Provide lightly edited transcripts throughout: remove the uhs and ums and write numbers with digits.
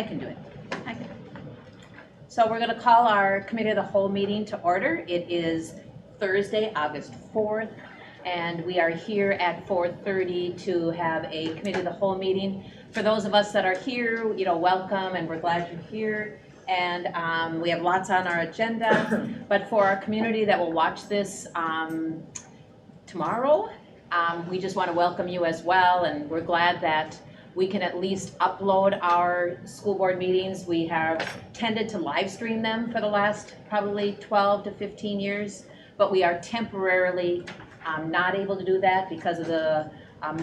I can do it. I can. So we're going to call our Committee of the Whole meeting to order. It is Thursday, August 4th, and we are here at 4:30 to have a Committee of the Whole meeting. For those of us that are here, welcome, and we're glad you're here. And we have lots on our agenda, but for our community that will watch this tomorrow, we just want to welcome you as well, and we're glad that we can at least upload our school board meetings. We have tended to live stream them for the last probably 12 to 15 years, but we are temporarily not able to do that because of the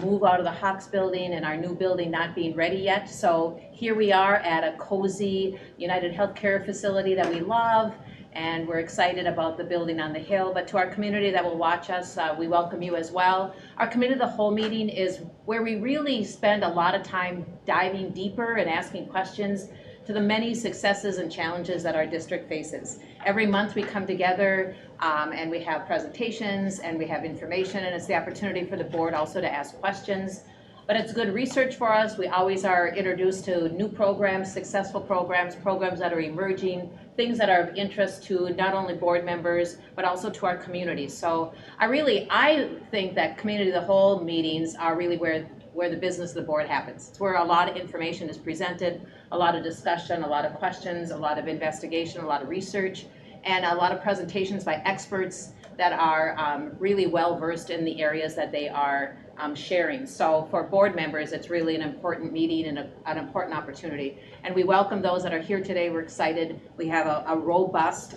move out of the Hawks building and our new building not being ready yet. So here we are at a cozy United Healthcare facility that we love, and we're excited about the building on the hill. But to our community that will watch us, we welcome you as well. Our Committee of the Whole meeting is where we really spend a lot of time diving deeper and asking questions to the many successes and challenges that our district faces. Every month we come together and we have presentations and we have information, and it's the opportunity for the board also to ask questions. But it's good research for us. We always are introduced to new programs, successful programs, programs that are emerging, things that are of interest to not only board members, but also to our community. So I think that Committee of the Whole meetings are really where the business of the board happens. It's where a lot of information is presented, a lot of discussion, a lot of questions, a lot of investigation, a lot of research, and a lot of presentations by experts that are really well-versed in the areas that they are sharing. So for board members, it's really an important meeting and an important opportunity. And we welcome those that are here today. We're excited. We have a robust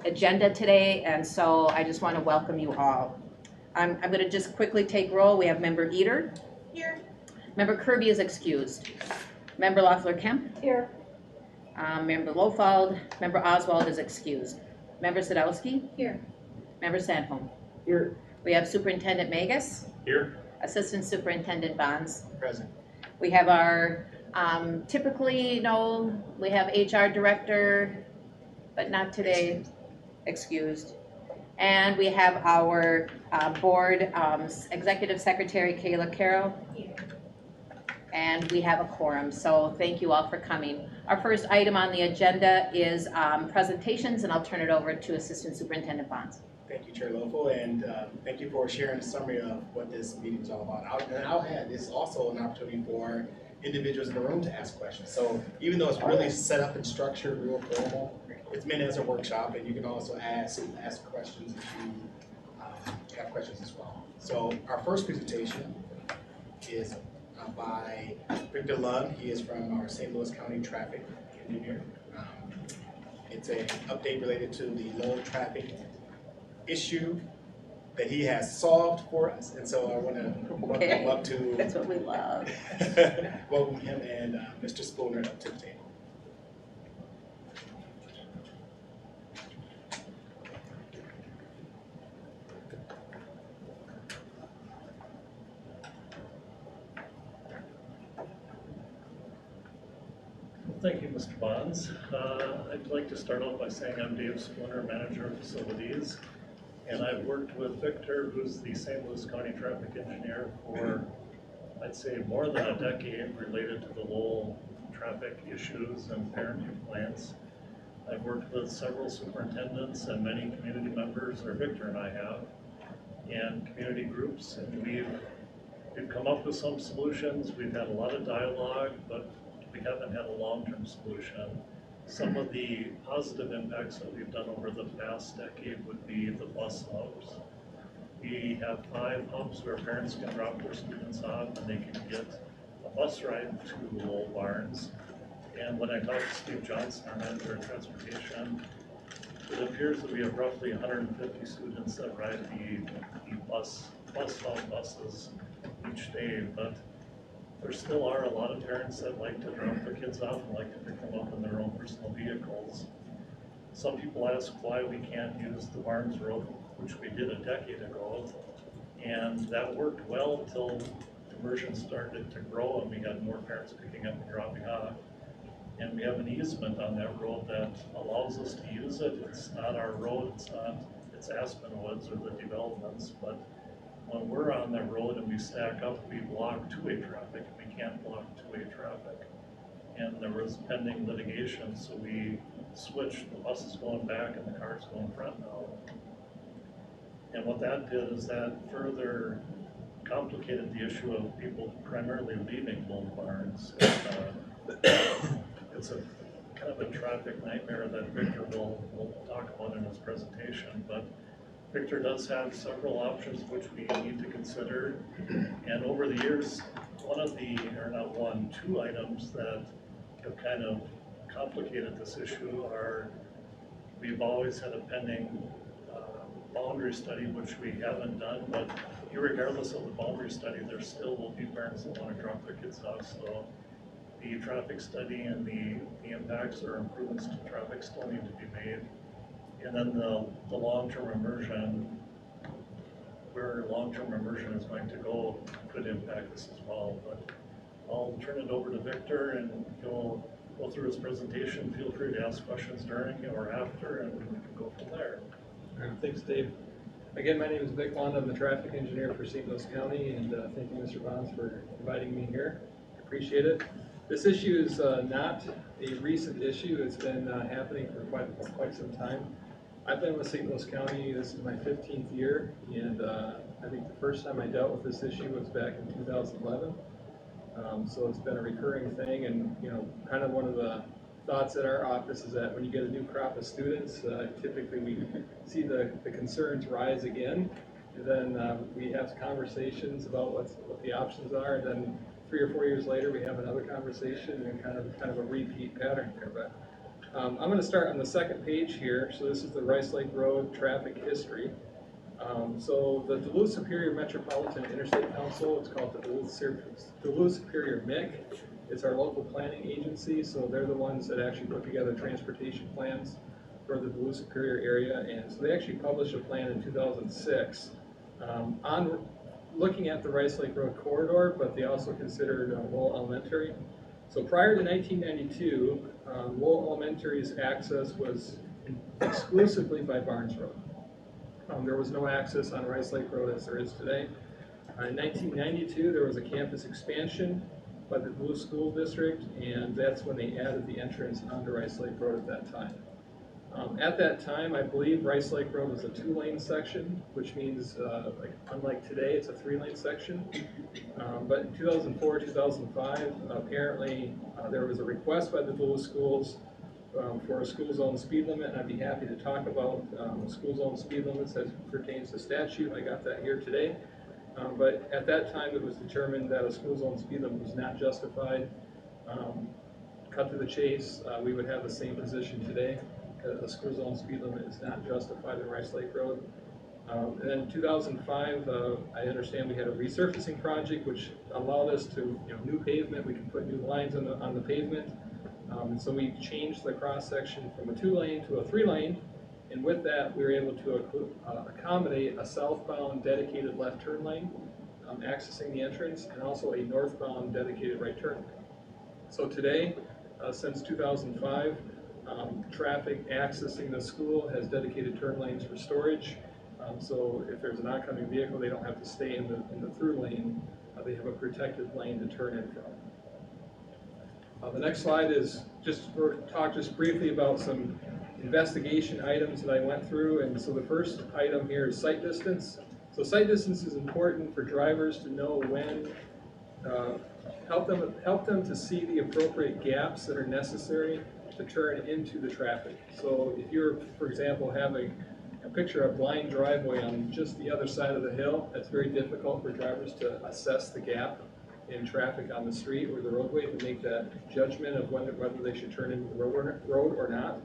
agenda today, and so I just want to welcome you all. I'm going to just quickly take roll. We have Member Eater. Here. Member Kirby is excused. Member Loeffler-Kemp. Here. Member Lofald. Member Oswald is excused. Member Sadowski. Here. Member Sandholm. Here. We have Superintendent Magus. Here. Assistant Superintendent Bonds. Present. We have our, typically, we have HR Director, but not today, excused. And we have our Board Executive Secretary, Kayla Carroll. Here. And we have a quorum, so thank you all for coming. Our first item on the agenda is presentations, and I'll turn it over to Assistant Superintendent Bonds. Thank you, Chair Lofel, and thank you for sharing a summary of what this meeting is all about. I'll add, this is also an opportunity for individuals in the room to ask questions. So even though it's really set up and structured, real formal, it's meant as a workshop, and you can also ask questions if you have questions as well. So our first presentation is by Victor Lund. He is from our St. Louis County Traffic Engineer. It's an update related to the low traffic issue that he has solved for us, and so I want to welcome him up to. That's what we love. Welcome him and Mr. Spooner up to the table. Thank you, Mr. Bonds. I'd like to start off by saying I'm Dave Spooner, Manager of Facilities, and I've worked with Victor, who's the St. Louis County Traffic Engineer, for I'd say more than a decade related to the low traffic issues and parent complaints. I've worked with several superintendents and many community members, or Victor and I have, and community groups, and we've come up with some solutions. We've had a lot of dialogue, but we haven't had a long-term solution. Some of the positive impacts that we've done over the past decade would be the bus hubs. We have 5 hubs where parents can drop their students off and they can get a bus ride to Lowell Barnes. And when I talked to Steve Johnson, our manager of transportation, it appears that we have roughly 150 students that ride the bus hub buses each day, but there still are a lot of parents that like to drop their kids off and like to pick them up in their own personal vehicles. Some people ask why we can't use the Barnes Road, which we did a decade ago, and that worked well until conversion started to grow and we had more parents picking up and dropping off. And we have an easement on that road that allows us to use it. It's not our road, it's Aspen Woods or the developments, but when we're on that road and we stack up, we block two-way traffic. We can't block two-way traffic. and there was pending litigation, so we switched, the bus is going back and the car's going front now. And what that did is that further complicated the issue of people primarily leaving Bull Barns. It's a kind of a traffic nightmare that Victor will talk about in his presentation, but Victor does have several options which we need to consider. And over the years, two items that have kind of complicated this issue are, we've always had a pending boundary study, which we haven't done, but irregardless of the boundary study, there still will be parents that want to drop their kids off. So the traffic study and the impacts or improvements to traffic still need to be made. And then the long-term immersion, where long-term immersion is going to go, could impact this as well. But I'll turn it over to Victor, and he'll go through his presentation. Feel free to ask questions during or after, and we can go from there. All right, thanks, Dave. Again, my name is Vic Lund. I'm the traffic engineer for St. Louis County, and thank you, Mr. Bonds, for inviting me here. I appreciate it. This issue is not a recent issue. It's been happening for quite some time. I've been with St. Louis County, this is my 15th year, and I think the first time I dealt with this issue was back in 2011. So it's been a recurring thing, and kind of one of the thoughts at our office is that when you get a new crop of students, typically we see the concerns rise again, and then we have conversations about what the options are, and then 3 or 4 years later we have another conversation, and kind of a repeat pattern here. But I'm going to start on the second page here. So this is the Rice Lake Road traffic history. So the Duluth Superior Metropolitan Interstate Council, it's called the Duluth Superior MIC. It's our local planning agency, so they're the ones that actually put together transportation plans for the Duluth Superior area. And so they actually published a plan in 2006 on looking at the Rice Lake Road corridor, but they also considered Lowell Elementary. So prior to 1992, Lowell Elementary's access was exclusively by Barnes Road. There was no access on Rice Lake Road as there is today. In 1992, there was a campus expansion by the Duluth School District, and that's when they added the entrance onto Rice Lake Road at that time. At that time, I believe Rice Lake Road was a 2-lane section, which means, unlike today, it's a 3-lane section. But in 2004, 2005, apparently there was a request by the Duluth schools for a school zone speed limit, and I'd be happy to talk about school zone speed limits as pertains to statute. I got that here today. But at that time, it was determined that a school zone speed limit was not justified. Cut to the chase, we would have the same position today. A school zone speed limit is not justified in Rice Lake Road. And then in 2005, I understand we had a resurfacing project which allowed us to, new pavement, we can put new lines on the pavement. So we changed the cross section from a 2-lane to a 3-lane, and with that we were able to accommodate a southbound dedicated left turn lane accessing the entrance, and also a northbound dedicated right turn lane. So today, since 2005, traffic accessing the school has dedicated turn lanes for storage. So if there's an oncoming vehicle, they don't have to stay in the through lane. They have a protected lane to turn in from. The next slide is talk just briefly about some investigation items that I went through. And so the first item here is sight distance. So sight distance is important for drivers to know when, help them to see the appropriate gaps that are necessary to turn into the traffic. So if you're, for example, having a picture of a blind driveway on just the other side of the hill, that's very difficult for drivers to assess the gap in traffic on the street or the roadway to make that judgment of whether they should turn into the road or not.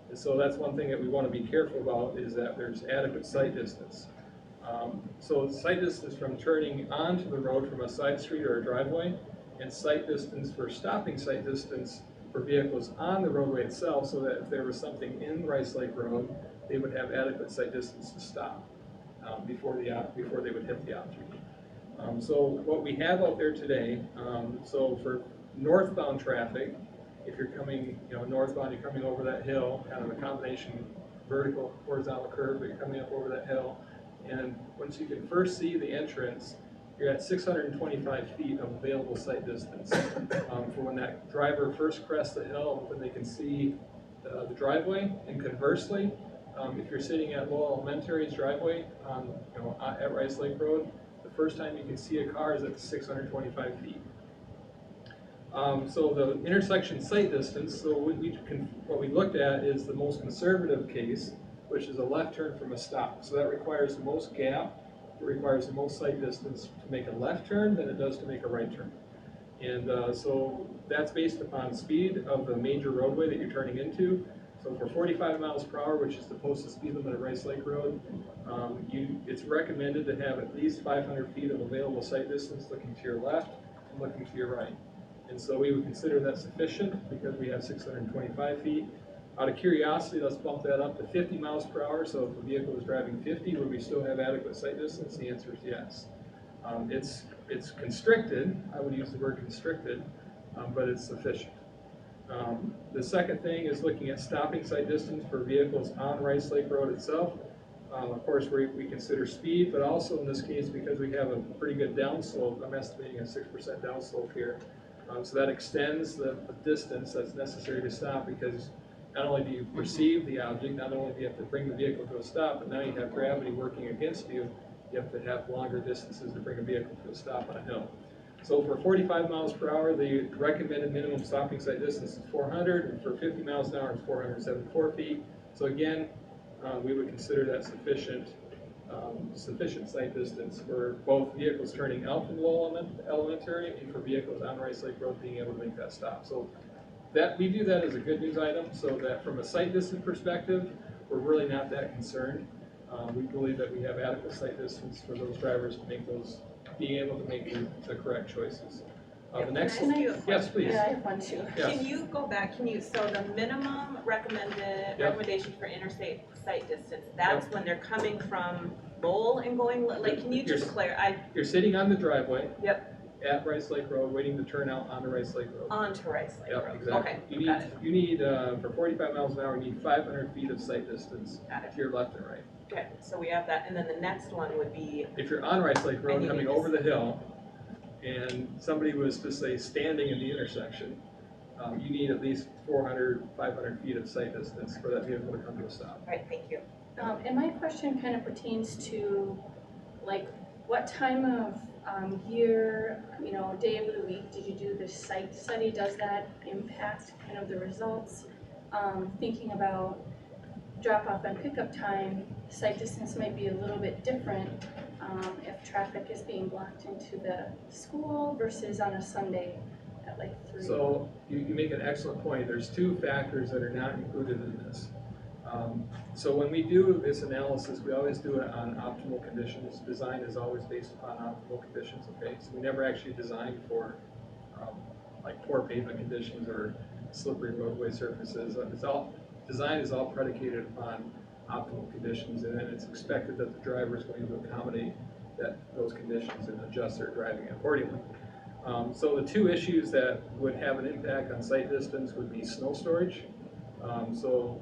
And so that's one thing that we want to be careful about, is that there's adequate sight distance. So sight distance from turning onto the road from a side street or a driveway, and sight distance for stopping sight distance for vehicles on the roadway itself, so that if there was something in Rice Lake Road, they would have adequate sight distance to stop before they would hit the object. So what we have out there today, so for northbound traffic, if you're coming, northbound, you're coming over that hill, kind of a combination vertical, horizontal curve, but you're coming up over that hill, and once you can first see the entrance, you're at 625 feet of available sight distance for when that driver first crests the hill, when they can see the driveway. And conversely, if you're sitting at Lowell Elementary's driveway at Rice Lake Road, the first time you can see a car is at 625 feet. So the intersection sight distance, so what we looked at is the most conservative case, which is a left turn from a stop. So that requires the most gap, it requires the most sight distance to make a left turn than it does to make a right turn. And so that's based upon speed of the major roadway that you're turning into. So for 45 miles per hour, which is the posted speed limit at Rice Lake Road, it's recommended to have at least 500 feet of available sight distance looking to your left and looking to your right. And so we would consider that sufficient because we have 625 feet. Out of curiosity, let's bump that up to 50 miles per hour. So if a vehicle is driving 50, would we still have adequate sight distance? The answer is yes. It's constricted. I would use the word constricted, but it's sufficient. The second thing is looking at stopping sight distance for vehicles on Rice Lake Road itself. Of course, we consider speed, but also in this case, because we have a pretty good downslope, I'm estimating a 6% downslope here. So that extends the distance that's necessary to stop, because not only do you perceive the object, not only do you have to bring the vehicle to a stop, but now you have gravity working against you. You have to have longer distances to bring a vehicle to a stop on a hill. So for 45 miles per hour, the recommended minimum stopping sight distance is 400, and for 50 miles an hour, it's 474 feet. So again, we would consider that sufficient sight distance for both vehicles turning out from Lowell Elementary and for vehicles on Rice Lake Road being able to make that stop. So that we view that as a good news item, so that from a sight distance perspective, we're really not that concerned. We believe that we have adequate sight distance for those drivers to make being able to make the correct choices. The next, yes, please. Yeah, I have one too. Yes. Can you go back, so the minimum recommendation for interstate sight distance, that's when they're coming from Lowell and going, like, can you just clarify? You're sitting on the driveway. Yep. At Rice Lake Road, waiting to turn out onto Rice Lake Road. Onto Rice Lake Road. Exactly. Okay, You need for 45 miles an hour, you need 500 feet of sight distance to your left and right. Okay, so we have that, and then the next one would be, If you're on Rice Lake Road coming over the hill, and somebody was to say standing in the intersection, you need at least 400, 500 feet of sight distance for that vehicle to come to a stop. all right, thank you. And my question kind of pertains to, like, what time of year, day of the week did you do the site study? Does that impact kind of the results? Thinking about drop-off and pickup time, site distance might be a little bit different if traffic is being blocked into the school versus on a Sunday at like 3. So you make an excellent point. There's two factors that are not included in this. So when we do this analysis, we always do it on optimal conditions. Design is always based upon optimal conditions, okay? So we never actually design for like poor pavement conditions or slippery roadway surfaces. Design is all predicated upon optimal conditions, and then it's expected that the driver is going to accommodate those conditions and adjust their driving accordingly. So the two issues that would have an impact on sight distance would be snow storage. So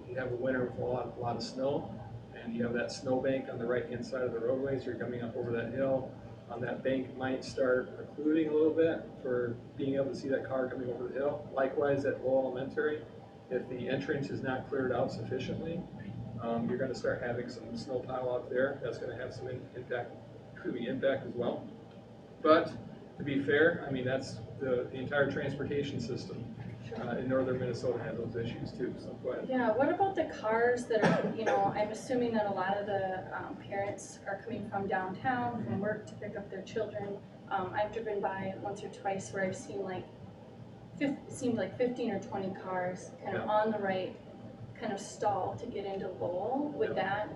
you have a winter with a lot of snow, and you have that snow bank on the right-hand side of the roadway, so you're coming up over that hill. That bank might start occluding a little bit for being able to see that car coming over the hill. Likewise, at Lowell Elementary, if the entrance is not cleared out sufficiently, you're going to start having some snow pile out there. That's going to have some impact as well. But to be fair, I mean, that's the entire transportation system in northern Minnesota has those issues too. So go ahead. Yeah, what about the cars that are, I'm assuming that a lot of the parents are coming from downtown, from work to pick up their children. I've driven by once or twice where I've seen it seemed like 15 or 20 cars kind of on the right, kind of stall to get into Lowell. Wouldn't that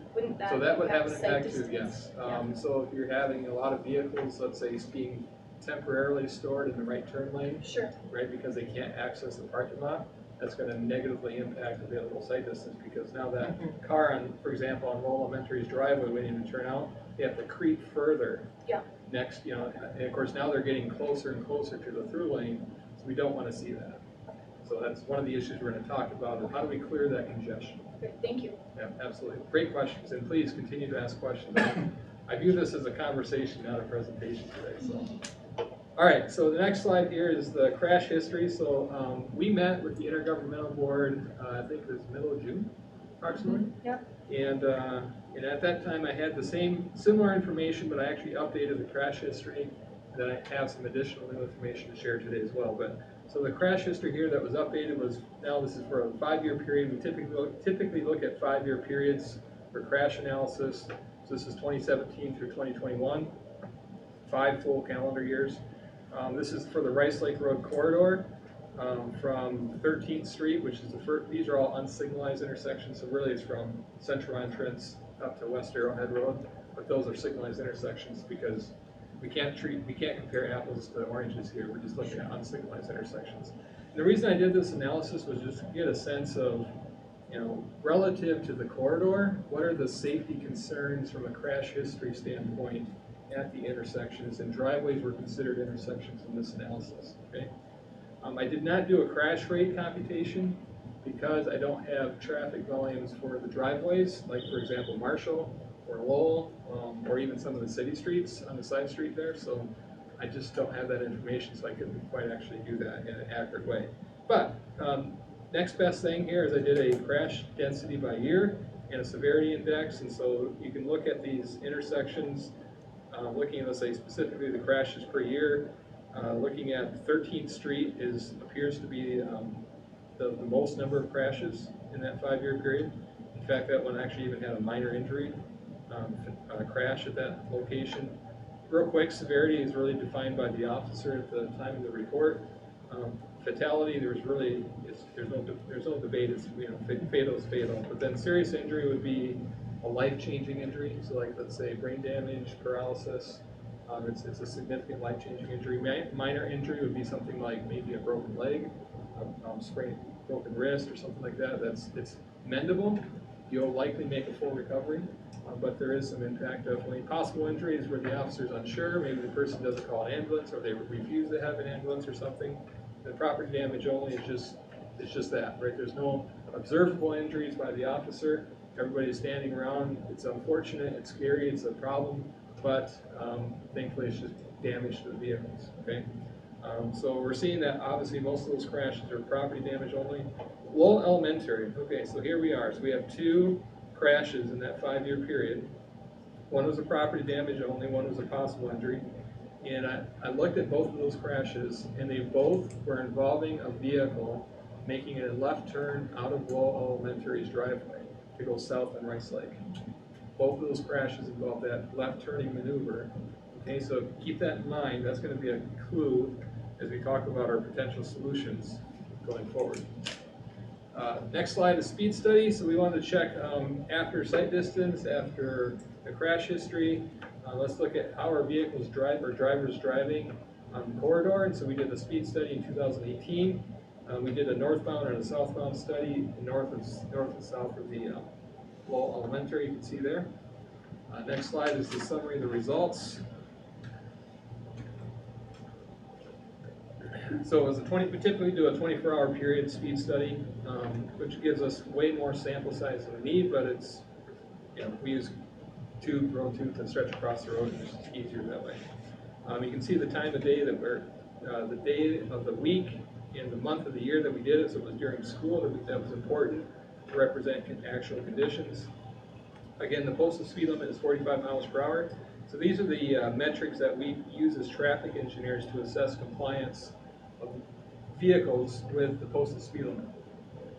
So that would have an sight impact too, distance? yes. So if you're having a lot of vehicles, let's say, being temporarily stored in the right turn lane, Sure. right, because they can't access the parking lot, that's going to negatively impact available sight distance, because now that car, for example, on Lowell Elementary's driveway waiting to turn out, they have to creep further. Yeah. Next, and of course now they're getting closer and closer to the through lane, so we don't want to see that. So that's one of the issues we're going to talk about, is how do we clear that congestion? Great, thank you. Yeah, absolutely. Great questions, and please continue to ask questions. I view this as a conversation, not a presentation today, so. All right, so the next slide here is the crash history. So we met with the Intergovernmental Board, I think it was middle of June, approximately. Yep. And at that time, I had the similar information, but I actually updated the crash history. Then I have some additional new information to share today as well. But so the crash history here that was updated was, now this is for a 5-year period. We typically look at 5-year periods for crash analysis. So this is 2017 through 2021, 5 full calendar years. This is for the Rice Lake Road corridor from 13th Street, which is the first, these are all unsignalized intersections. So really it's from Central Entrance up to West Arrowhead Road, but those are signalized intersections because we can't compare apples to oranges here. We're just looking at unsignalized intersections. And the reason I did this analysis was just to get a sense of, you know, relative to the corridor, what are the safety concerns from a crash history standpoint at the intersections, and driveways were considered intersections in this analysis, okay? I did not do a crash rate computation because I don't have traffic volumes for the driveways, like for example Marshall or Lowell, or even some of the city streets on the side street there, so I just don't have that information, so I couldn't quite actually do that in an accurate way. But next best thing here is I did a crash density by year and a severity index, and so you can look at these intersections, looking at, let's say, specifically the crashes per year. Looking at 13th Street appears to be the most number of crashes in that 5-year period. In fact, that one actually even had a minor injury crash at that location. Real quick, severity is really defined by the officer at the time of the report. Fatality, there's no debate. It's, you know, fatal is fatal. But then serious injury would be a life-changing injury. So like, let's say brain damage, paralysis. It's a significant life-changing injury. Minor injury would be something like maybe a broken leg, sprained, broken wrist, or something like that. It's mendable. You'll likely make a full recovery, but there is some impact. Definitely possible injuries where the officer's unsure. Maybe the person doesn't call an ambulance, or they refuse to have an ambulance or something. The property damage only is just that, right? There's no observable injuries by the officer. Everybody's standing around. It's unfortunate. It's scary. It's a problem. But thankfully it's just damage to the vehicles, okay? So we're seeing that obviously most of those crashes are property damage only. Lowell Elementary, okay, so here we are. So we have 2 crashes in that 5-year period. One was a property damage only, one was a possible injury. And I looked at both of those crashes, and they both were involving a vehicle making a left turn out of Lowell Elementary's driveway to go south on Rice Lake. Both of those crashes involve that left turning maneuver. Okay, so keep that in mind. That's going to be a clue as we talk about our potential solutions going forward. Next slide is speed study. So we wanted to check after sight distance, after the crash history. Let's look at how our vehicles drive, or drivers driving on the corridor. And so we did the speed study in 2018. We did a northbound and a southbound study, north and south of the Lowell Elementary, you can see there. Next slide is the summary of the results. So it was we typically do a 24-hour period speed study, which gives us way more sample size than we need, but it's, you know, we use road tube to stretch across the road, and it's just easier that way. You can see the time of day that the day of the week and the month of the year that we did it, so it was during school, that was important to represent actual conditions. Again, the posted speed limit is 45 miles per hour. So these are the metrics that we use as traffic engineers to assess compliance of vehicles with the posted speed limit.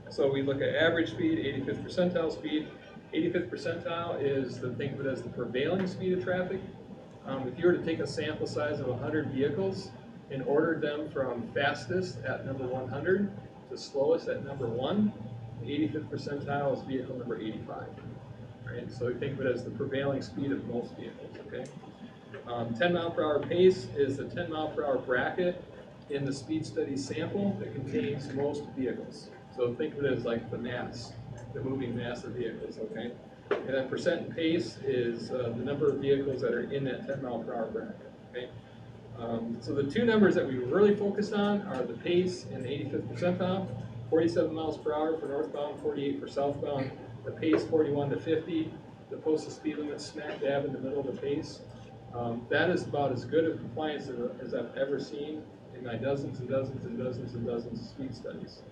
So we look at average speed, 85th percentile speed. 85th percentile is think of it as the prevailing speed of traffic. If you were to take a sample size of 100 vehicles and order them from fastest at number 100 to slowest at number 1, the 85th percentile is vehicle number 85. Right? So we think of it as the prevailing speed of most vehicles, okay? 10 mile per hour pace is the 10 mile per hour bracket in the speed study sample that contains most vehicles. So think of it as like the mass, the moving mass of vehicles, okay? And then percent and pace is the number of vehicles that are in that 10 mile per hour bracket, okay? So the 2 numbers that we really focused on are the pace and the 85th percentile, 47 miles per hour for northbound, 48 for southbound. The pace 41 to 50, the posted speed limit smack dab in the middle of the pace. That is about as good a compliance as I've ever seen in my dozens and dozens and dozens and dozens of speed studies.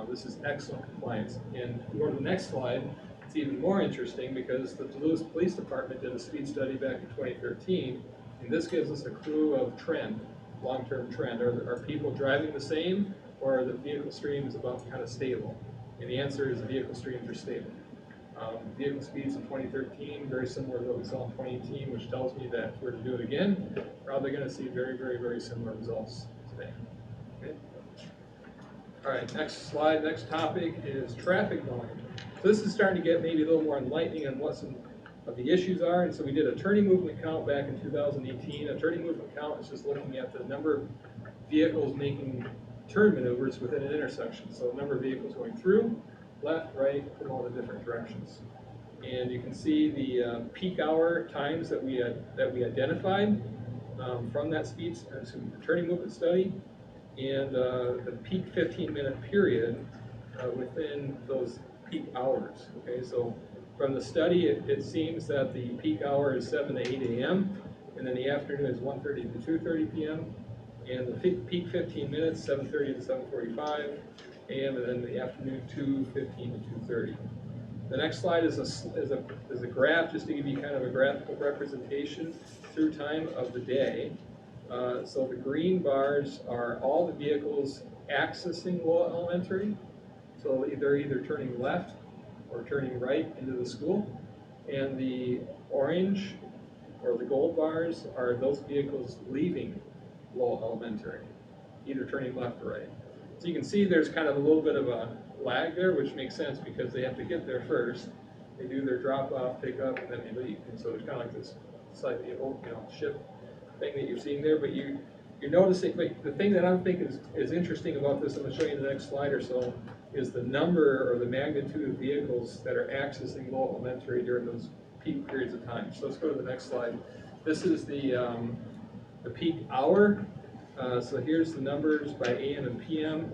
This is excellent compliance. And if we go to the next slide, it's even more interesting because the Duluth Police Department did a speed study back in 2013, and this gives us a clue of trend, long-term trend. Are people driving the same, or are the vehicle streams about kind of stable? And the answer is the vehicle streams are stable. Vehicle speeds in 2013, very similar to what we saw in 2018, which tells me that if we're to do it again, probably going to see very, very, very similar results today. Okay. All right, next slide, next topic is traffic volume. So this is starting to get maybe a little more enlightening on what some of the issues are. And so we did a turning movement count back in 2018. A turning movement count is just looking at the number of vehicles making turn maneuvers within an intersection. So the number of vehicles going through, left, right, from all the different directions. And you can see the peak hour times that we identified from that turning movement study, and the peak 15-minute period within those peak hours. Okay, so from the study, it seems that the peak hour is 7 to 8 a.m., and then the afternoon is 1:30 to 2:30 p.m., and the peak 15 minutes, 7:30 to 7:45 a.m., and then the afternoon 2:15 to 2:30. The next slide is a graph, just to give you kind of a graphical representation through time of the day. So the green bars are all the vehicles accessing Lowell Elementary. So they're either turning left or turning right into the school. And the orange or the gold bars are those vehicles leaving Lowell Elementary, either turning left or right. So you can see there's kind of a little bit of a lag there, which makes sense because they have to get there first. They do their drop off, pick up, and then they leave. And so it's kind of like this slightly shift thing that you're seeing there. But you're noticing, like, the thing that I'm thinking is interesting about this, I'm going to show you in the next slide or so, is the number or the magnitude of vehicles that are accessing Lowell Elementary during those peak periods of time. So let's go to the next slide. This is the peak hour. So here's the numbers by AM and PM.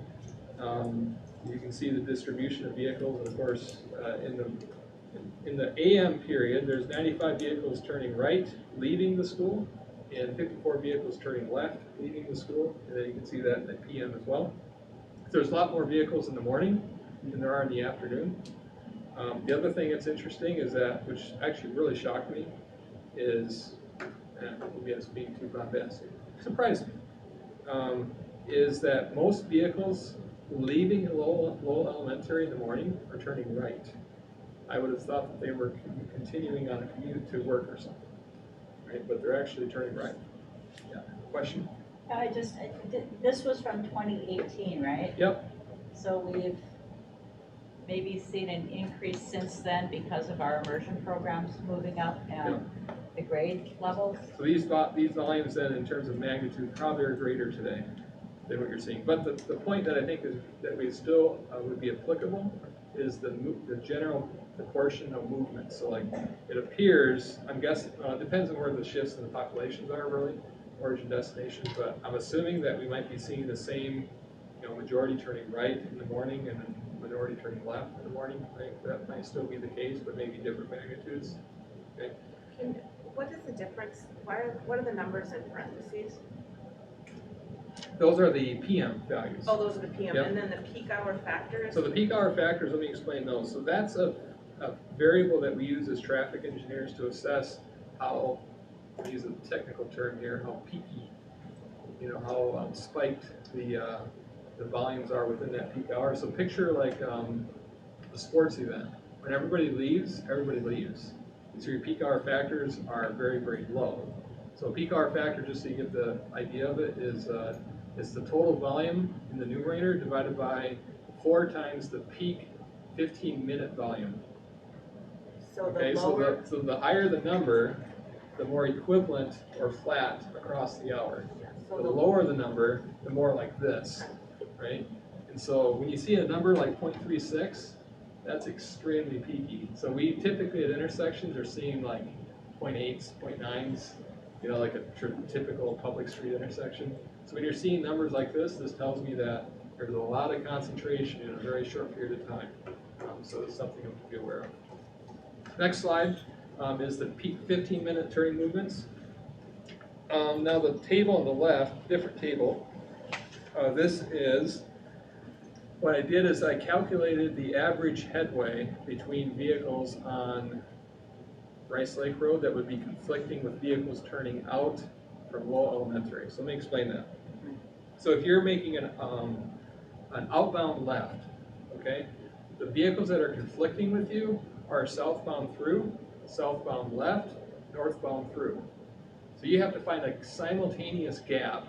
You can see the distribution of vehicles, and of course, in the AM period, there's 95 vehicles turning right, leaving the school, and 54 vehicles turning left, leaving the school, and then you can see that in the PM as well. There's a lot more vehicles in the morning than there are in the afternoon. The other thing that's interesting is that, which actually really shocked me, is, maybe I'm being too bombastic, surprised me, is that most vehicles leaving Lowell Elementary in the morning are turning right. I would have thought that they were continuing on a commute to work or something, right? But they're actually turning right. Yeah. Question? This was from 2018, right? Yep. So we've maybe seen an increase since then because of our immersion programs moving up and the grade levels. So these volumes then, in terms of magnitude, probably are greater today than what you're seeing. But the point that I think is that we still would be applicable is the general proportion of movement. So like it appears, I'm guessing, it depends on where the shifts in the populations are really, origin destination, but I'm assuming that we might be seeing the same, majority turning right in the morning and then minority turning left in the morning. I think that might still be the case, but maybe different magnitudes. Okay. What is the difference? What are the numbers in parentheses? Those are the PM values. Oh, those are the PM, Yep. and then the peak hour factors? So the peak hour factors, let me explain those. So that's a variable that we use as traffic engineers to assess how, I'll use a technical term here, how peaky, how spiked the volumes are within that peak hour. So picture like a sports event. When everybody leaves, everybody leaves. And so your peak hour factors are very, very low. So peak hour factor, just so you get the idea of it, is it's the total volume in the numerator divided by 4 times the peak 15-minute volume. So Okay, the lower, so the higher the number, the more equivalent or flat across the hour. so The lower the number, the more like this, right? And so when you see a number like 0.36, that's extremely peaky. So we typically at intersections are seeing like 0.8s, 0.9s, like a typical public street intersection. So when you're seeing numbers like this tells me that there's a lot of concentration in a very short period of time. So it's something to be aware of. Next slide. is the peak 15-minute turning movements. Now the table on the left, different table, this is, what I did is I calculated the average headway between vehicles on Rice Lake Road that would be conflicting with vehicles turning out from Lowell Elementary. So let me explain that. So if you're making an outbound left, okay, the vehicles that are conflicting with you are southbound through, southbound left, northbound through. So you have to find a simultaneous gap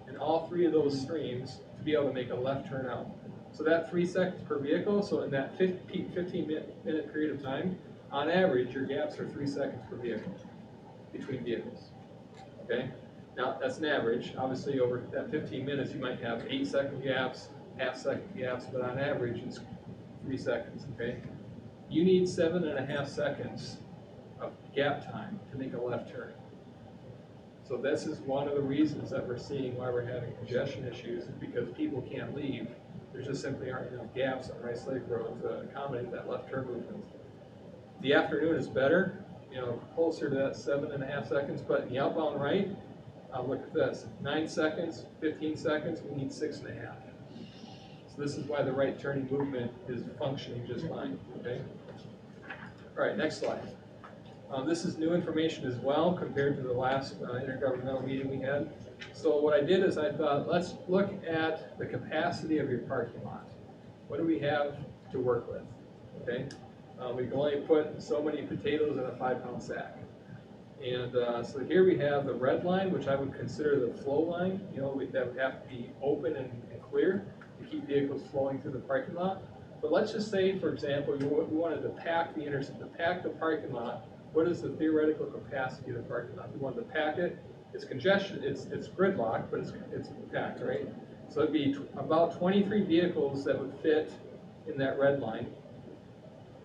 in all three of those streams to be able to make a left turn out. So that 3 seconds per vehicle, so in that 15-minute period of time, on average, your gaps are 3 seconds per vehicle between vehicles, okay? Now, that's an average. Obviously, over that 15 minutes, you might have 8-second gaps, half-second gaps, but on average, it's 3 seconds, okay? You need 7.5 seconds of gap time to make a left turn. So this is one of the reasons that we're seeing why we're having congestion issues, is because people can't leave. There just simply aren't enough gaps on Rice Lake Road to accommodate that left turn movement. The afternoon is better, closer to that 7.5 seconds, but in the outbound right, look at this, 9 seconds, 15 seconds, we need 6.5. So this is why the right turning movement is functioning just fine, okay? All right, next slide. This is new information as well compared to the last intergovernmental meeting we had. So what I did is I thought, let's look at the capacity of your parking lot. What do we have to work with, okay? We can only put so many potatoes in a 5-pound sack. And so here we have the red line, which I would consider the flow line, that would have to be open and clear to keep vehicles flowing through the parking lot. But let's just say, for example, we wanted to pack the parking lot. What is the theoretical capacity of the parking lot? We wanted to pack it. It's congestion. It's gridlock, but it's packed, right? So it'd be about 23 vehicles that would fit in that red line.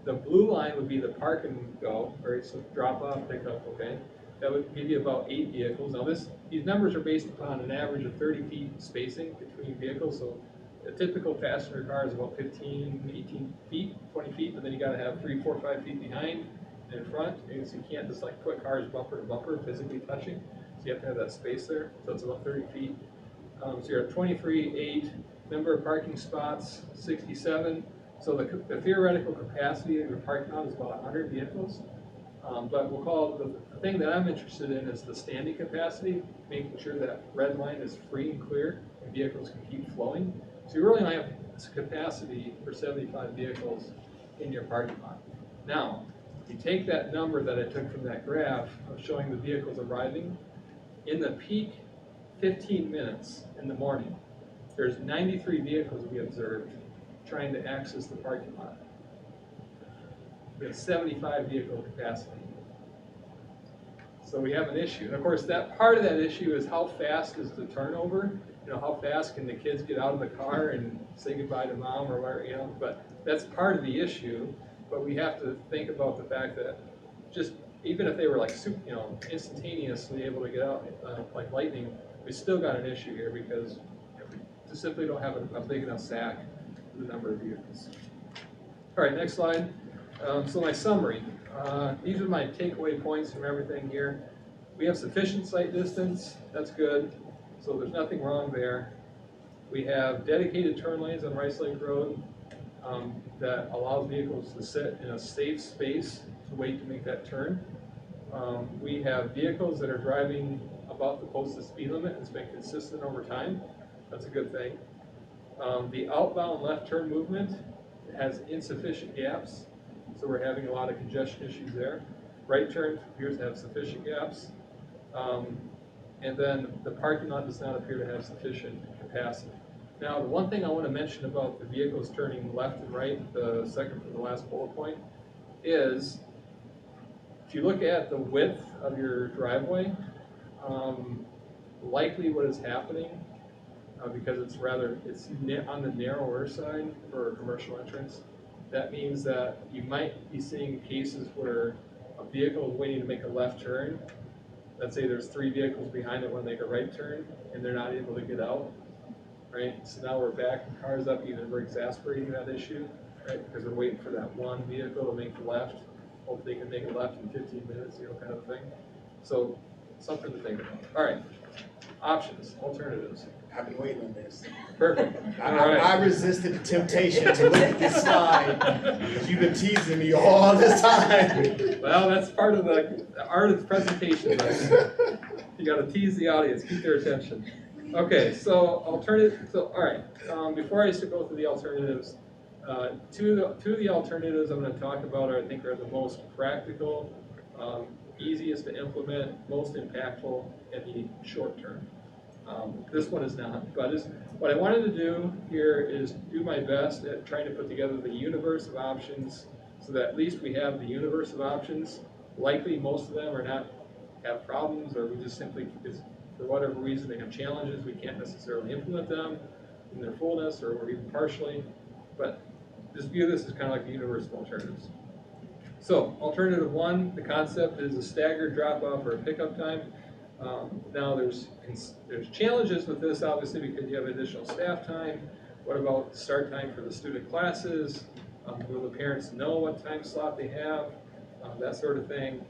The blue line would be the park and go, right? So drop off, pick up, okay? That would give you about 8 vehicles. Now these numbers are based upon an average of 30 feet spacing between vehicles. So a typical passenger car is about 15, 18 feet, 20 feet, but then you gotta have 3, 4, 5 feet behind and in front. And so you can't just like put cars bumper to bumper physically touching. So you have to have that space there. So it's about 30 feet. So you're at 23, 8, number of parking spots, 67. So the theoretical capacity of your parking lot is about 100 vehicles. But we'll call the thing that I'm interested in is the standing capacity, making sure that red line is free and clear and vehicles can keep flowing. So you really only have capacity for 75 vehicles in your parking lot. Now, you take that number that I took from that graph of showing the vehicles arriving, in the peak 15 minutes in the morning, there's 93 vehicles we observed trying to access the parking lot. We have 75 vehicle capacity. So we have an issue. And of course, that part of that issue is how fast is the turnover? How fast can the kids get out of the car and say goodbye to mom or whatever, but that's part of the issue. But we have to think about the fact that just even if they were like, instantaneously able to get out like lightning, we still got an issue here because we just simply don't have a big enough sack for the number of vehicles. All right, next slide. So my summary. These are my takeaway points from everything here. We have sufficient sight distance. That's good. So there's nothing wrong there. We have dedicated turn lanes on Rice Lake Road that allows vehicles to sit in a safe space to wait to make that turn. We have vehicles that are driving above the posted speed limit. It's been consistent over time. That's a good thing. The outbound left turn movement has insufficient gaps, so we're having a lot of congestion issues there. Right turn appears to have sufficient gaps. And then the parking lot does not appear to have sufficient capacity. Now, the one thing I want to mention about the vehicles turning left and right, the second from the last bullet point, is if you look at the width of your driveway, likely what is happening, because it's on the narrower side for a commercial entrance, that means that you might be seeing cases where a vehicle is waiting to make a left turn. Let's say there's 3 vehicles behind it when they make a right turn, and they're not able to get out, right? So now we're backing cars up, either we're exacerbating that issue, right? Because we're waiting for that one vehicle to make the left. hope they can make a left in 15 minutes, kind of thing. So something to think about. All right, options, alternatives. I've been waiting on this. Perfect. All right. I resisted the temptation to look at this slide, because you've been teasing me all this time. Well, that's part of the art of the presentation. You got to tease the audience, keep their attention. Okay, so all right, before I go through the alternatives, two of the alternatives I'm going to talk about I think are the most practical, easiest to implement, most impactful in the short term. This one is not, but what I wanted to do here is do my best at trying to put together the universe of options so that at least we have the universe of options. Likely most of them are not have problems, or we just simply, for whatever reason, they have challenges, we can't necessarily implement them in their fullness or even partially, but just view this as kind of like the universe of alternatives. So, alternative one, the concept is a staggered drop-off or a pickup time. Now there's challenges with this, obviously, because you have additional staff time. What about start time for the student classes? Will the parents know what time slot they have? That sort of thing.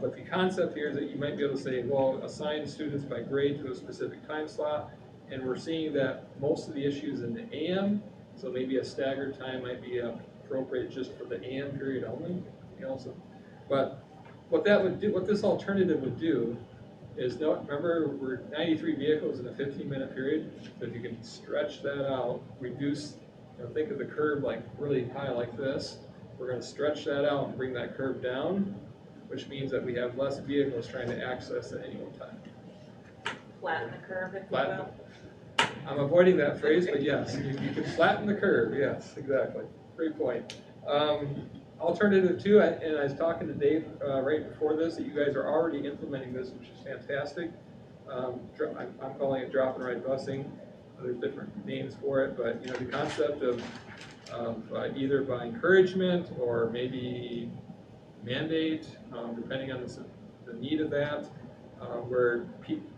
But the concept here is that you might be able to say, well, assign students by grade to a specific time slot, and we're seeing that most of the issues in the AM, so maybe a staggered time might be appropriate just for the AM period only. But what this alternative would do is, remember, we're 93 vehicles in a 15-minute period, so if you can stretch that out, reduce, think of the curve like really high like this, we're going to stretch that out and bring that curve down, which means that we have less vehicles trying to access at any one time. Flatten the curve, if you will. I'm avoiding that phrase, but yes, you can flatten the curve, yes, exactly. Great point. Alternative two, and I was talking to Dave right before this, that you guys are already implementing this, which is fantastic. I'm calling it drop and ride busing. There's different names for it, but the concept of either by encouragement or maybe mandate, depending on the need of that, where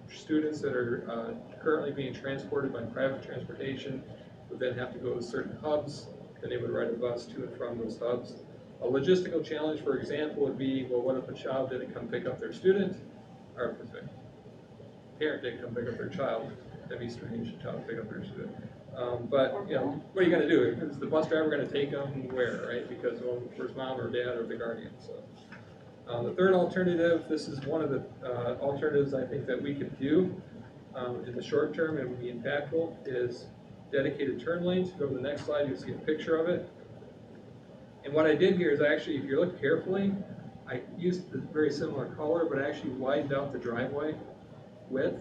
students that are currently being transported by private transportation would then have to go to certain hubs, and they would ride a bus to and from those hubs. A logistical challenge, for example, would be, well, what if a child didn't come pick up their student, or if a parent didn't come pick up their child? That'd be strange, a child pick up their student. But what are you going to do? Is the bus driver going to take them where, right? Because, well, where's mom or dad or the guardian? So, the third alternative, this is one of the alternatives I think that we could do in the short term and would be impactful, is dedicated turn lanes. Go to the next slide, you'll see a picture of it. And what I did here is actually, if you look carefully, I used a very similar color, but I actually widened out the driveway width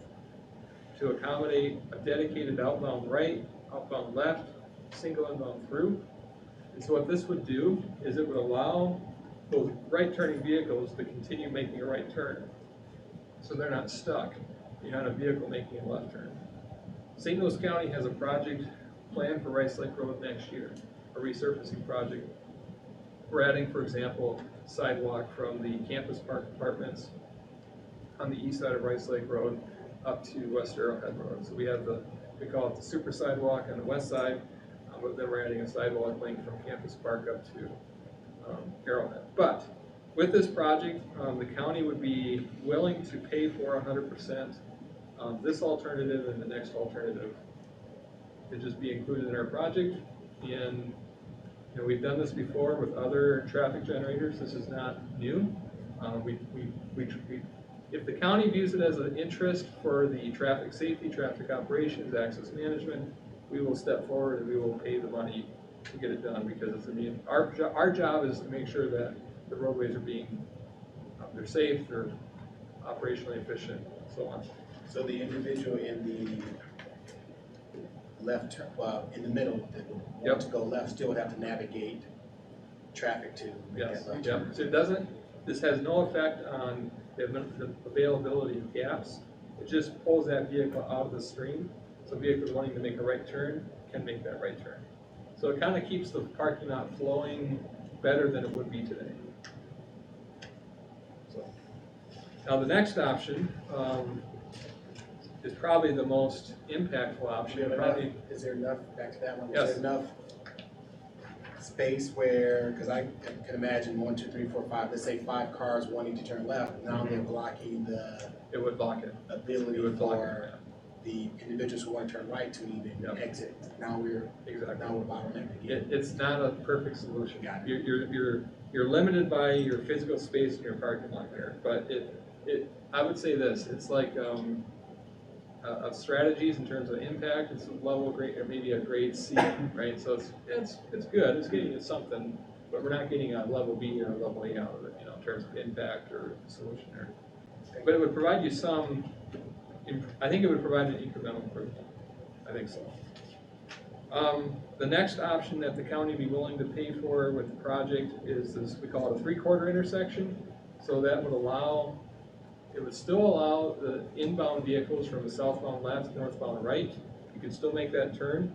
to accommodate a dedicated outbound right, outbound left, single inbound through. And so what this would do is it would allow those right turning vehicles to continue making a right turn. So they're not stuck behind a vehicle making a left turn. St. Louis County has a project planned for Rice Lake Road next year, a resurfacing project. We're adding, for example, sidewalk from the campus park apartments on the east side of Rice Lake Road up to West Arrowhead Road. So we have we call it the super sidewalk on the west side, but then we're adding a sidewalk link from campus park up to Arrowhead. But with this project, the county would be willing to pay for 100% this alternative and the next alternative to just be included in our project. And we've done this before with other traffic generators. This is not new. If the county views it as an interest for the traffic safety, traffic operations, access management, we will step forward and we will pay the money to get it done, because our job is to make sure that the roadways are they're safe, they're operationally efficient, and so on. So the individual in the left turn, in the middle, that would want to go left, still would have to navigate traffic to make that left turn. So this has no effect on the availability of gaps. It just pulls that vehicle out of the stream. So vehicles wanting to make a right turn can make that right turn. So it kind of keeps the parking lot flowing better than it would be today. So now the next option is probably the most impactful option. Is there enough, back to that one, Yes. is there enough space where, because I can imagine 1, 2, 3, 4, 5, let's say 5 cars wanting to turn left, now they're blocking the It would block it. It ability would block for the individuals who want to turn right to even Yep. exit. Now we're bottlenecked again. It's not a perfect solution. Got it. You're limited by your physical space in your parking lot there, but I would say this, it's like, of strategies in terms of impact, it's a level grade, or maybe a grade C, right? So it's good, it's getting you something, but we're not getting a level B or a level A out of it, in terms of impact or solution there. But it would provide you some, I think it would provide an incremental improvement. I think so. The next option that the county would be willing to pay for with the project is this, we call it a 3/4 intersection. So that would allow, it would still allow the inbound vehicles from the southbound left, northbound right. You could still make that turn,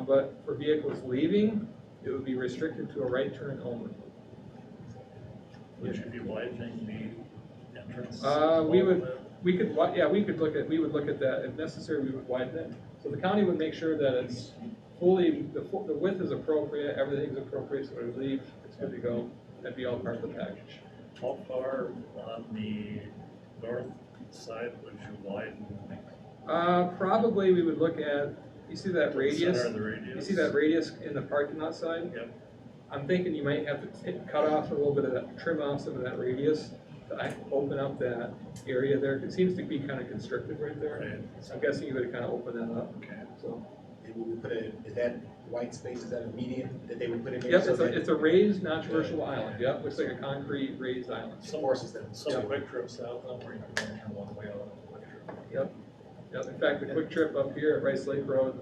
but for vehicles leaving, it would be restricted to a right turn only. Would you be widening the entrance? We would look at that. If necessary, we would widen it. So the county would make sure that it's fully, the width is appropriate, everything's appropriate, so when we leave, it's good to go. That'd be all part of the package. How far on the north side would you widen? Probably we would look at, you see that radius? Center of the radius? You see that radius in the parking lot side? Yep. I'm thinking you might have to cut off a little bit of that, trim off some of that radius to open up that area there. It seems to be kind of constricted right there. Right. I'm guessing you would kind of open that up. Okay. So. And we would put is that white space, is that a median that they would put in there? Yep, it's a raised, non-traversable island. Yep, looks like a concrete raised island. Some forces them. Some quick trips out them where you can only turn one way out of the quick trip. Yep. Yep. In fact, the Quick Trip up here at Rice Lake Road,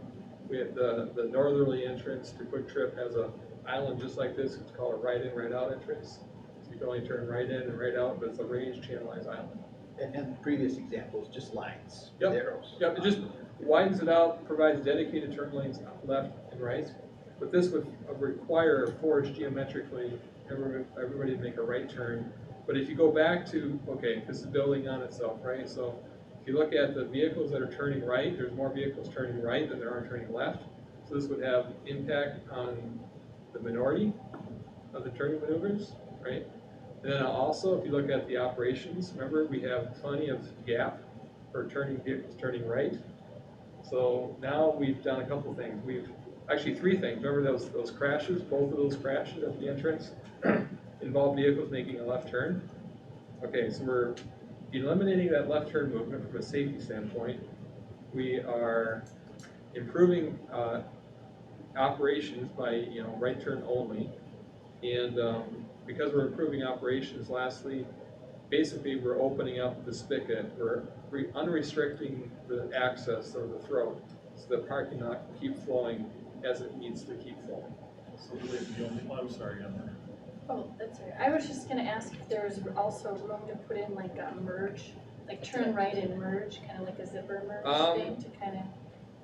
we have the northerly entrance to Quick Trip has a island just like this. It's called a right-in, right-out entrance. So you can only turn right in and right out, but it's a raised, channelized island. And previous examples, just lines, Yep. arrows. Yep, it just widens it out, provides dedicated turn lanes left and right. But this would require, forged geometrically, everybody to make a right turn. But if you go back to, okay, this is building on itself, right? So if you look at the vehicles that are turning right, there's more vehicles turning right than there are turning left. So this would have impact on the minority of the turning maneuvers, right? And then also, if you look at the operations, remember we have plenty of gap for turning vehicles turning right. So now we've done a couple things. We've actually 3 things. Remember those crashes? Both of those crashes at the entrance involved vehicles making a left turn. Okay, so we're eliminating that left turn movement from a safety standpoint. We are improving operations by right turn only, and because we're improving operations, lastly, basically we're opening up the spigot. We're unrestricting the access or the throat, so the parking lot can keep flowing as it needs to keep flowing. So really the only, I'm sorry, Emma. Oh, that's all right. I was just gonna ask if there was also room to put in like a merge, like turn right and merge, kind of like a zipper merge thing to kind of.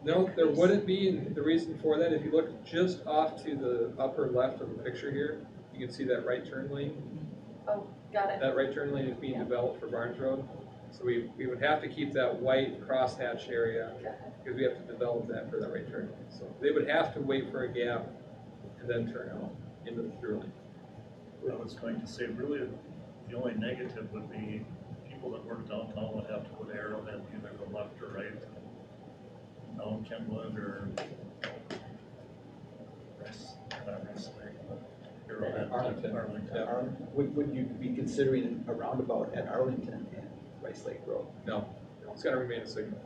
No, there wouldn't be, and the reason for that, if you look just off to the upper left of the picture here, you can see that right turn lane. Oh, got it. That right turn lane is being developed for Barnes Road. So we would have to keep that white crosshatched area because we have to develop that for that right turn lane. So they would have to wait for a gap and then turn out into the through lane. I was going to say, really, the only negative would be people that work downtown would have to put arrowhead either go left or right, down Kentwood or Arrowhead, Arlington. Yeah. Would you be considering a roundabout at Arlington and Rice Lake Road? No, it's got to remain a signal.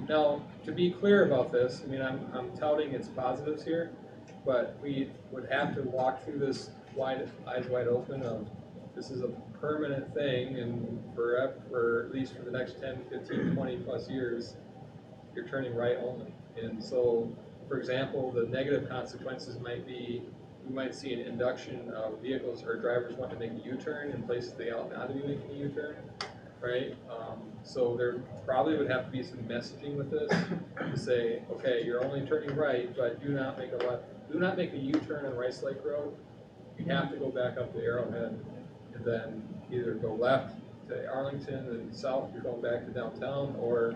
Now, to be clear about this, I mean, I'm touting its positives here, but we would have to walk through this eyes wide open of this is a permanent thing, and forever, at least for the next 10, 15, 20 plus years, you're turning right only. And so, for example, the negative consequences might be, we might see an induction of vehicles or drivers wanting to make a U-turn in places they ought not to be making a U-turn, right? So there probably would have to be some messaging with this to say, okay, you're only turning right, but do not make a left, do not make a U-turn on Rice Lake Road. You have to go back up to Arrowhead and then either go left to Arlington and south, you're going back to downtown, or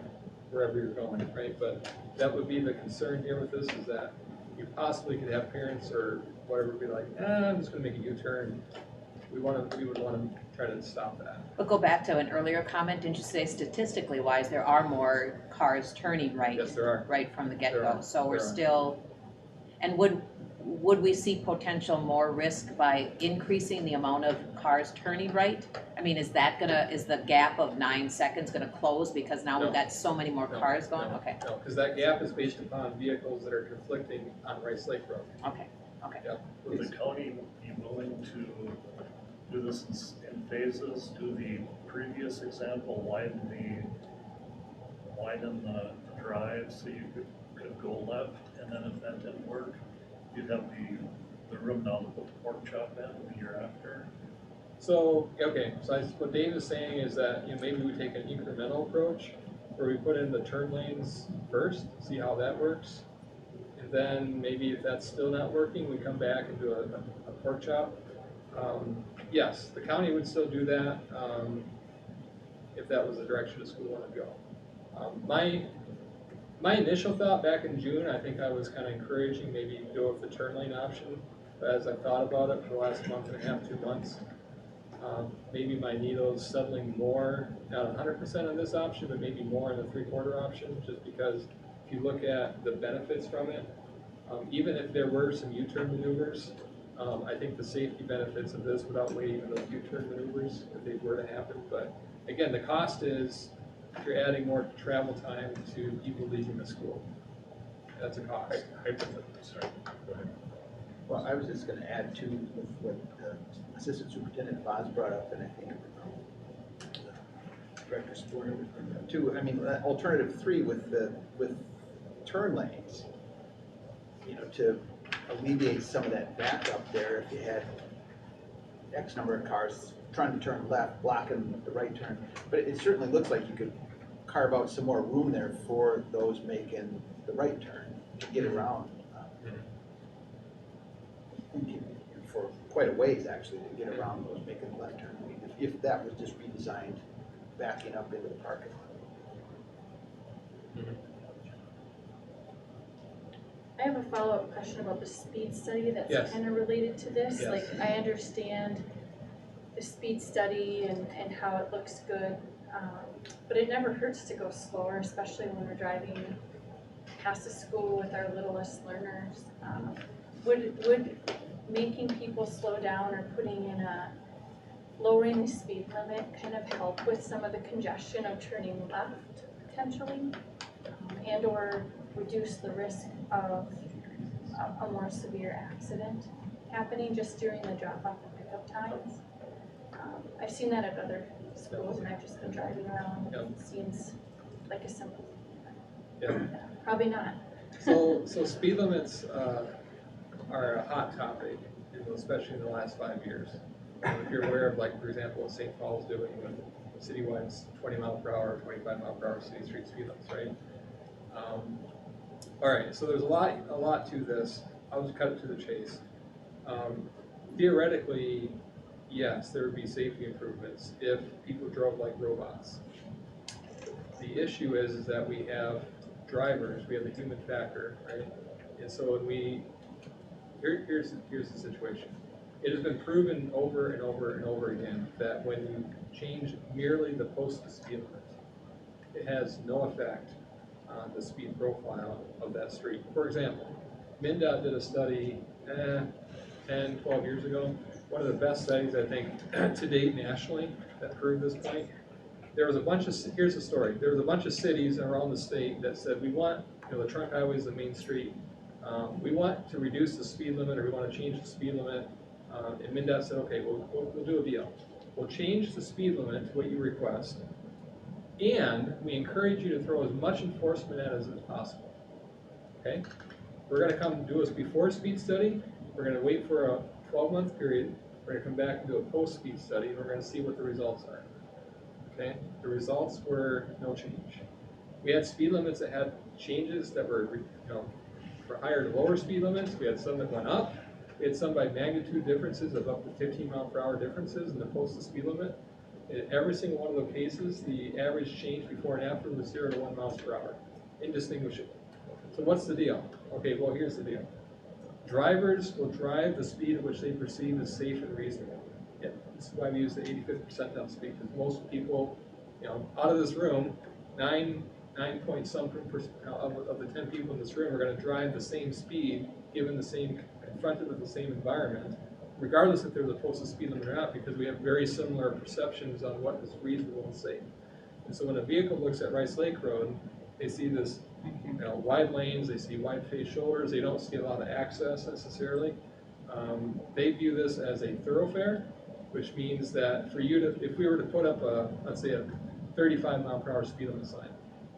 wherever you're going, right? But that would be the concern here with this, is that you possibly could have parents or whatever be like, I'm just gonna make a U-turn. We would wanna try to stop that. But go back to an earlier comment, didn't you say statistically wise, there are more cars turning right? Yes, there are. Right from the There get-go, are. so we're There are. still, and would we see potential more risk by increasing the amount of cars turning right? I mean, is the gap of 9 seconds gonna close because now we've No. got so many more No, cars going? no, Okay, No, because that gap is based upon vehicles that are conflicting on Rice Lake Road. okay. Yep. Would the county be willing to do this in phases, do the previous example, widen the drive so you could go left, and then if that didn't work, you'd have the room now to put the pork chop in the year after? So, okay, so what Dave is saying is that, maybe we take an incremental approach where we put in the turn lanes first, see how that works. And then maybe if that's still not working, we come back and do a pork chop. Yes, the county would still do that, if that was the direction the school wanted to go. My initial thought back in June, I think I was kind of encouraging maybe go with the turn lane option. But as I've thought about it for the last month and a half, 2 months, maybe my needle's settling more, not 100% on this option, but maybe more in the 3/4 option, just because if you look at the benefits from it, even if there were some U-turn maneuvers, I think the safety benefits of this would outweigh even those U-turn maneuvers if they were to happen. But again, the cost is you're adding more travel time to people leaving the school. That's a cost. Sorry, go ahead. Well, I was just gonna add to what Assistant Superintendent Boz brought up, and I think Director Spooner was bringing up too. I mean, alternative 3 with turn lanes, to alleviate some of that backup there, if you had X number of cars trying to turn left, blocking the right turn. But it certainly looks like you could carve out some more room there for those making the right turn to get around. For quite a ways, actually, to get around those making the left turn, if that was just redesigned, backing up into the parking lot. I have a follow-up question about the speed study that's Yes. kind of related to this. Yes. Like, I understand the speed study and how it looks good, but it never hurts to go slower, especially when we're driving past the school with our littlest learners. Would making people slow down or putting in lowering the speed limit kind of help with some of the congestion of turning left potentially? And or reduce the risk of a more severe accident happening just during the drop-off and pickup times? I've seen that at other schools and I've just been driving around. Yep. It seems like a simple, Yeah. probably not. So speed limits are a hot topic, especially in the last 5 years. If you're aware of, like, for example, what St. Paul's doing with citywide 20 mile per hour, 25 mile per hour city street speed limits, right? All right, so there's a lot to this. I'll just cut it to the chase. Theoretically, yes, there would be safety improvements if people drove like robots. The issue is that we have drivers, we have the human factor, right? And so when here's the situation. It has been proven over and over and over again that when you change merely the posted speed limit, it has no effect on the speed profile of that street. For example, MnDOT did a study 10, 12 years ago, one of the best studies, I think, to date nationally that proved this point. There was a bunch of, here's the story, there was a bunch of cities around the state that said, we want, the trunk highway is the main street, we want to reduce the speed limit, or we want to change the speed limit, and MnDOT said, okay, we'll do a deal. We'll change the speed limit to what you request, and we encourage you to throw as much enforcement at us as possible, okay? We're gonna come do a before speed study, we're gonna wait for a 12-month period, we're gonna come back and do a post-speed study, and we're gonna see what the results are, okay? The results were no change. We had speed limits that had changes that were, for higher to lower speed limits, we had some that went up, we had some by magnitude differences of up to 15 mile per hour differences in the posted speed limit. In every single one of those cases, the average change before and after was 0 to 1 miles per hour, indistinguishable. So what's the deal? Okay, well, here's the deal. drivers will drive the speed at which they perceive as safe and reasonable. Yeah, this is why we use the 85th percentile speed, because most people, out of this room, 9 point something of the 10 people in this room are going to drive the same speed, confronted with the same environment, regardless if they're the closest speed limit or not, because we have very similar perceptions on what is reasonable and safe. And so when a vehicle looks at Rice Lake Road, they see this, wide lanes, they see wide face shoulders, they don't see a lot of access necessarily. They view this as a thoroughfare, which means that for you to, if we were to put up let's say a 35-mile-per-hour speed limit sign,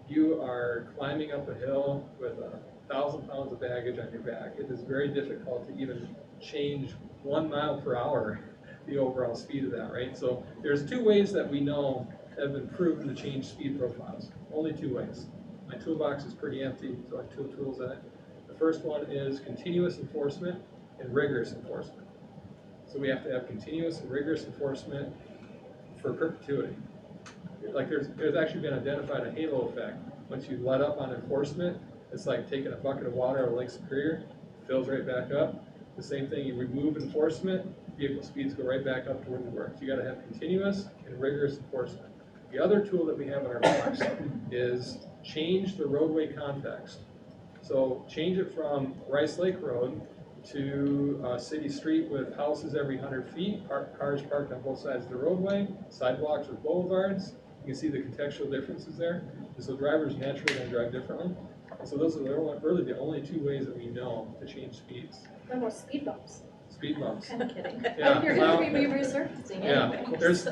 you are climbing up a hill with 1,000 pounds of baggage on your back. It is very difficult to even change 1 mile per hour the overall speed of that, right? So there's 2 ways that we know have been proven to change speed profiles. Only 2 ways. My toolbox is pretty empty, so I have 2 tools in it. The first one is continuous enforcement and rigorous enforcement. So we have to have continuous and rigorous enforcement for perpetuity. Like there's actually been identified a halo effect. Once you let up on enforcement, it's like taking a bucket of water out of Lake Superior, fills right back up. The same thing, you remove enforcement, vehicle speeds go right back up to where they were. So you got to have continuous and rigorous enforcement. The other tool that we have in our box is change the roadway context. So change it from Rice Lake Road to a city street with houses every 100 feet, cars parked on both sides of the roadway, sidewalks with boulevards. You can see the contextual differences there. And so drivers naturally going to drive differently. And so those are really the only 2 ways that we know to change speeds. What about speed bumps? Speed bumps. Kind of kidding. Yeah, You're well, going to be resurfacing anyway. Yeah, there's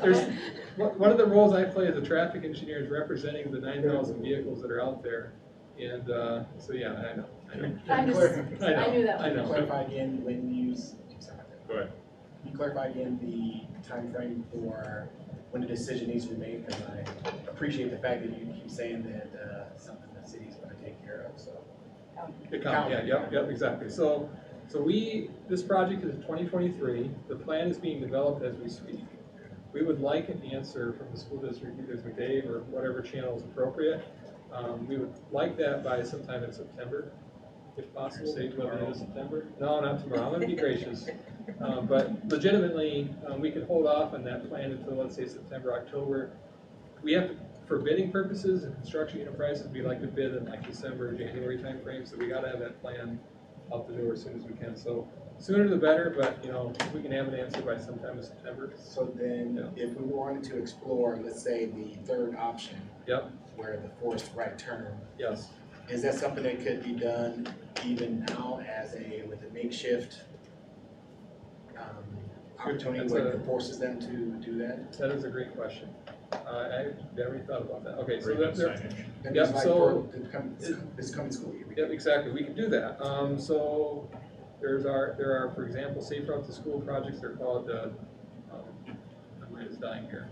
one of the roles I play as a traffic engineer is representing the 9,000 vehicles that are out there. And so yeah, I know. I knew that one. I know. Clarify again when you, Go ahead. Can you clarify again the time frame for when the decision needs to be made? Because I appreciate the fact that you keep saying that something the city's going to take care of, so. Yep, exactly. So this project is 2023. The plan is being developed as we speak. We would like an answer from the school district, either through Dave or whatever channel is appropriate. We would like that by sometime in September, if possible. Say tomorrow. September? No, not tomorrow. I'm going to be gracious. But legitimately, we could hold off on that plan until, let's say, September, October. We have to, for bidding purposes and construction enterprises, we like to bid in like December, January timeframe. So we got to have that plan out the door as soon as we can. So sooner the better, but if we can have an answer by sometime in September. So then, if we wanted to explore, let's say, the third option, Yep. where the forced right turn, Yes. is that something that could be done even now with a makeshift opportunity where it forces them to do that? That is a great question. I never even thought about that. Okay, so Regular there. signage. That Yep, is like so- for this coming school year. Yep, exactly. We can do that. So there are, for example, safe route to school projects. They're called. My mind is dying here.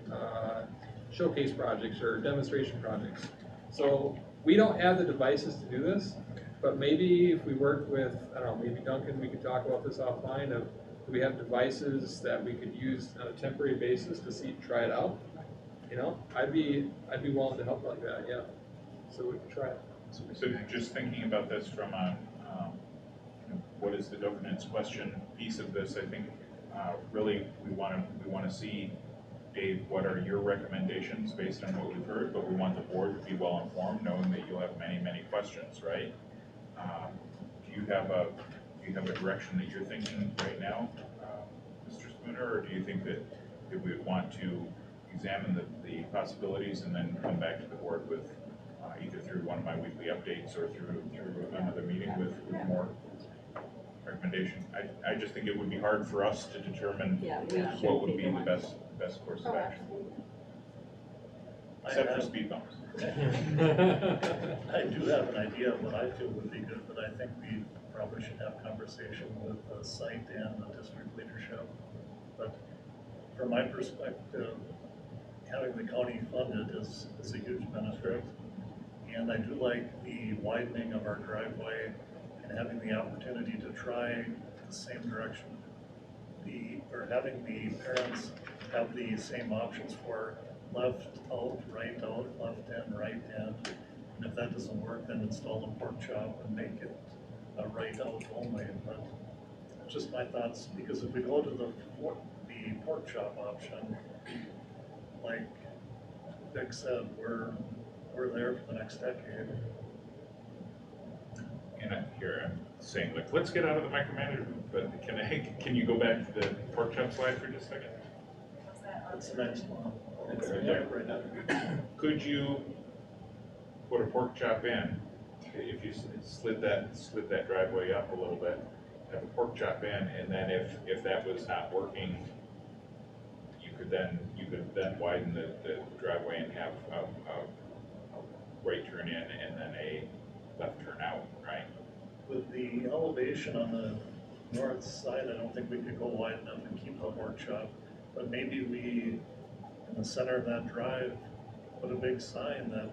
Showcase projects or demonstration projects. So we don't have the devices to do this, but maybe if we work with, I don't know, maybe Duncan, we could talk about this offline of, do we have devices that we could use on a temporary basis to try it out? I'd be willing to help like that, yeah. So we can try it. So just thinking about this from a, what is the governance question piece of this, I think really we want to see, Dave, what are your recommendations based on what we've heard, but we want the board to be well informed, knowing that you'll have many questions, right? Do you have a direction that you're thinking right now, Mr. Spooner, or do you think that we would want to examine the possibilities and then come back to the board with either through one of my weekly updates or through another meeting with more recommendation? I just think it would be hard for us to determine what would be the best course of action. Except for speed bumps. I do have an idea of what I feel would be good, but I think we probably should have conversation with the site and the district leadership. But from my perspective, having the county funded is a huge benefit. And I do like the widening of our driveway and having the opportunity to try the same direction. Or having the parents have the same options for left out, right out, left in, right in. And if that doesn't work, then install a pork chop and make it a right out only. But just my thoughts, because if we go to the pork chop option, like Vic said, we're there for the next decade. And here I'm saying, like, let's get out of the micromanagement, but can you go back to the pork chop slide for just a second? That's the next one. Right now. Could you put a pork chop in, if you slid that driveway up a little bit, have a pork chop in, and then if that was not working, you could then widen the driveway and have a right turn in and then a left turn out, right? With the elevation on the north side, I don't think we could go wide enough and keep the workshop, but maybe we, in the center of that drive, put a big sign that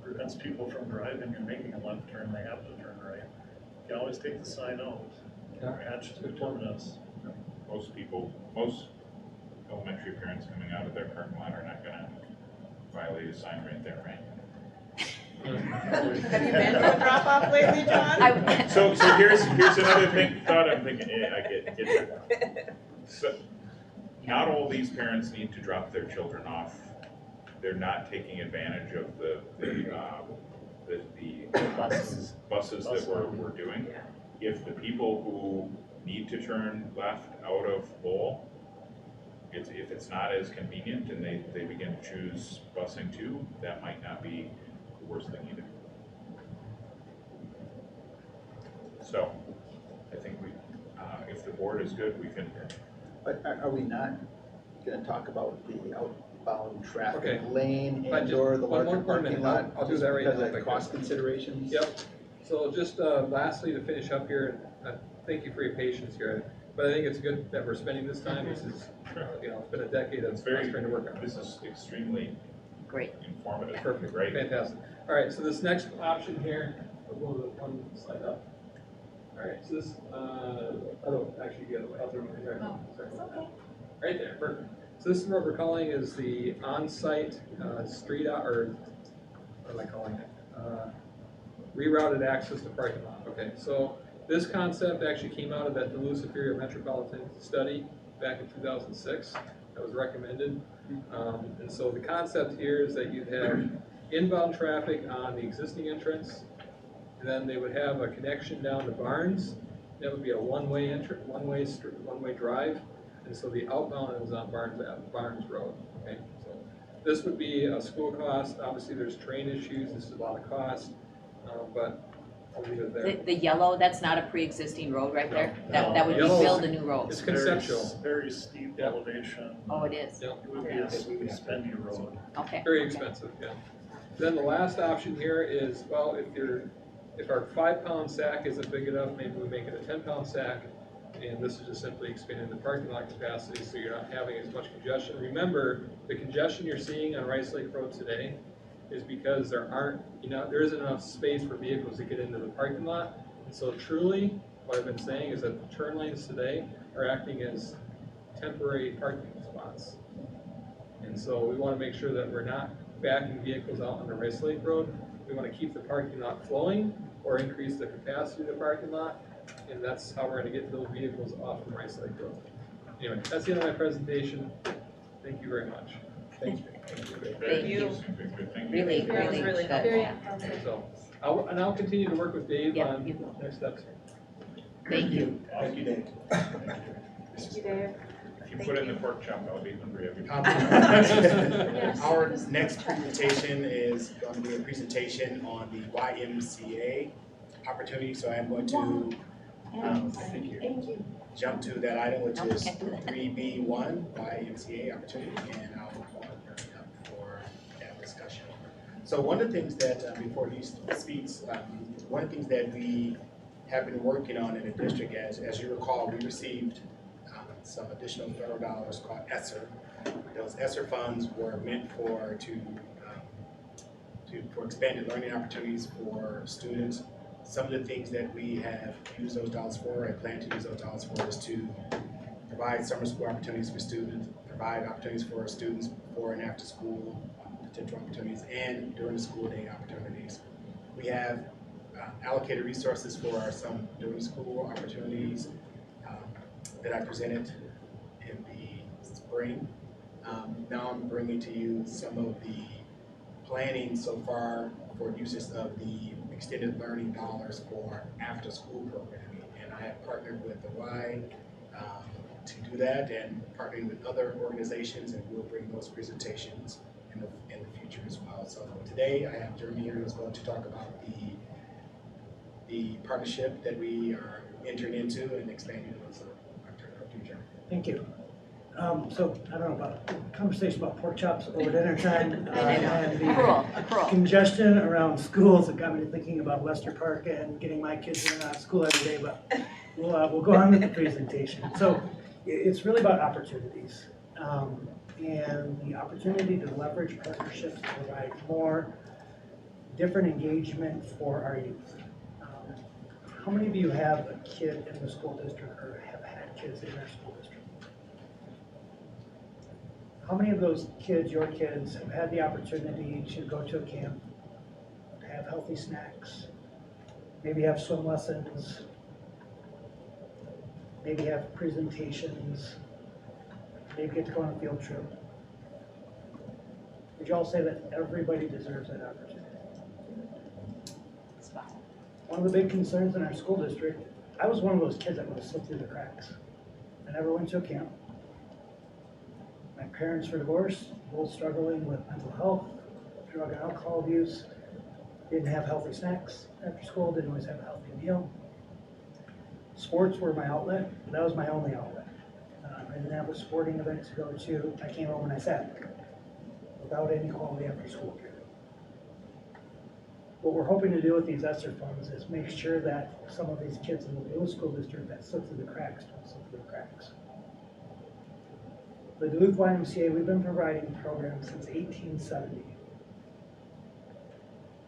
prevents people from driving and making a left turn, they have to turn right. You can always take the sign out, attach to the terminus. Most elementary parents coming out of their parking lot are not gonna violate a sign right there, right? Have you been to a drop off lately, John? So here's another thought I'm thinking, I get that. So, not all these parents need to drop their children off. They're not taking advantage of the buses that we're doing. If the people who need to turn left out of Lowell, if it's not as convenient and they begin to choose busing too, that might not be the worst thing either. So, I think if the board is good, we can. But are we not gonna talk about the outbound traffic Okay. lane But and just or the one larger more parking minute. lot? I'll do just that right because now of if I cost can. considerations? Yep. So just lastly, to finish up here, thank you for your patience here. But I think it's good that we're spending this time. This is, it's been a decade of us trying to work on This is extremely Great. informative. Perfect, Great. fantastic. All right, so this next option here, we'll go to one slide up. All right, so this, actually, you got the other one right there. Sorry about that. Right there, perfect. So this is what we're calling is the on-site street out, or what am I calling it? Rerouted access to parking lot. Okay, so this concept actually came out of that Duluth Superior Metropolitan Study back in 2006 that was recommended. And so the concept here is that you'd have inbound traffic on the existing entrance, and then they would have a connection down to Barnes. That would be a one-way entrance, one-way drive, and so the outbound is on Barnes Road. Okay, so this would be a school cost. Obviously, there's train issues. This is a lot of cost, but I'll leave it there. The yellow, that's not a pre-existing road right there? No. That would be Yellow is- build a new road? It's conceptual. Very steep Yeah. elevation. Oh, it is? Yeah. It would be a spendy road. Okay. Very okay. expensive, yeah. Then the last option here is, well, if our 5-pound sack isn't big enough, maybe we make it a 10-pound sack. And this is just simply expanding the parking lot capacity so you're not having as much congestion. Remember, the congestion you're seeing on Rice Lake Road today is because there isn't enough space for vehicles to get into the parking lot. And so truly, what I've been saying is that the turn lanes today are acting as temporary parking spots. And so we want to make sure that we're not backing vehicles out on the Rice Lake Road. We want to keep the parking lot flowing or increase the capacity of the parking lot. And that's how we're going to get those vehicles off from Rice Lake Road. Anyway, that's the end of my presentation. Thank you very much. Thank you. Thank you. Thank you. Really, That was really really good. Very Yeah. informative. So, I'll continue to work with Dave Yeah, on you will. next steps. Thank you. Thank you, Dave. Thank you, Dave. If you put in the pork chop, I'll be hungry every time. Yes. Our next presentation is going to be a presentation on the YMCA opportunity, so I'm going to Thank you. jump to that item, which No, we is can't do that. 3B1, YMCA opportunity, and I'll call it up for that discussion. So one of the things that, before he speaks, one of the things that we have been working on in the district, as you recall, we received some additional federal dollars called ESSER. Those ESSER funds were meant for expanded learning opportunities for students. Some of the things that we have used those dollars for and plan to use those dollars for is to provide summer school opportunities for students, provide opportunities for students before and after school, potential opportunities, and during the school day opportunities. We have allocated resources for some during school opportunities. that I presented in the spring. Now I'm bringing to you some of the planning so far for uses of the extended learning dollars for after-school programming. And I have partnered with the Y to do that, and partnering with other organizations, and we'll bring those presentations in the future as well. So today I have Jeremy here who's going to talk about the partnership that we are entering into and expanding on. So Dr. Jeremy. Thank you. So I don't know about conversation about pork chops over dinner time and the congestion around schools that got me thinking about Lester Park and getting my kids in and out of school every day, but we'll go on with the presentation. So it's really about opportunities and the opportunity to leverage partnerships to provide more different engagement for our youth. How many of you have a kid in the school district or have had kids in their school district? How many of those kids, your kids, have had the opportunity to go to a camp, have healthy snacks, maybe have swim lessons, maybe have presentations, maybe get to go on a field trip? Would you all say that everybody deserves that opportunity? One of the big concerns in our school district, I was one of those kids that would have slipped through the cracks. I never went to a camp. My parents were divorced, both struggling with mental health, drug and alcohol abuse, didn't have healthy snacks after school, didn't always have a healthy meal. Sports were my outlet, but that was my only outlet. I didn't have a sporting event to go to. I came home and I sat without any quality after school care. What we're hoping to do with these ESSER funds is make sure that some of these kids in the Duluth School District that slip through the cracks don't slip through the cracks. The Duluth Ymca, we've been providing programs since 1870.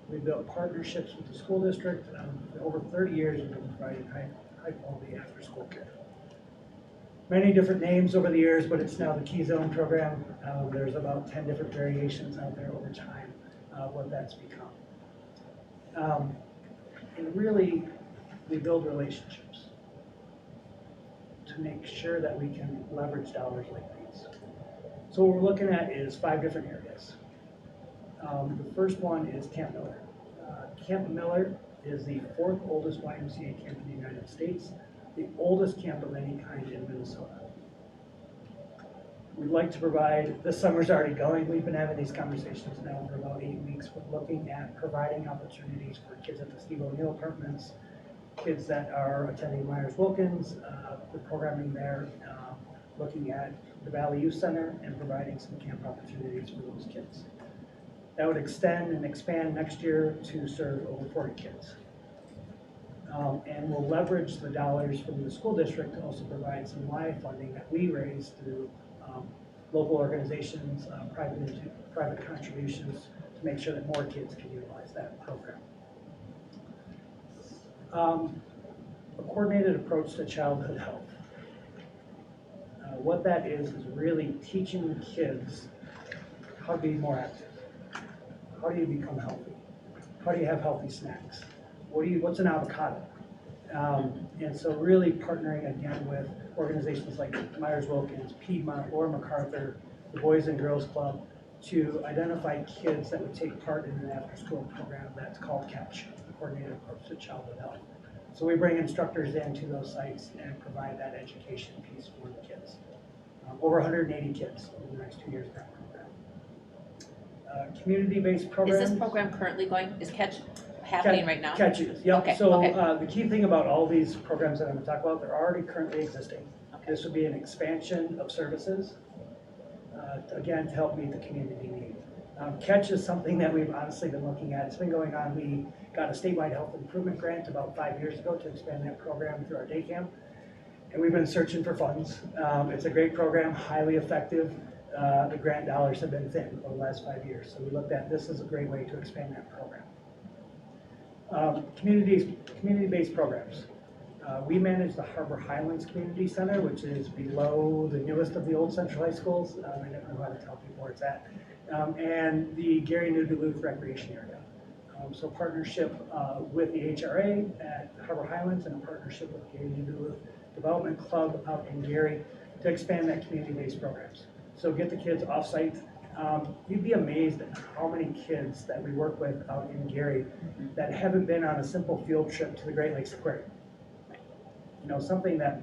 We built partnerships with the school district. For over 30 years, we've been providing high quality after school care. Many different names over the years, but it's now the Key Zone program. There's about 10 different variations out there over time of what that's become. And really, we build relationships to make sure that we can leverage dollars like these. So what we're looking at is 5 different areas. The first one is Camp Miller. Camp Miller is the 4th oldest YMCA camp in the United States, the oldest camp of any kind in Minnesota. We'd like to provide, this summer's already going, we've been having these conversations now for about 8 weeks. We're looking at providing opportunities for kids at the Steve O'Neill apartments, kids that are attending Myers-Wilkins, the programming there, looking at the Valley Youth Center and providing some camp opportunities for those kids. That would extend and expand next year to serve over 40 kids. And we'll leverage the dollars from the school district to also provide some live funding that we raise through local organizations, private contributions to make sure that more kids can utilize that program. A coordinated approach to childhood health. What that is really teaching kids how to be more active. How do you become healthy? How do you have healthy snacks? What's an avocado? And so really partnering again with organizations like Myers-Wilkins, Piedmont, or MacArthur, the Boys and Girls Club, to identify kids that would take part in an after-school program that's called CATCH, the Coordinated Approach to Childhood Health. So we bring instructors into those sites and provide that education piece for the kids. Over 180 kids over the next 2 years in that program. Community-based programs. Is this program currently going, is CATCH happening right now? CATCH is, yep. Okay, So okay. The key thing about all these programs that I'm going to talk about, they're already currently existing. Okay. This would be an expansion of services, again, to help meet the community need. CATCH is something that we've honestly been looking at. It's been going on. We got a statewide health improvement grant about 5 years ago to expand that program through our day camp. And we've been searching for funds. It's a great program, highly effective. The grant dollars have been thin over the last 5 years. So we looked at this as a great way to expand that program. Community-based programs. We manage the Harbor Highlands Community Center, which is below the newest of the old central high schools. I never know how to tell people where it's at. And the Gary New Duluth Recreation Area. So partnership with the HRA at Harbor Highlands and a partnership with Gary New Duluth development club out in Gary to expand that community-based programs. So get the kids off-site. You'd be amazed at how many kids that we work with out in Gary that haven't been on a simple field trip to the Great Lakes Aquarium. You know, something that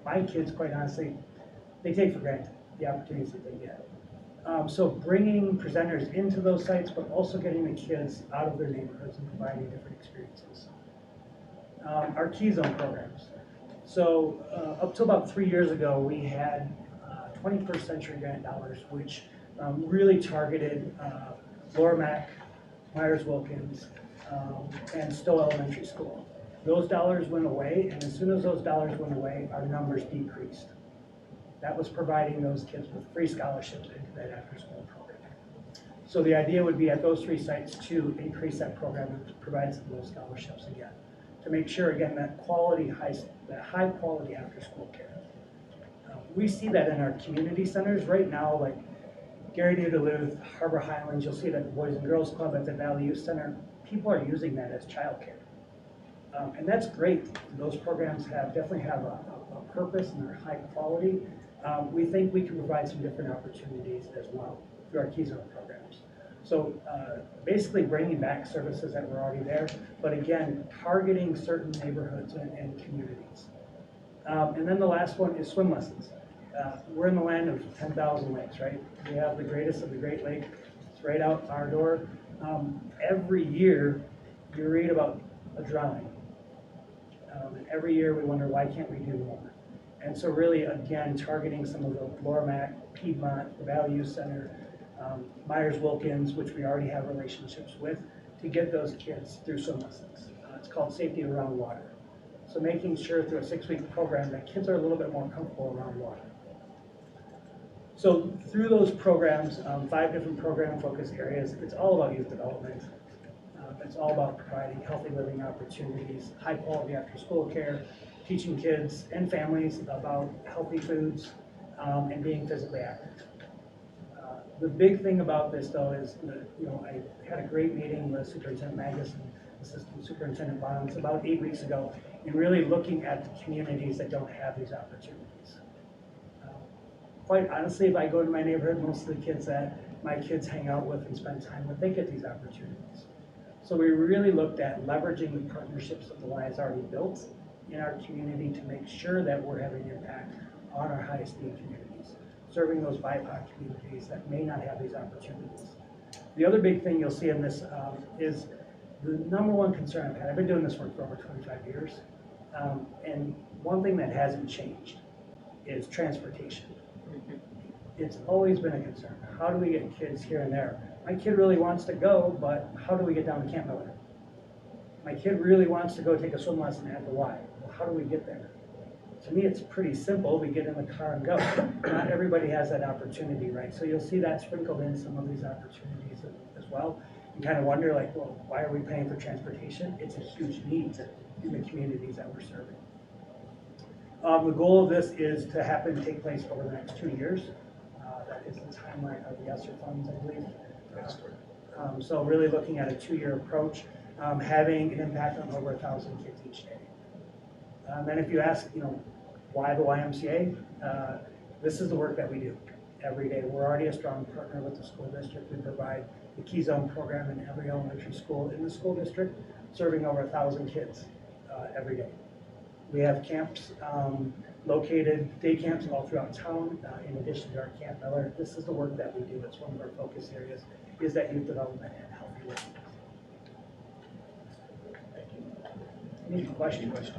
my kids, quite honestly, they take for granted, the opportunities that they get. So bringing presenters into those sites, but also getting the kids out of their neighborhoods and providing different experiences. Our Key Zone programs. So up to about 3 years ago, we had 21st Century Grant dollars, which really targeted Lower Mac, Myers-Wilkins, and Stowe Elementary School. Those dollars went away, and as soon as those dollars went away, our numbers decreased. That was providing those kids with free scholarships into that after-school program. So the idea would be at those 3 sites to increase that program and provide some of those scholarships again, to make sure, again, that high quality after-school care. We see that in our community centers right now, like Gary New Duluth, Harbor Highlands, you'll see it at the Boys and Girls Club, at the Valley Youth Center. People are using that as childcare. And that's great. Those programs definitely have a purpose and they're high quality. We think we can provide some different opportunities as well through our Key Zone programs. So basically bringing back services that were already there, but again, targeting certain neighborhoods and communities. And then the last one is swim lessons. We're in the land of 10,000 lakes, right? We have the greatest of the Great Lake. It's right out our door. Every year you read about a drowning. And every year we wonder, why can't we do more? And so really, again, targeting some of the Lower Mac, Piedmont, the Valley Youth Center, Myers-Wilkins, which we already have relationships with, to get those kids through swim lessons. It's called Safety Around Water. So making sure through a 6-week program that kids are a little bit more comfortable around water. So through those programs, 5 different program focus areas, it's all about youth development. It's all about providing healthy living opportunities, high quality after school care, teaching kids and families about healthy foods, and being physically active. The big thing about this though is that, I had a great meeting with Superintendent Magus and Assistant Superintendent Bonds about 8 weeks ago, and really looking at the communities that don't have these opportunities. Quite honestly, if I go to my neighborhood, most of the kids that my kids hang out with and spend time with, they get these opportunities. So we really looked at leveraging the partnerships that the Y has already built in our community to make sure that we're having an impact on our highest need communities, serving those BIPOC communities that may not have these opportunities. The other big thing you'll see in this is the number one concern I've had. I've been doing this work for over 25 years, and one thing that hasn't changed is transportation. It's always been a concern. How do we get kids here and there? My kid really wants to go, but how do we get down to Camp Miller? My kid really wants to go take a swim lesson at the Y. Well, how do we get there? To me, it's pretty simple. We get in the car and go. Not everybody has that opportunity, right? So you'll see that sprinkled in some of these opportunities as well. You kind of wonder, like, well, why are we paying for transportation? It's a huge need in the communities that we're serving. The goal of this is to take place over the next 2 years. That is the timeline of the ESSER funds, I believe. So really looking at a 2-year approach, having an impact on over 1,000 kids each day. Then if you ask, why the YMCA? This is the work that we do every day. We're already a strong partner with the school district. We provide the Key Zone program in every elementary school in the school district, serving over 1,000 kids every day. We have camps located, day camps all throughout town, in addition to our Camp Miller. This is the work that we do. It's one of our focus areas, is that youth development and healthy living. Thank you. Any questions?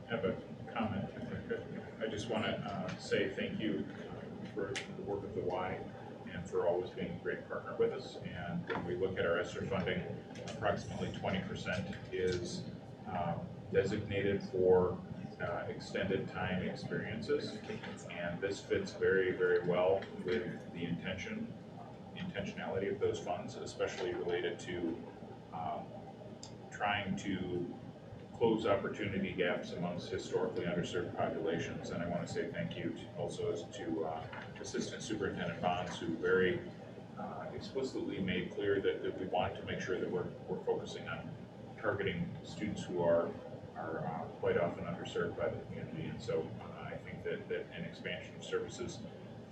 I have a comment, if I could. I just want to say thank you for the work of the Y and for always being a great partner with us. And when we look at our ESSER funding, approximately 20% is designated for extended time experiences. And this fits very, very well with the intentionality of those funds, especially related to trying to close opportunity gaps amongst historically underserved populations. And I want to say thank you also to Assistant Superintendent Bonds, who very explicitly made clear that we want to make sure that we're focusing on targeting students who are quite often underserved by the community. And so I think that an expansion of services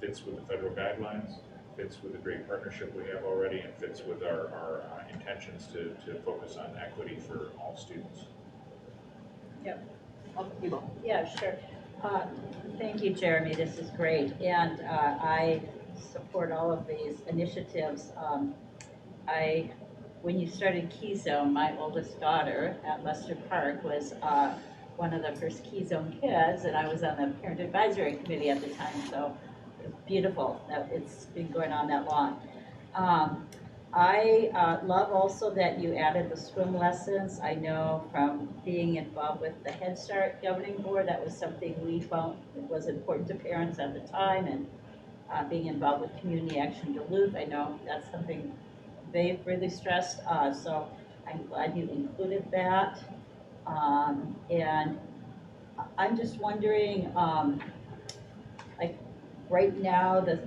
fits with the federal guidelines, fits with the great partnership we have already, and fits with our intentions to focus on equity for all students. Yeah, sure. Thank you, Jeremy, this is great, and I support all of these initiatives. When you started Key Zone, my oldest daughter at Lester Park was one of the first Key Zone kids, and I was on the parent advisory committee at the time, so it's beautiful that it's been going on that long. I love also that you added the swim lessons. I know from being involved with the Head Start Governing Board, that was something we found was important to parents at the time, and being involved with Community Action Duluth, I know that's something they've really stressed, so I'm glad you included that. And I'm just wondering, like right now, the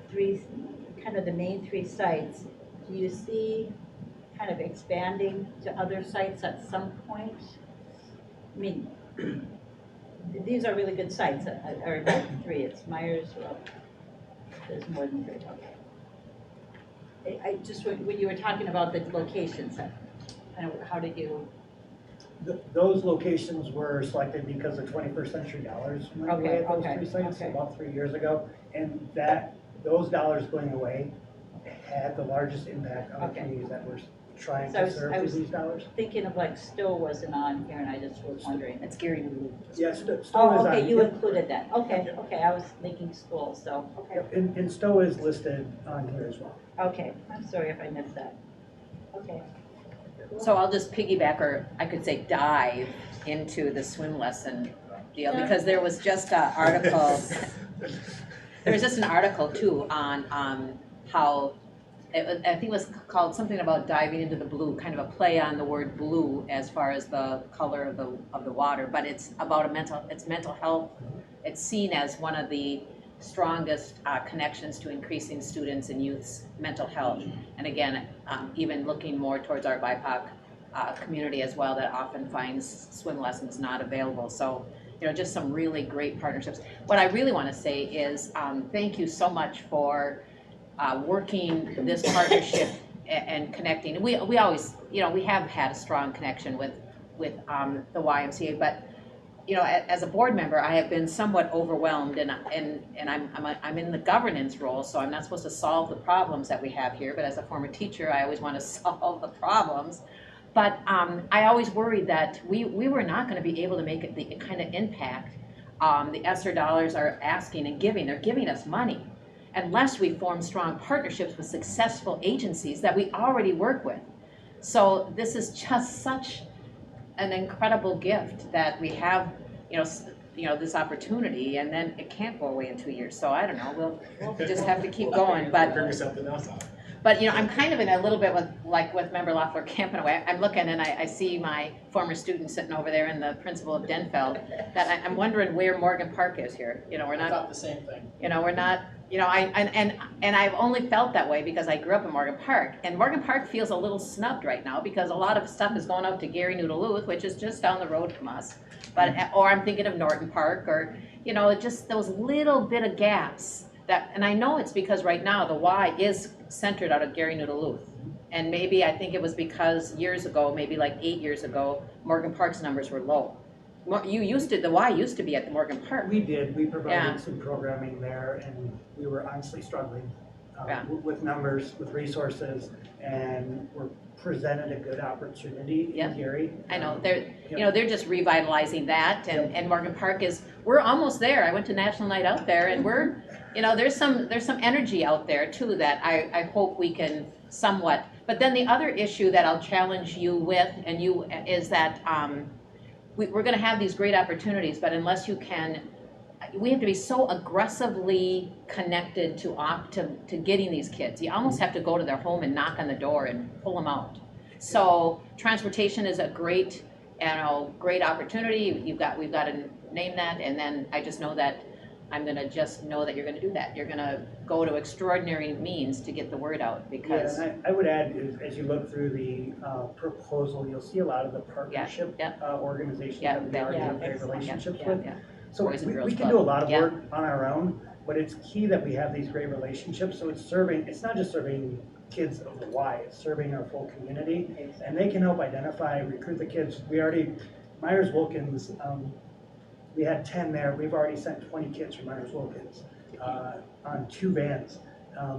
main three sites, do you see kind of expanding to other sites at some point? I mean, these are really good sites, or not three, it's Myers, well, there's more than three, okay. I just, when you were talking about the locations, kind of, how did you? Those locations were selected because of 21st Century Dollars went away at those three sites about 3 years ago, and those dollars going away had the largest impact on the communities that we're trying to serve through these dollars. Thinking of like Stowe wasn't on here, and I just was wondering. It's Gary Duluth. Yes, Stowe is Oh, okay, on. you included that. Okay, okay, I was thinking school, so, okay. And Stowe is listed on here as well. Okay, I'm sorry if I missed that. Okay. So I'll just piggyback, or I could say dive into the swim lesson deal, because there was just an article, there was just an article too on how, I think it was called something about diving into the blue, kind of a play on the word blue as far as the color of the water, but it's about mental health. It's seen as one of the strongest connections to increasing students and youth's mental health. And again, even looking more towards our BIPOC community as well, that often finds swim lessons not available. So, you know, just some really great partnerships. What I really want to say is thank you so much for working this partnership and connecting. We always, you know, we have had a strong connection with the YMCA, but you know, as a board member, I have been somewhat overwhelmed, and I'm in the governance role, so I'm not supposed to solve the problems that we have here. But as a former teacher, I always want to solve the problems. But I always worried that we were not going to be able to make it the kind of impact the ESSER dollars are asking and giving. They're giving us money unless we form strong partnerships with successful agencies that we already work with. So this is just such an incredible gift that we have, you know, this opportunity, and then it can't go away in 2 years. So I don't know, we'll just have to keep going. But figure something else out. But you know, I'm kind of in a little bit with Member Loeffler Camp in a way. I'm looking and I see my former student sitting over there and the principal of Denfeld. That I'm wondering where Morgan Park is here. You know, we're not. I thought the same thing. You know, we're not. You know, and I've only felt that way because I grew up in Morgan Park, and Morgan Park feels a little snubbed right now because a lot of stuff is going out to Gary, New Duluth, which is just down the road from us. But or I'm thinking of Norton Park, or you know, just those little bit of gaps that, and I know it's because right now the Y is centered out of Gary, New Duluth, and maybe I think it was because years ago, maybe like 8 years ago, Morgan Park's numbers were low. The Y used to be at the Morgan Park. We did. We provided some programming there, and we were honestly struggling with numbers, with resources, and we're presented a good opportunity in Gary. I know they're just revitalizing that, and Morgan Park we're almost there. I went to National Night Out there, and we're, you know, there's some energy out there too that I hope we can somewhat. But then the other issue that I'll challenge you with, is that. We're going to have these great opportunities, but unless we have to be so aggressively connected to getting these kids. You almost have to go to their home and knock on the door and pull them out. So transportation is a great opportunity. We've got to name that, and then I just know that I'm gonna just know that you're gonna do that. You're gonna go to extraordinary means to get the word out, because. Yeah, and I would add, as you look through the proposal, you'll see a lot of the partnership yeah. organizations Yeah, that we already have great excellent. relationships Yeah, with. yeah. So Boys and Girls we can Club. do a lot of Yeah. work on our own, but it's key that we have these great relationships. So it's not just serving kids of the Y, it's serving our full community. And they can help identify, recruit the kids. Myers Wilkins, we had 10 there. We've already sent 20 kids from Myers Wilkins on 2 vans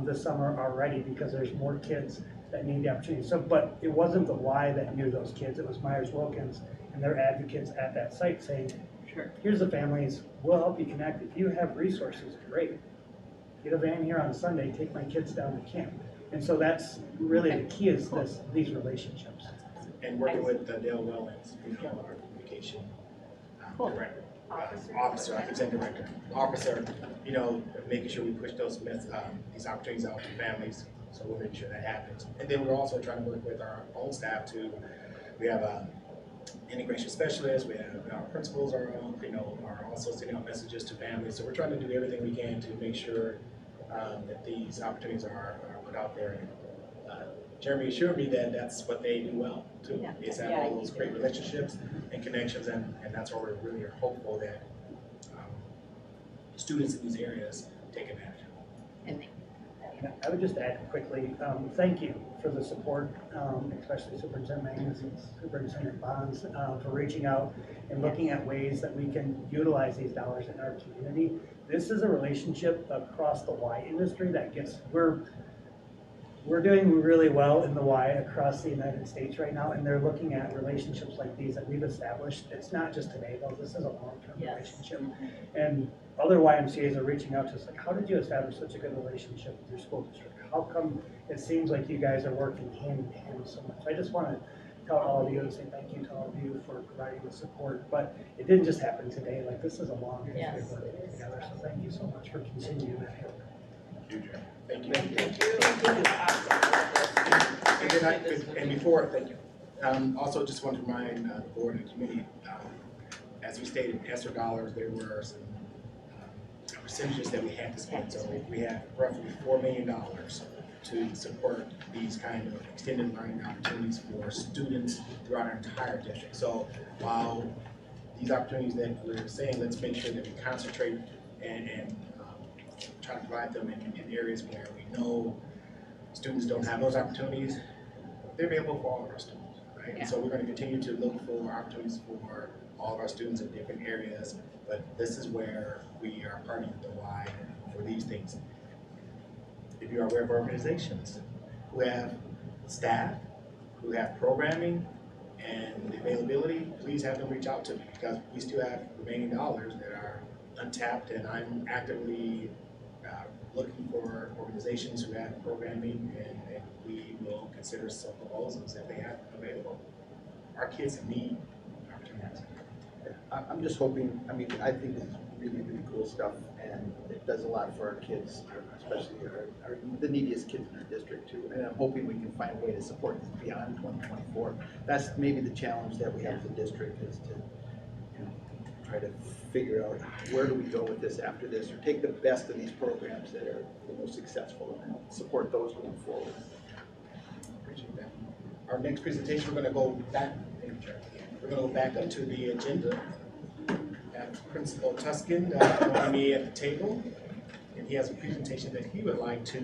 this summer already, because there's more kids that need the opportunity. So, but it wasn't the Y that knew those kids, it was Myers Wilkins and their advocates at that site saying, Sure. here's the families, we'll help you connect. If you have resources, great. Get a van here on Sunday, take my kids down to camp. And so that's really the key, is these relationships. And working with Dale Wellens, our communication Cool. director, officer, I keep saying director, officer, making sure we push these opportunities out to families. So we'll make sure that happens. And then we're also trying to work with our own staff too. We have integration specialists, we have our principals are also sending out messages to families. So we're trying to do everything we can to make sure that these opportunities are put out there. And Jeremy assured me that that's what they do well too. Yeah. Is have all those great relationships and connections, and that's why we're really hopeful that students in these areas take advantage. And I would just add quickly, thank you for the support, especially Superintendent Magnus and Superintendent Bonds, for reaching out and looking at ways that we can utilize these dollars in our community. This is a relationship across the Y industry that we're doing really well in the Y across the United States right now, and they're looking at relationships like these that we've established. It's not just today though, this is a long-term relationship. And other YMCAs are reaching out to us like, how did you establish such a good relationship with your school district? How come it seems like you guys are working hand in hand so much? I just want to tell all of you and say thank you to all of you for providing the support, but it didn't just happen today. Like, this is a long history of working together, so thank you so much for continuing that. Thank you. And before, thank you. Also, just want to remind the board and committee, as we stated, ESSER dollars, there were some percentages that we had to spend. So we have roughly $4 million to support these kind of extended learning opportunities for students throughout our entire district. So while these opportunities that we're saying, let's make sure that we concentrate and try to provide them in areas where we know students don't have those opportunities, they're available for all of our students, right? Yeah. And so we're going to continue to look for opportunities for all of our students in different areas, but this is where we are partnering with the Y for these things. If you are aware of organizations who have staff, who have programming and availability, please have them reach out to me, because we still have remaining dollars that are untapped, and I'm actively looking for organizations who have programming, and we will consider some proposals if they have available. Our kids need opportunities. I'm just hoping, I think it's really, really cool stuff, and it does a lot for our kids, especially the neediest kids in our district too. And I'm hoping we can find a way to support this beyond 2024. That's maybe the challenge that we have as a district, is to try to figure out where do we go with this after this, or take the best of these programs that are the most successful and support those moving forward. Appreciate that. Our next presentation, we're going to go back. We're going to go back up to the agenda. Have Principal Tuskin joining me at the table, and he has a presentation that he would like to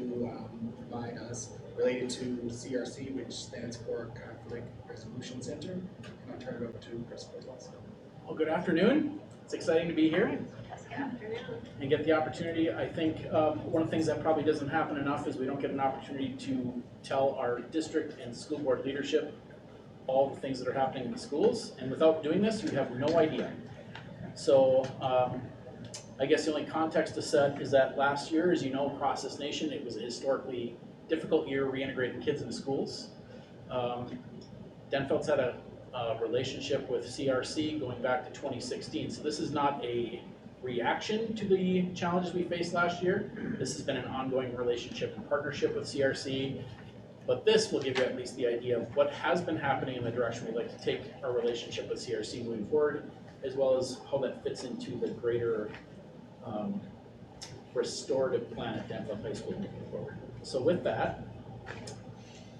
provide us related to CRC, which stands for Conflict Resolution Center. And I'll turn it over to Principal Tuskin. Well, good afternoon. It's exciting to be here and get the opportunity. I think one of the things that probably doesn't happen enough is we don't get an opportunity to tell our district and school board leadership all the things that are happening in the schools. And without doing this, you have no idea. So I guess the only context to set is that last year, as you know, across this nation, it was a historically difficult year reintegrating kids into schools. Denfeld's had a relationship with CRC going back to 2016. So this is not a reaction to the challenges we faced last year. This has been an ongoing relationship and partnership with CRC. But this will give you at least the idea of what has been happening in the direction we'd like to take our relationship with CRC moving forward, as well as how that fits into the greater restorative plan at Denfeld High School moving forward. So with that,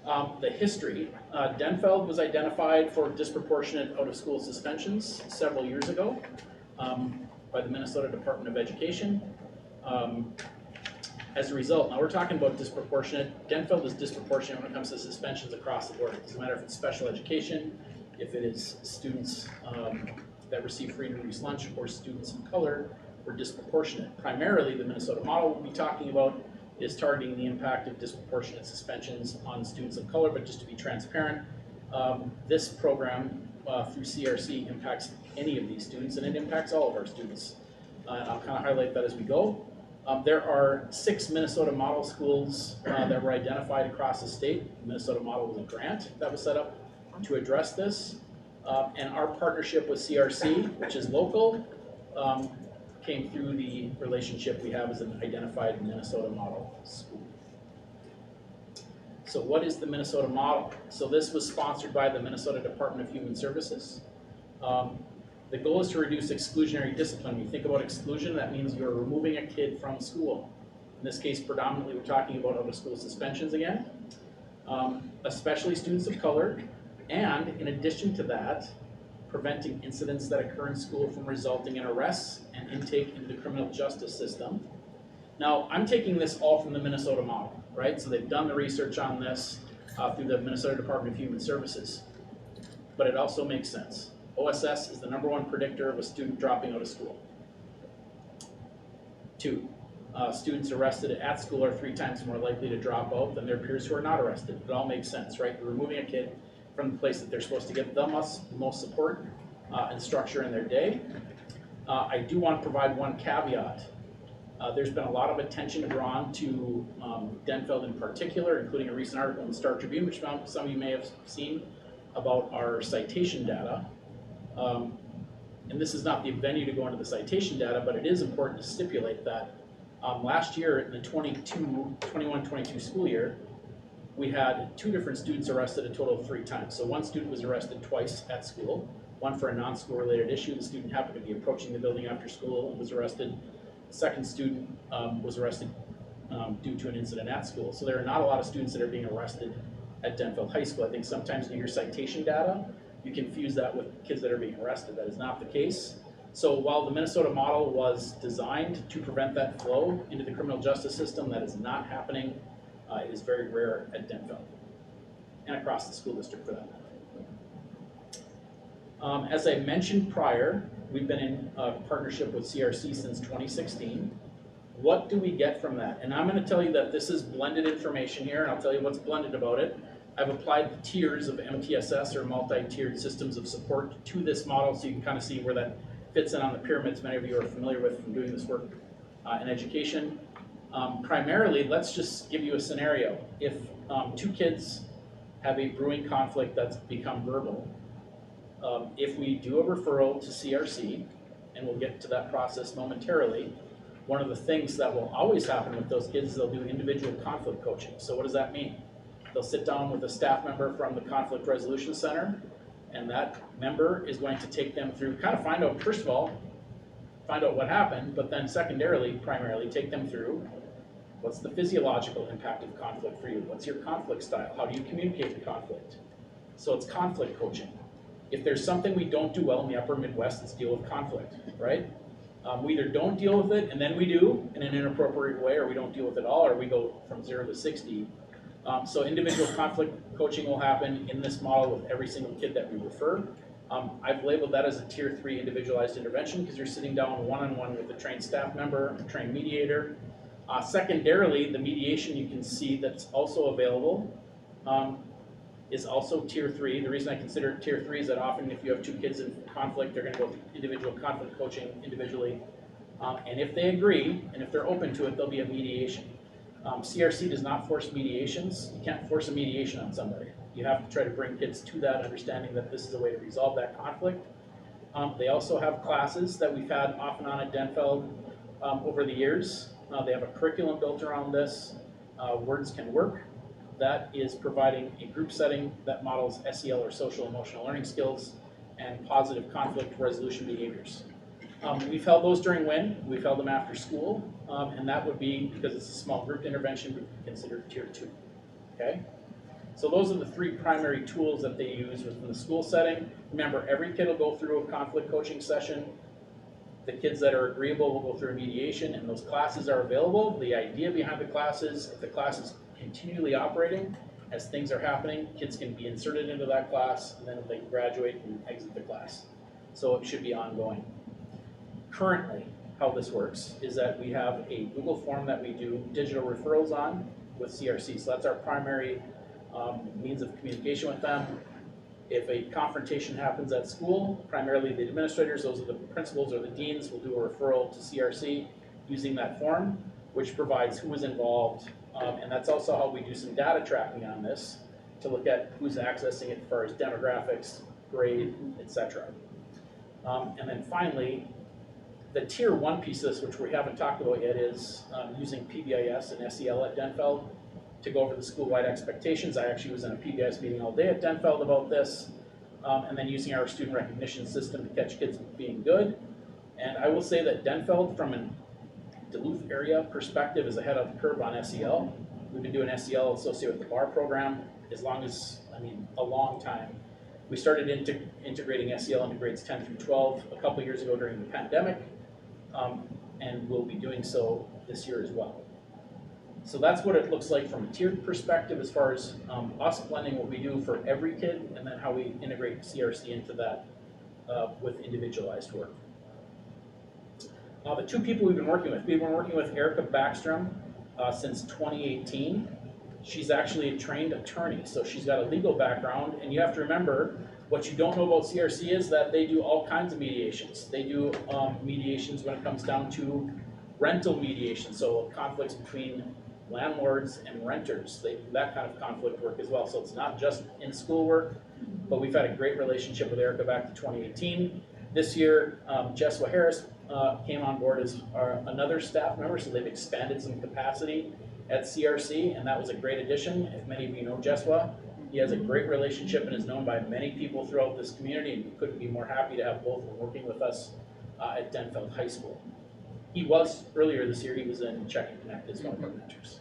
the history, Denfeld was identified for disproportionate out-of-school suspensions several years ago by the Minnesota Department of Education. As a result, now we're talking about disproportionate. Denfeld is disproportionate when it comes to suspensions across the board. It doesn't matter if it's special education, if it is students that receive free and reduced lunch, or students of color, we're disproportionate. Primarily, the Minnesota model we'll be talking about is targeting the impact of disproportionate suspensions on students of color, but just to be transparent, this program through CRC impacts any of these students, and it impacts all of our students. And I'll kind of highlight that as we go. There are 6 Minnesota model schools that were identified across the state. The Minnesota model was a grant that was set up to address this. And our partnership with CRC, which is local, came through the relationship we have as an identified Minnesota model school. So what is the Minnesota model? So this was sponsored by the Minnesota Department of Human Services. The goal is to reduce exclusionary discipline. When you think about exclusion, that means you're removing a kid from school. In this case, predominantly, we're talking about out-of-school suspensions again, especially students of color, and in addition to that, preventing incidents that occur in school from resulting in arrests and intake into the criminal justice system. Now, I'm taking this all from the Minnesota model, right? So they've done the research on this through the Minnesota Department of Human Services, but it also makes sense. OSS is the #1 predictor of a student dropping out of school. 2, students arrested at school are 3 times more likely to drop out than their peers who are not arrested. It all makes sense, right? You're removing a kid from the place that they're supposed to get the most support and structure in their day. I do want to provide one caveat. There's been a lot of attention drawn to Denfeld in particular, including a recent article in the Star Tribune, which some of you may have seen, about our citation data. And this is not the venue to go into the citation data, but it is important to stipulate that last year in the 21-22 school year, we had 2 different students arrested a total of 3 times. So one student was arrested twice at school, one for a non-school related issue. The student happened to be approaching the building after school and was arrested. The second student was arrested due to an incident at school. So there are not a lot of students that are being arrested at Denfeld High School. I think sometimes in your citation data, you confuse that with kids that are being arrested. That is not the case. So while the Minnesota model was designed to prevent that flow into the criminal justice system, that is not happening. It is very rare at Denfeld and across the school district for that matter. As I mentioned prior, we've been in partnership with CRC since 2016. What do we get from that? And I'm going to tell you that this is blended information here, and I'll tell you what's blended about it. I've applied the tiers of MTSS, or multi-tiered systems of support, to this model so you can kind of see where that fits in on the pyramids many of you are familiar with from doing this work in education. Primarily, let's just give you a scenario. If 2 kids have a brewing conflict that's become verbal, if we do a referral to CRC, and we'll get to that process momentarily, one of the things that will always happen with those kids is they'll do individual conflict coaching. So what does that mean? They'll sit down with a staff member from the Conflict Resolution Center, and that member is going to take them through, kind of find out, first of all, find out what happened, but then secondarily, primarily, take them through what's the physiological impact of conflict for you? What's your conflict style? How do you communicate the conflict? So it's conflict coaching. If there's something we don't do well in the upper Midwest, it's deal with conflict, right? We either don't deal with it and then we do in an inappropriate way, or we don't deal with it at all, or we go from 0 to 60. So individual conflict coaching will happen in this model with every single kid that we refer. I've labeled that as a Tier 3 individualized intervention because you're sitting down one-on-one with a trained staff member, a trained mediator. Secondarily, the mediation you can see that's also available is also Tier 3. The reason I consider it Tier 3 is that often if you have 2 kids in conflict, they're going to go through individual conflict coaching individually. And if they agree, and if they're open to it, there'll be a mediation. CRC does not force mediations. You can't force a mediation on somebody. You have to try to bring kids to that understanding that this is a way to resolve that conflict. They also have classes that we've had off and on at Denfeld over the years. They have a curriculum built around this. Words Can Work. That is providing a group setting that models SEL, or social emotional learning skills, and positive conflict resolution behaviors. We've held those during WIN, we've held them after school, and that would be, because it's a small group intervention, would be considered tier 2, okay? So those are the 3 primary tools that they use within the school setting. Remember, every kid will go through a conflict coaching session. The kids that are agreeable will go through a mediation, and those classes are available. The idea behind the classes, if the class is continually operating, as things are happening, kids can be inserted into that class, and then they can graduate and exit the class. So it should be ongoing. Currently, how this works is that we have a Google form that we do digital referrals on with CRC. So that's our primary means of communication with them. If a confrontation happens at school, primarily the administrators, those are the principals or the deans, will do a referral to CRC using that form, which provides who was involved. And that's also how we do some data tracking on this to look at who's accessing it as far as demographics, grade, etc. And then finally, the tier 1 piece of this, which we haven't talked about yet, is using PBIS and SEL at Denfeld to go over the school-wide expectations. I actually was in a PBIS meeting all day at Denfeld about this, and then using our student recognition system to catch kids being good. And I will say that Denfeld, from a Duluth area perspective, is ahead of the curve on SEL. We've been doing SEL associated with the BAR program a long time. We started integrating SEL into grades 10 through 12 a couple years ago during the pandemic, and we'll be doing so this year as well. So that's what it looks like from a tiered perspective as far as us blending what we do for every kid, and then how we integrate CRC into that with individualized work. The 2 people we've been working with Erica Backstrom since 2018. She's actually a trained attorney, so she's got a legal background, and you have to remember, what you don't know about CRC is that they do all kinds of mediations. They do mediations when it comes down to rental mediation, so conflicts between landlords and renters. They do that kind of conflict work as well. So it's not just in school work, but we've had a great relationship with Erica back to 2018. This year, Jeswa Harris came on board as another staff member, so they've expanded some capacity at CRC, and that was a great addition. If many of you know Jeswa, he has a great relationship and is known by many people throughout this community, and we couldn't be more happy to have both of them working with us at Denfeld High School. He was, earlier this year, he was in Check and Connect as one of our mentors.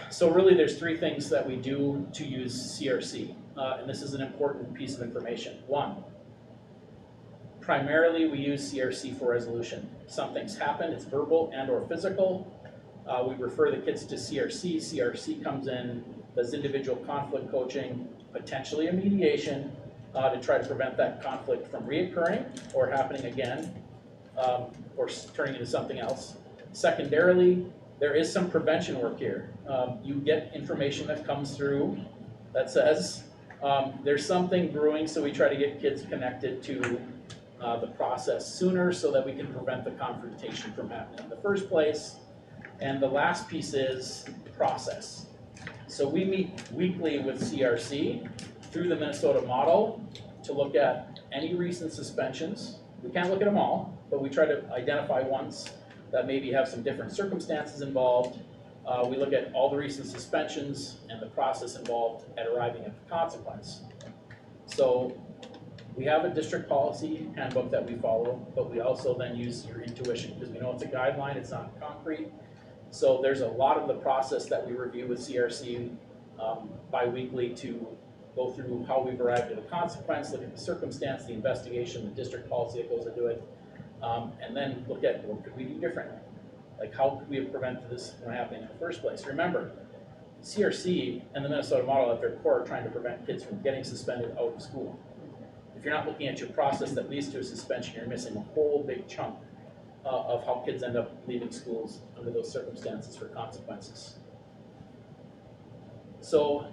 So really there's 3 things that we do to use CRC, and this is an important piece of information. 1, primarily we use CRC for resolution. Something's happened, it's verbal and or physical. We refer the kids to CRC. CRC comes in, does individual conflict coaching, potentially a mediation, to try to prevent that conflict from reoccurring or happening again, or turning into something else. Secondarily, there is some prevention work here. You get information that comes through that says there's something brewing, so we try to get kids connected to the process sooner so that we can prevent the confrontation from happening in the first place. And the last piece is process. So we meet weekly with CRC through the Minnesota model to look at any recent suspensions. We can't look at them all, but we try to identify ones that maybe have some different circumstances involved. We look at all the recent suspensions and the process involved at arriving at the consequence. So we have a district policy handbook that we follow, but we also then use your intuition because we know it's a guideline, it's not concrete. So there's a lot of the process that we review with CRC bi-weekly to go through how we've arrived at a consequence, look at the circumstance, the investigation, the district policy that goes into it, and then look at what could we do differently. Like how could we have prevented this from happening in the first place? Remember, CRC and the Minnesota model at their core are trying to prevent kids from getting suspended out of school. If you're not looking at your process that leads to a suspension, you're missing a whole big chunk of how kids end up leaving schools under those circumstances for consequences. So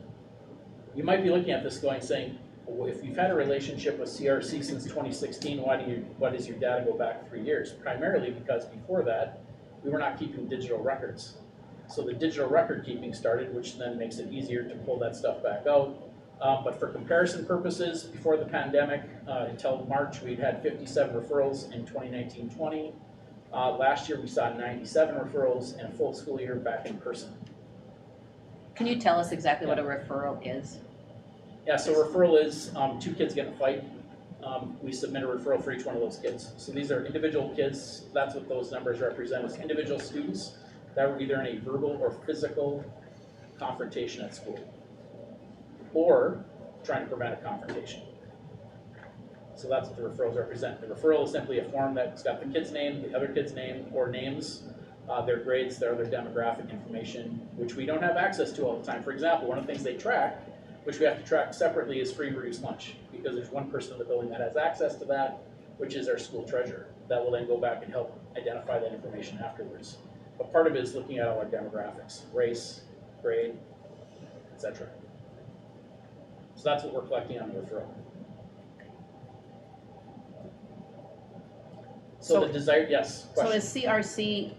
you might be looking at this going, saying, well, if you've had a relationship with CRC since 2016, why does your data go back 3 years? Primarily because before that, we were not keeping digital records. So the digital record keeping started, which then makes it easier to pull that stuff back out. But for comparison purposes, before the pandemic, until March, we'd had 57 referrals in 2019-20. Last year, we saw 97 referrals and a full school year back in person. Can you tell us exactly what a referral is? Yeah, so referral is 2 kids get in a fight. we submit a referral for each one of those kids. So these are individual kids, that's what those numbers represent, is individual students that were either in a verbal or physical confrontation at school, or trying to prevent a confrontation. So that's what the referrals represent. The referral is simply a form that's got the kid's name, the other kid's name, or names, their grades, their other demographic information, which we don't have access to all the time. For example, one of the things they track, which we have to track separately, is free reduced lunch, because there's one person in the building that has access to that, which is our school treasurer. That will then go back and help identify that information afterwards. But part of it is looking at all our demographics, race, grade, etc. So that's what we're collecting on the referral. So the desired, yes, So question. is CRC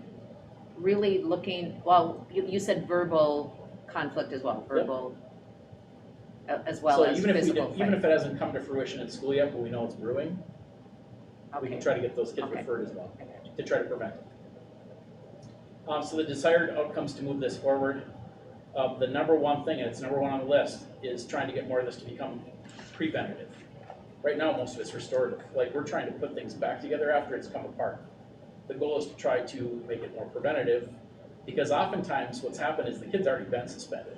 really looking, well, you said verbal conflict as well, verbal as well as even physical. Even if it hasn't come to fruition in school yet, but we know it's brewing, we can try to get those kids Okay. referred as well, to try to prevent it. So the desired outcomes to move this forward, the number one thing, and it's number one on the list, is trying to get more of this to become preventative. Right now, most of it's restorative. Like, we're trying to put things back together after it's come apart. The goal is to try to make it more preventative, because oftentimes what's happened is the kid's already been suspended.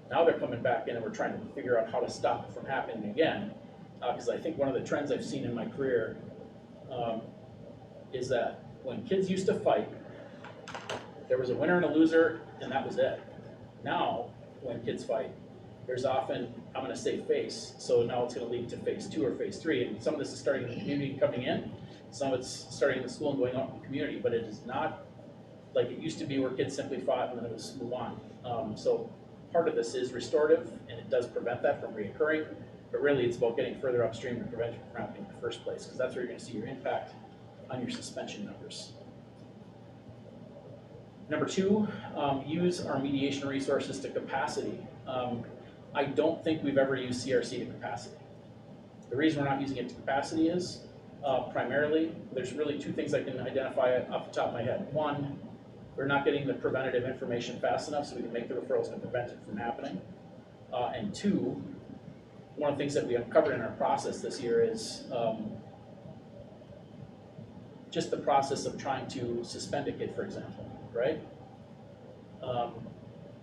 Now they're coming back in and we're trying to figure out how to stop it from happening again. Because I think one of the trends I've seen in my career is that when kids used to fight, there was a winner and a loser, and that was it. Now, when kids fight, there's often, I'm going to say face, so now it's going to lead to phase 2 or phase 3, and some of this is starting in the community coming in, some of it's starting in the school and going out in the community, but it is not like it used to be where kids simply fought and then it was move on. So part of this is restorative, and it does prevent that from reoccurring, but really it's about getting further upstream to prevent it from happening in the first place, because that's where you're going to see your impact on your suspension numbers. Number 2, use our mediation resources to capacity. I don't think we've ever used CRC to capacity. The reason we're not using it to capacity is, primarily, there's really 2 things I can identify off the top of my head. 1, we're not getting the preventative information fast enough so we can make the referrals and prevent it from happening. And 2, one of the things that we uncovered in our process this year is just the process of trying to suspend a kid, for example, right?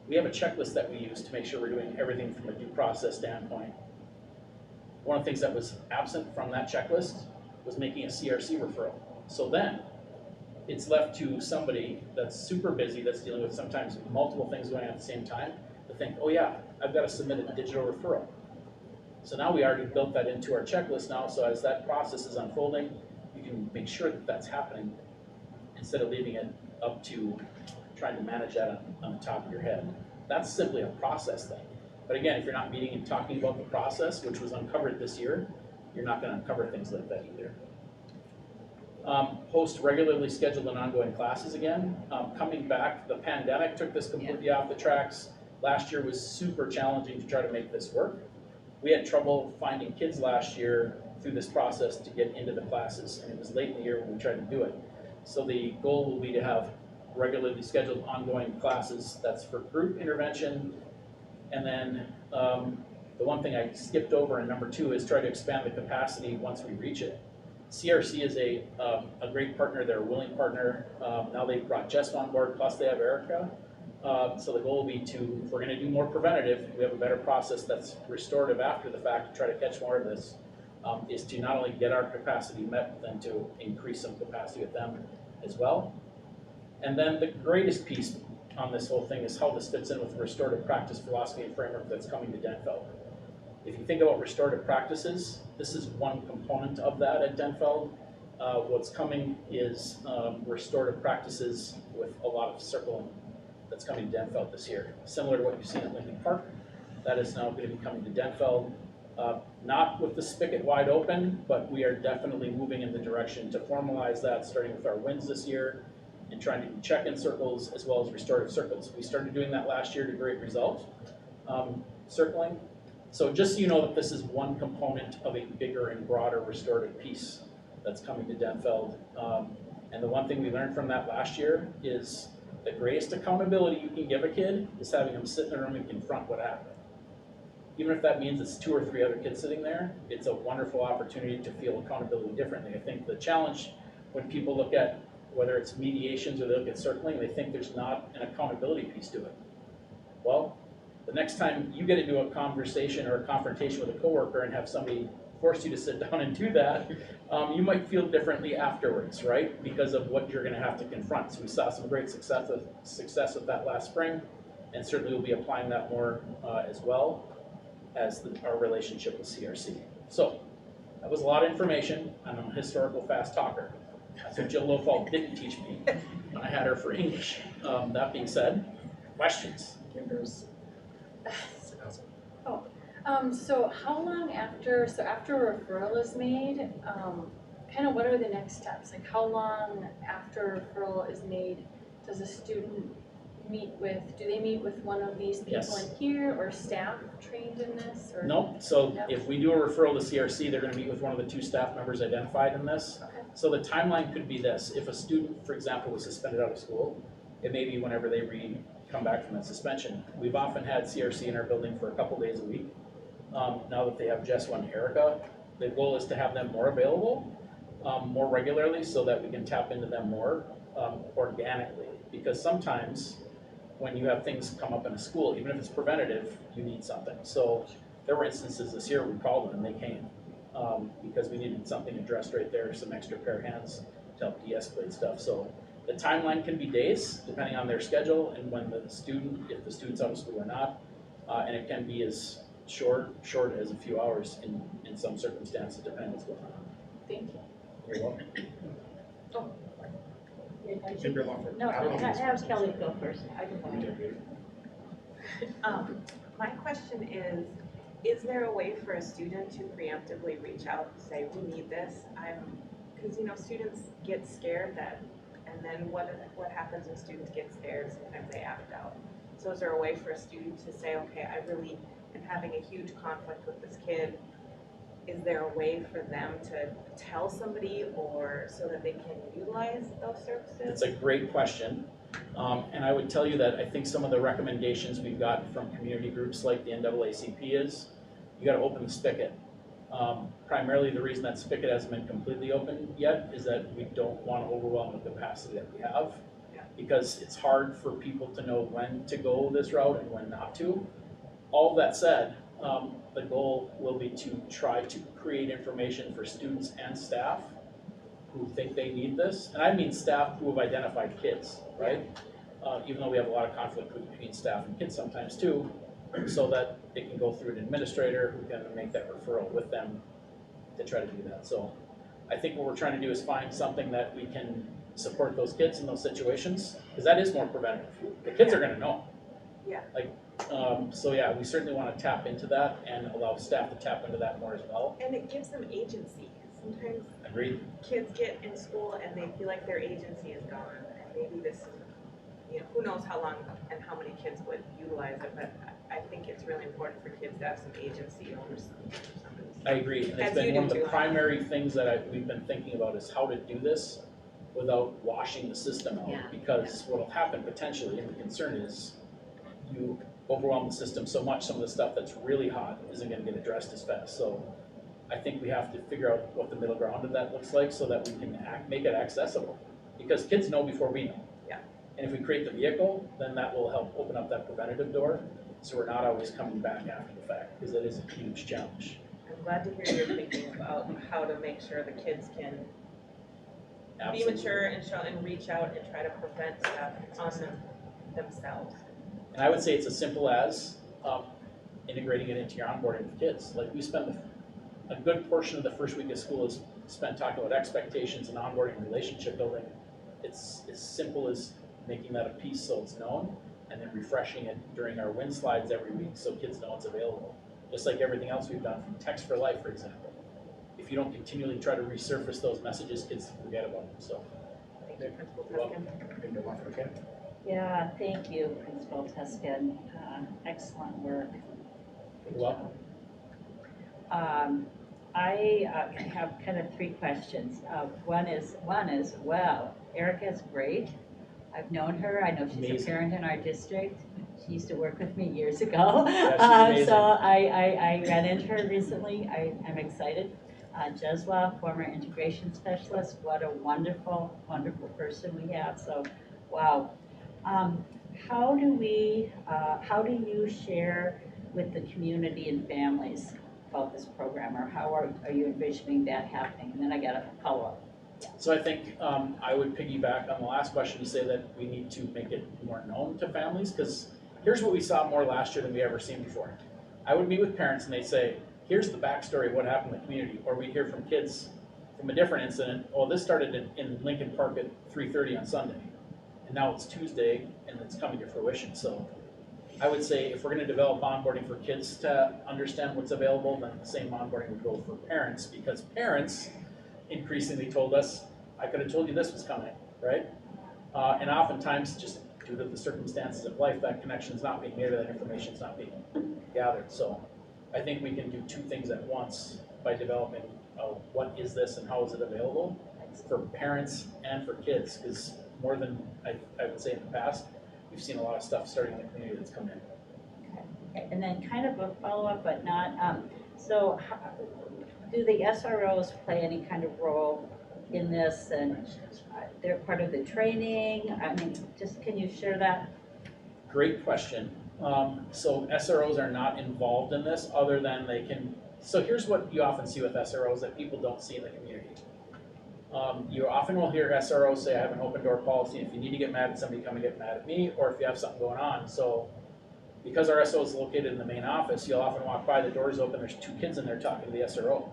We have a checklist that we use to make sure we're doing everything from a due process standpoint. One of the things that was absent from that checklist was making a CRC referral. So then, it's left to somebody that's super busy, that's dealing with sometimes multiple things going on at the same time, to think, oh yeah, I've got to submit a digital referral. So now we already built that into our checklist now, so as that process is unfolding, you can make sure that that's happening instead of leaving it up to trying to manage that on the top of your head. That's simply a process thing. But again, if you're not meeting and talking about the process, which was uncovered this year, you're not going to uncover things like that either. Host regularly scheduled and ongoing classes again. Coming back, the pandemic took this completely off the tracks. Last year was super challenging to try to make this work. We had trouble finding kids last year through this process to get into the classes, and it was late in the year when we tried to do it. So the goal will be to have regularly scheduled ongoing classes. That's for group intervention. And then the one thing I skipped over in number 2 is try to expand the capacity once we reach it. CRC is a great partner, they're a willing partner. Now they've brought Jess on board, plus they have Erica. So the goal will be to, if we're going to do more preventative, we have a better process that's restorative after the fact to try to catch more of this, is to not only get our capacity met, but then to increase some capacity with them as well. And then the greatest piece on this whole thing is how this fits in with the restorative practice philosophy and framework that's coming to Denfeld. If you think about restorative practices, this is one component of that at Denfeld. What's coming is restorative practices with a lot of circling that's coming to Denfeld this year. Similar to what you've seen at Lincoln Park, that is now going to be coming to Denfeld. Not with the spigot wide open, but we are definitely moving in the direction to formalize that, starting with our wins this year and trying to do check-in circles as well as restorative circles. We started doing that last year to great result, circling. So just so you know that this is one component of a bigger and broader restorative piece that's coming to Denfeld. And the one thing we learned from that last year is the greatest accountability you can give a kid is having them sit in a room and confront what happened. even if that means it's 2 or 3 other kids sitting there, it's a wonderful opportunity to feel accountability differently. I think the challenge when people look at whether it's mediations or they look at circling, they think there's not an accountability piece to it. Well, the next time you get into a conversation or a confrontation with a coworker and have somebody force you to sit down and do that, you might feel differently afterwards, right? Because of what you're gonna have to confront. So we saw some great success with that last spring, and certainly we'll be applying that more as well as our relationship with CRC. So that was a lot of information. I'm a historical fast talker. That's what Jill Lofalt didn't teach me. I had her for English. That being said, questions? So how long after, after a referral is made, kind of what are the next steps? Like how long after a referral is made does a student meet with, do they meet with one of these people Yes. in here or staff trained in this? Or? Nope. So Yep. if we do a referral to CRC, they're gonna meet with one of the 2 staff members identified in this. Okay. So the timeline could be this: if a student, for example, was suspended out of school, it may be whenever they come back from that suspension. We've often had CRC in our building for a couple days a week. Now that they have Jess and Erica, the goal is to have them more available, more regularly, so that we can tap into them more organically. Because sometimes when you have things come up in a school, even if it's preventative, you need something. So there were instances this year we called them and they came because we needed something addressed right there, some extra pair of hands to help de-escalate stuff. So the timeline can be days, depending on their schedule and when the student, if the student's out of school or not, and it can be as short as a few hours in some circumstances, depending on what's going on. Thank you. You're welcome. No, have Kelly go first. I can go. My question is there a way for a student to preemptively reach out and say, we need this? Because students get scared and then what happens when students get scared? Sometimes they act out. So is there a way for a student to say, okay, I really am having a huge conflict with this kid? Is there a way for them to tell somebody or so that they can utilize those services? It's a great question. And I would tell you that I think some of the recommendations we've gotten from community groups like the NAACP is, you gotta open the spigot. Primarily the reason that spigot hasn't been completely open yet is that we don't wanna overwhelm the capacity that we have. Yeah. Because it's hard for people to know when to go this route and when not to. All that said, the goal will be to try to create information for students and staff who think they need this. And I mean staff who have identified kids, right? Even though we have a lot of conflict between staff and kids sometimes too, so that they can go through an administrator who can make that referral with them to try to do that. So I think what we're trying to do is find something that we can support those kids in those situations, because that is more preventative. The kids are gonna know. Yeah. So yeah, we certainly want to tap into that and allow staff to tap into that more as well. And it gives them agency. Sometimes Agreed. kids get in school and they feel like their agency is gone. And maybe this is, who knows how long and how many kids would utilize it, but I think it's really important for kids to have some agency over something. I agree. And it's been one of the primary things that we've been thinking about is how to do this without washing the system out. Yeah. Because what'll happen potentially, and the concern is, you overwhelm the system so much, some of the stuff that's really hot isn't gonna get addressed as fast. So I think we have to figure out what the middle ground of that looks like so that we can make it accessible. Because kids know before we know. Yeah. And if we create the vehicle, then that will help open up that preventative door, so we're not always coming back after the fact, because it is a huge challenge. I'm glad to hear you're thinking about how to make sure the kids can Absolutely. be mature and reach out and try to prevent stuff on themselves. And I would say it's as simple as integrating it into your onboarding with kids. Like we spend a good portion of the first week of school is spent talking about expectations and onboarding and relationship building. It's as simple as making that a piece so it's known, and then refreshing it during our win slides every week so kids know it's available. Just like everything else we've done, from Text for Life, for example. If you don't continually try to resurface those messages, kids forget about them. So, Thank you, Principal You're Tuscan. Yeah, thank you, Principal Tuscan. Excellent work. you're welcome. I have kind of 3 questions. One is, well, Erica's great. I've known her. I know she's Amazing. a parent in our district. She used to work with me years ago. she's amazing. So I ran into her recently. I'm excited. Jeswa, former integration specialist, what a wonderful, wonderful person we have. So, wow. How do you share with the community and families about this program, or how are you envisioning that happening? And then I got a follow-up. So I think I would piggyback on the last question to say that we need to make it more known to families, because here's what we saw more last year than we ever seen before. I would meet with parents and they'd say, here's the backstory of what happened in the community, or we'd hear from kids from a different incident. Oh, this started in Lincoln Park at 3:30 on Sunday, and now it's Tuesday and it's coming to fruition. So I would say if we're going to develop onboarding for kids to understand what's available, then the same onboarding would go for parents, because parents increasingly told us, I could have told you this was coming, right? And oftentimes, just due to the circumstances of life, that connection is not being made, or that information is not being gathered. So I think we can do two things at once by developing what is this and how is it available for parents and for kids, because more than I would say in the past, we've seen a lot of stuff starting in the community that's come in. Okay. And then kind of a follow-up, but not, so do the SROs play any kind of role in this, and they're part of the training? I mean, just can you share that? Great question. So SROs are not involved in this, other than they can, so here's what you often see with SROs that people don't see in the community. You often will hear SROs say, I have an open door policy. If you need to get mad at somebody, come and get mad at me, or if you have something going on. So because our SRO is located in the main office, you'll often walk by, the door's open, there's two kids in there talking to the SRO.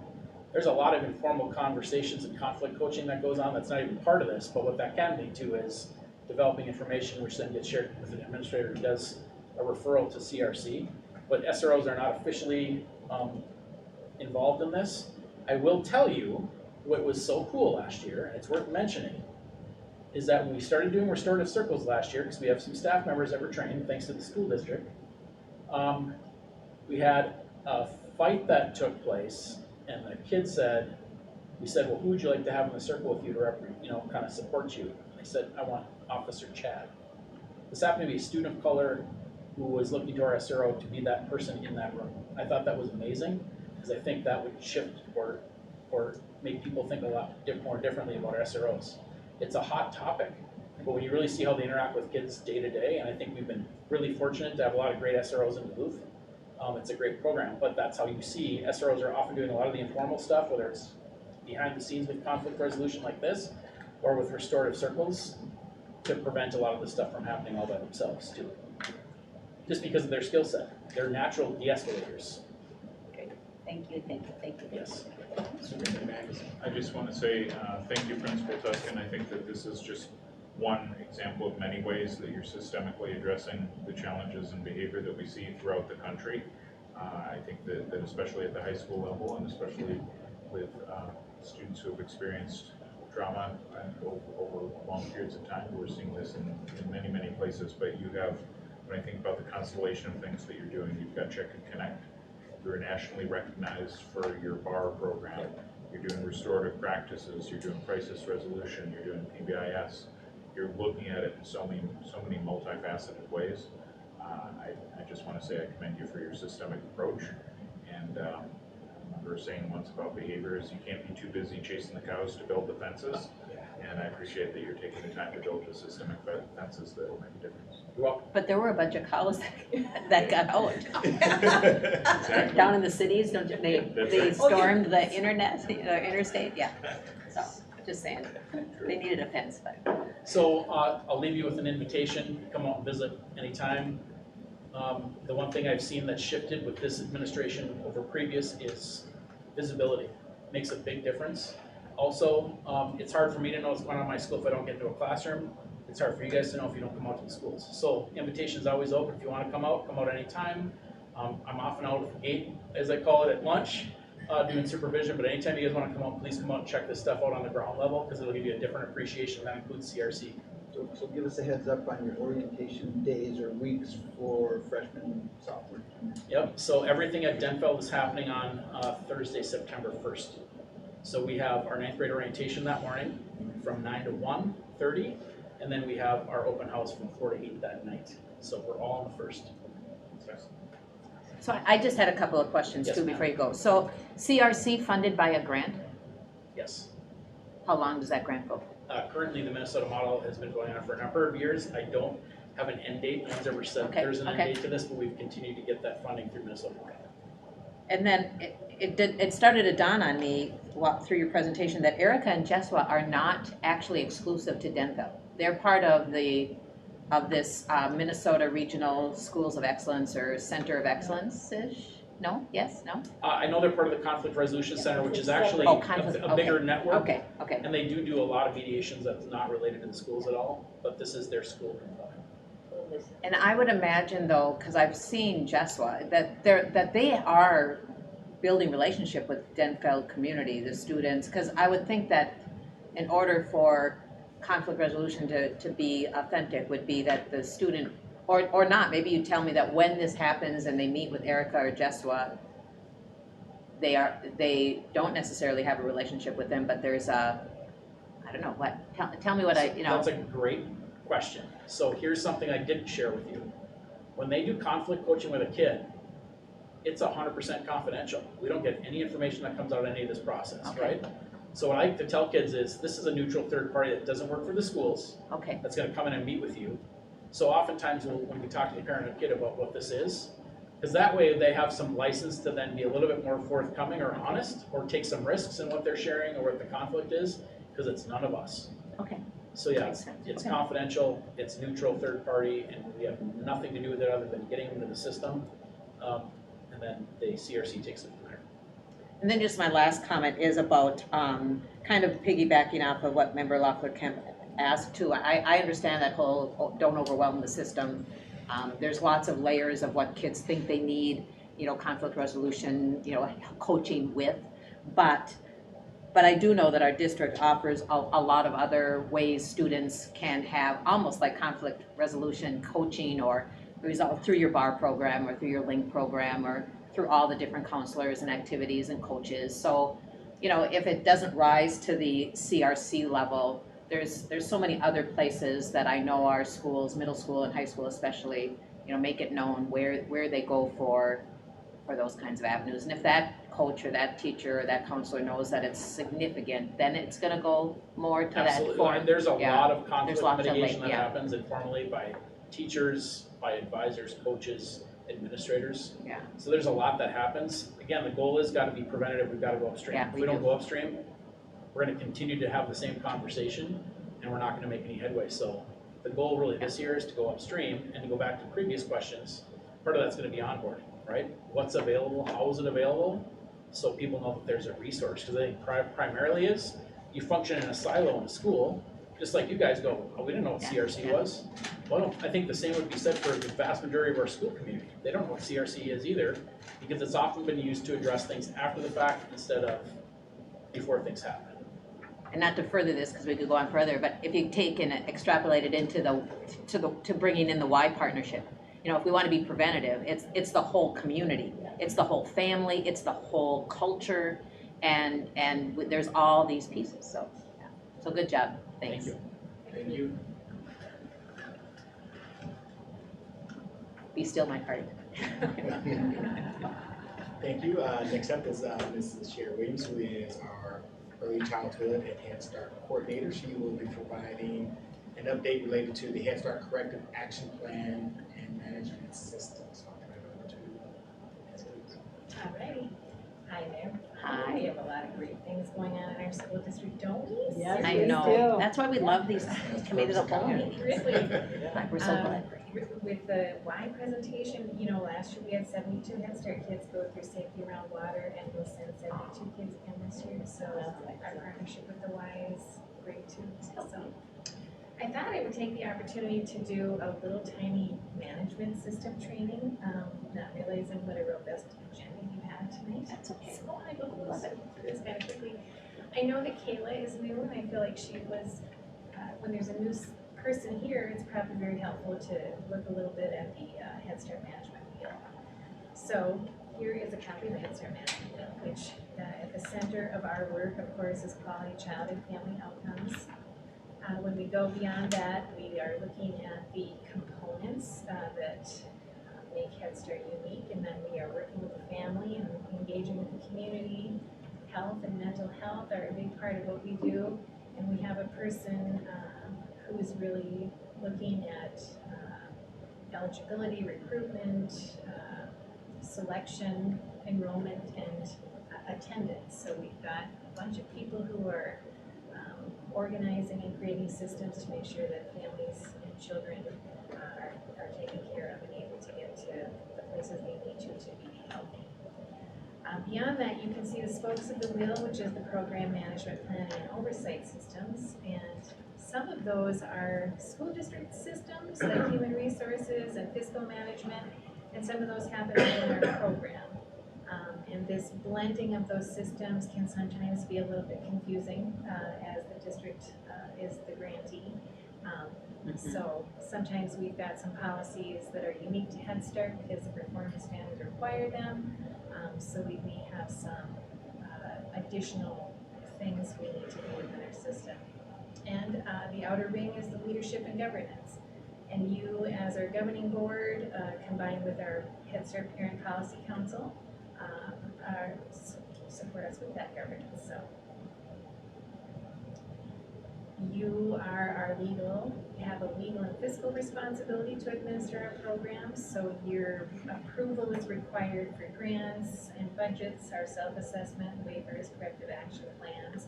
There's a lot of informal conversations and conflict coaching that goes on that's not even part of this, but what that can lead to is developing information which then gets shared with an administrator who does a referral to CRC. But SROs are not officially involved in this. I will tell you what was so cool last year, and it's worth mentioning, is that when we started doing Restorative Circles last year, because we have some staff members that were trained thanks to the school district, we had a fight that took place, and the kid said, we said, well, who would you like to have in the circle with you to kind of support you? And they said, I want Officer Chad. This happened to be a student of color who was looking to our SRO to be that person in that room. I thought that was amazing, because I think that would shift or make people think a lot more differently about our SROs. It's a hot topic, but when you really see how they interact with kids day to day, and I think we've been really fortunate to have a lot of great SROs in Duluth. It's a great program, but that's how you see SROs are often doing a lot of the informal stuff, whether it's behind the scenes with conflict resolution like this, or with restorative circles, to prevent a lot of this stuff from happening all by themselves too. Just because of their skill set. They're natural de-escalators. Okay. Thank you. Yes. I just want to say thank you, Principal Tuscan. I think that this is just one example of many ways that you're systemically addressing the challenges and behavior that we see throughout the country. I think that especially at the high school level, and especially with students who have experienced trauma over long periods of time, we're seeing this in many, many places. But you have, when I think about the constellation of things that you're doing, you've got Check and Connect. You're nationally recognized for your BAR program. You're doing restorative practices. You're doing crisis resolution. You're doing PBIS. You're looking at it in so many multifaceted ways. I just want to say I commend you for your systemic approach. And I remember saying once about behaviors, you can't be too busy chasing the cows to build the fences. And I appreciate that you're taking the time to build the systemic fences that will make a difference. You're welcome. But there were a bunch of cows that got out. Exactly. Down in the cities, don't you- they right. stormed the interstate, yeah. So, just saying, they needed a fence, but. So I'll leave you with an invitation. Come out and visit anytime. The one thing I've seen that's shifted with this administration over previous is visibility. Makes a big difference. Also, it's hard for me to know what's going on in my school if I don't get into a classroom. It's hard for you guys to know if you don't come out to the schools. So invitation is always open. If you want to come out anytime. I'm often out at the gate, as I call it, at lunch, doing supervision. But anytime you guys want to come out, please come out and check this stuff out on the ground level, because it'll give you a different appreciation. That includes CRC. So give us a heads up on your orientation days or weeks for freshmen and sophomore. Yep, so everything at Denfeld is happening on Thursday, September 1st. So we have our 9th grade orientation that morning from 9 to 1:30, And then we have our open house from 4 to 8 that night. So we're all on the first. So I just had a couple of questions Yes, too ma'am. before you go. So CRC funded by a grant? Yes. How long does that grant go? Currently, the Minnesota model has been going on for a number of years. I don't have an end date. No one's ever said Okay, there's an end okay. date to this, but we've continued to get that funding through Minnesota. And then it started to dawn on me through your presentation that Erica and Jesua are not actually exclusive to Denville. They're part of this Minnesota Regional Schools of Excellence or Center of Excellence-ish? No? Yes? No? I know they're part of the Conflict Resolution Center, which is actually Oh, conflict, a bigger okay. network. Okay, okay. And they do a lot of mediations that's not related to the schools at all, but this is their school. And I would imagine though, because I've seen Jesua, that they are building relationship with Denfeld community, the students, because I would think that in order for conflict resolution to be authentic would be that the student, or not, maybe you tell me that when this happens and they meet with Erica or Jesua, they don't necessarily have a relationship with them, but there's I don't know, what, tell me what That's a great question. So here's something I didn't share with you. When they do conflict coaching with a kid, it's 100% confidential. We don't get any information that comes out of any of this process, Okay. right? So what I like to tell kids is, this is a neutral third party that doesn't work for the schools, Okay, that's gonna come in and meet with you. So oftentimes when we talk to the parent and kid about what this is, because that way they have some license to then be a little bit more forthcoming or honest, or take some risks in what they're sharing or what the conflict is, because it's none of us. okay. So yeah, Makes sense. it's Okay. confidential, it's neutral third party, and we have nothing to do with it other than getting them into the system. And then the CRC takes it from there. And then just my last comment is about kind of piggybacking off of what Member Loeffler Kemp asked too. I understand that whole don't overwhelm the system. There's lots of layers of what kids think they need, conflict resolution, coaching with. But I do know that our district offers a lot of other ways students can have almost like conflict resolution coaching or resolve through your BAR program or through your LINK program or through all the different counselors and activities and coaches. So, if it doesn't rise to the CRC level, there's so many other places that I know our schools, middle school and high school especially, make it known where they go for those kinds of avenues. And if that coach or that teacher or that counselor knows that it's significant, then it's gonna go more to that Absolutely, form. and there's a Yeah. lot of conflict There's lots of mitigation that yeah. happens informally by teachers, by advisors, coaches, administrators. Yeah. So there's a lot that happens. Again, the goal is gotta be preventative, we've gotta go upstream. Yeah, If we we don't do. go upstream, we're gonna continue to have the same conversation and we're not gonna make any headway. So the goal really this year is to go upstream, and to go back to previous questions, part of that's gonna be onboarding, right? What's available, how is it available? So people know that there's a resource, because I think primarily is, you function in a silo in a school, just like you guys go, oh, we didn't know what CRC was. Well, I think the same would be said for the vast majority of our school community. They don't know what CRC is either, because it's often been used to address things after the fact instead of before things happen. And not to further this, because we could go on further, but if you take and extrapolate it into to bringing in the Y partnership, if we want to be preventative, it's the whole community, it's the whole family, it's the whole culture, and there's all these pieces. So, yeah. So good job. Thanks. Thank you. Thank you. Be still, my heart. Thank you. Next up is Mrs. Sherry Williams, who is our Early Childhood and Head Start Coordinator. She will be providing an update related to the Head Start Corrective Action Plan and Management System. So I'll turn it over to Alrighty. Hi there. Hi. We have a lot of great things going on in our school district, don't we? Yes, I we know. do. That's why we love these committees of whole. Really. We're so glad. With the Y presentation, last year we had 72 Head Start kids go through safety around water, and we'll send 72 kids again this year. So our partnership with the Y is great too. So I thought I would take the opportunity to do a little tiny management system training, not realizing what a robust agenda you had tonight. That's okay. So I will go through this kind of quickly. I know that Kayla is new, and I feel like she was, when there's a new person here, it's probably very helpful to look a little bit at the Head Start Management Wheel. So here is a copy of the Head Start Management Wheel, which at the center of our work, of course, is quality child and family outcomes. When we go beyond that, we are looking at the components that make Head Start unique, and then we are working with the family and engaging with the community. Health and mental health are a big part of what we do, and we have a person who is really looking at eligibility, recruitment, selection, enrollment, and attendance. So we've got a bunch of people who are organizing and creating systems to make sure that families and children are taken care of and able to get to the places they need to be healthy. Beyond that, you can see the spokes of the wheel, which is the program management, planning, and oversight systems. And some of those are school district systems like human resources and fiscal management, and some of those happen in our program. And this blending of those systems can sometimes be a little bit confusing as the district is the grantee. So sometimes we've got some policies that are unique to Head Start because the performance standards require them. So we may have some additional things we need to do within our system. And the outer ring is the leadership and governance. And you, as our governing board, combined with our Head Start Parent Policy Council, support us with that governance. So you are have a legal and fiscal responsibility to administer our programs. So your approval is required for grants and budgets, our self-assessment, waivers, corrective action plans.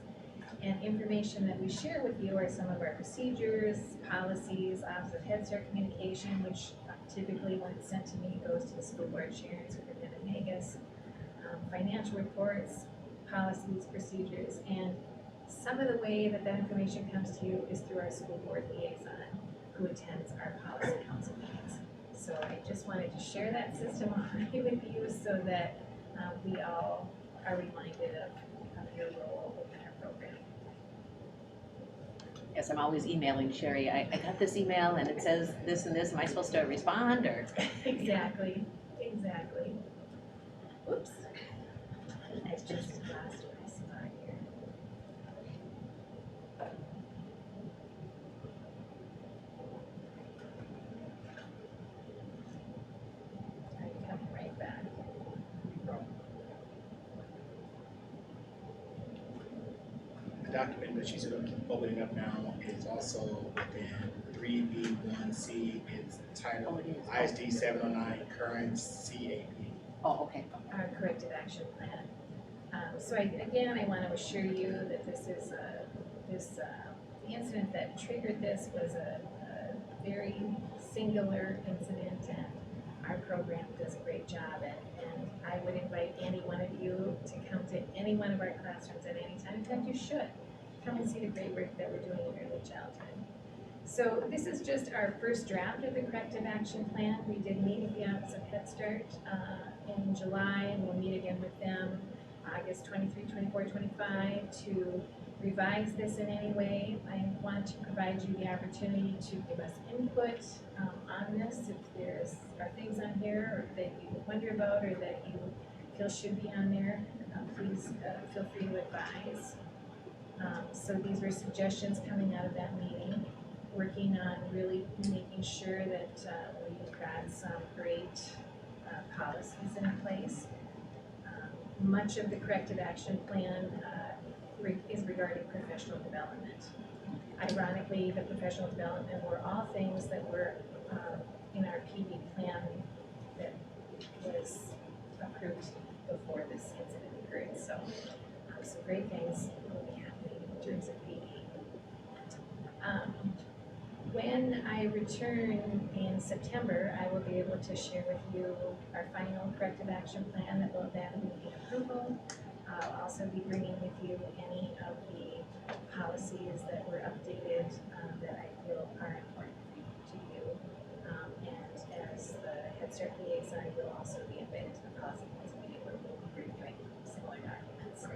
And information that we share with you are some of our procedures, policies, Office of Head Start communication, which typically when it's sent to me goes to the school board Sharon, Superintendent Magus, financial reports, policies, procedures, and some of the way that information comes to you is through our school board liaison who attends our policy council meetings. So I just wanted to share that system already with you so that we all are reminded of your role within our program. Yes, I'm always emailing Sherry. I got this email and it says this and this. Am I supposed to respond or? Exactly. Oops. I just lost my spot here. I'm coming right back. The document that she's going to keep bubbling up now is also within 3B1C. It's titled ISD 709 Current CAP. Oh, okay. Our corrective action plan. So again, I want to assure you that this is the incident that triggered this was a very singular incident, and our program does a great job. And I would invite any one of you to come to any one of our classrooms at any time. In fact, you should come and see the great work that we're doing in early childhood. So this is just our first draft of the corrective action plan. We did meet with the Office of Head Start in July, and we'll meet again with them August 23, 24, 25 to revise this in any way. I want to provide you the opportunity to give us input on this. If there's are things on here or that you wonder about or that you feel should be on there, please feel free to advise. So these were suggestions coming out of that meeting, working on really making sure that we've got some great policies in place. Much of the corrective action plan is regarding professional development. Ironically, the professional development were all things that were in our PD plan that was approved before this incident occurred. So some great things will be happening in terms of PD. When I return in September, I will be able to share with you our final corrective action plan that will then be approval. I'll also be bringing with you any of the policies that were updated that I feel are important to you. And as the Head Start liaison, will also be invited to the policy council meeting where we'll be reviewing similar documents.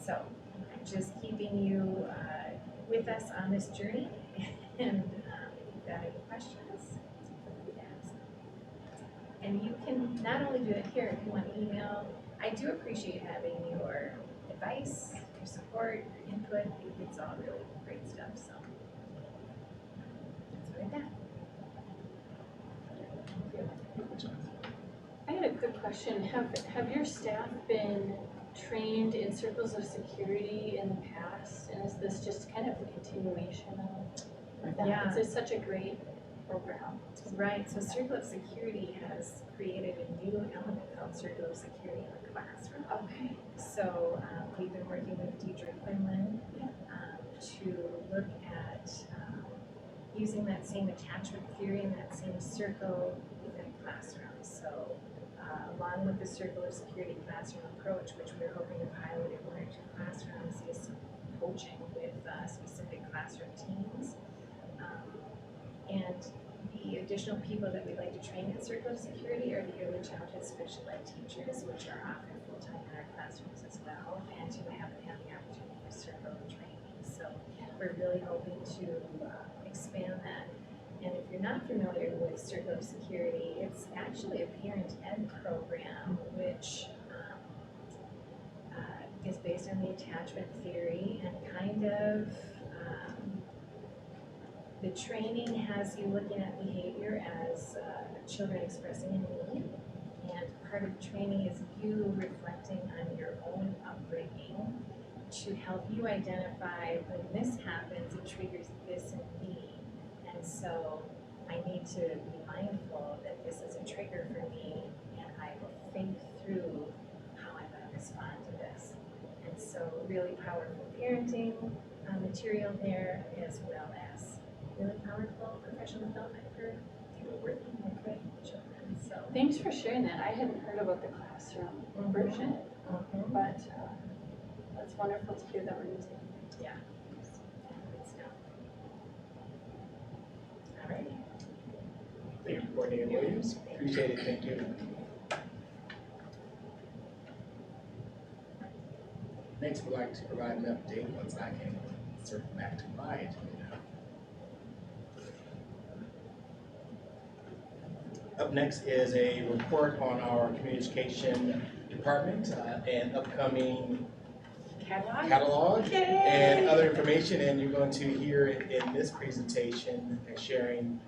So I'm just keeping you with us on this journey. And if you've got any questions, ask. And you can not only do it here, if you want to email, I do appreciate having your advice, your support, your input. It's all really great stuff. So with that. I had a quick question. Have your staff been trained in circles of security in the past? And is this just kind of a continuation of that? Yeah. It's such a great program. Right, so Circle of Security has created a new element called Circle of Security in the classroom. Okay. So we've been working with Duluth Ymca to look at using that same attachment theory and that same circle within classrooms. So along with the Circle of Security classroom approach, which we're hoping to pilot in 1 or 2 classrooms, is coaching with specific classroom teams. And the additional people that we'd like to train in Circle of Security are the early childhood special ed teachers, which are often full-time in our classrooms as well, and who haven't had the opportunity for circle training. So we're really hoping to expand that. And if you're not familiar with Circle of Security, it's actually a parent ed program, which is based on the attachment theory and kind of the training has you looking at behavior as children expressing a need, and part of the training is you reflecting on your own upbringing to help you identify when this happens, it triggers this in me, and so I need to be mindful that this is a trigger for me, and I will think through how I'm going to respond to this. And so really powerful parenting material there, as well as really powerful professional development for people working with children. So Thanks for sharing that. I hadn't heard about the classroom version, but that's wonderful to hear that we're using. yeah. Good stuff. All right. Thank you, Courtney and Williams. Appreciate it, thank you. Next, we'd like to provide an update once I can circle back to my agenda. Up next is a report on our community education department and upcoming catalog and other information, and you're going to hear it in this presentation and sharing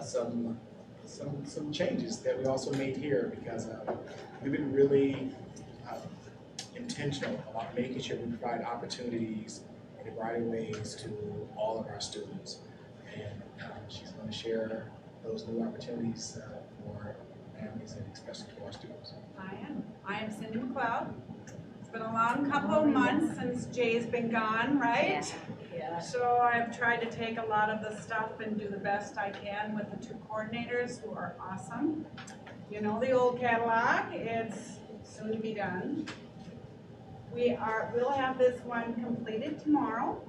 some changes that we also made here, because we've been really intentional about making sure we provide opportunities in a variety of ways to all of our students, and she's going to share those new opportunities for families and especially for our students. I am Cindy McLeod. It's been a long couple of months since Jay's been gone, right? Yeah. So I've tried to take a lot of the stuff and do the best I can with the 2 coordinators who are awesome. You know the old catalog, it's soon to be done. We'll have this one completed tomorrow.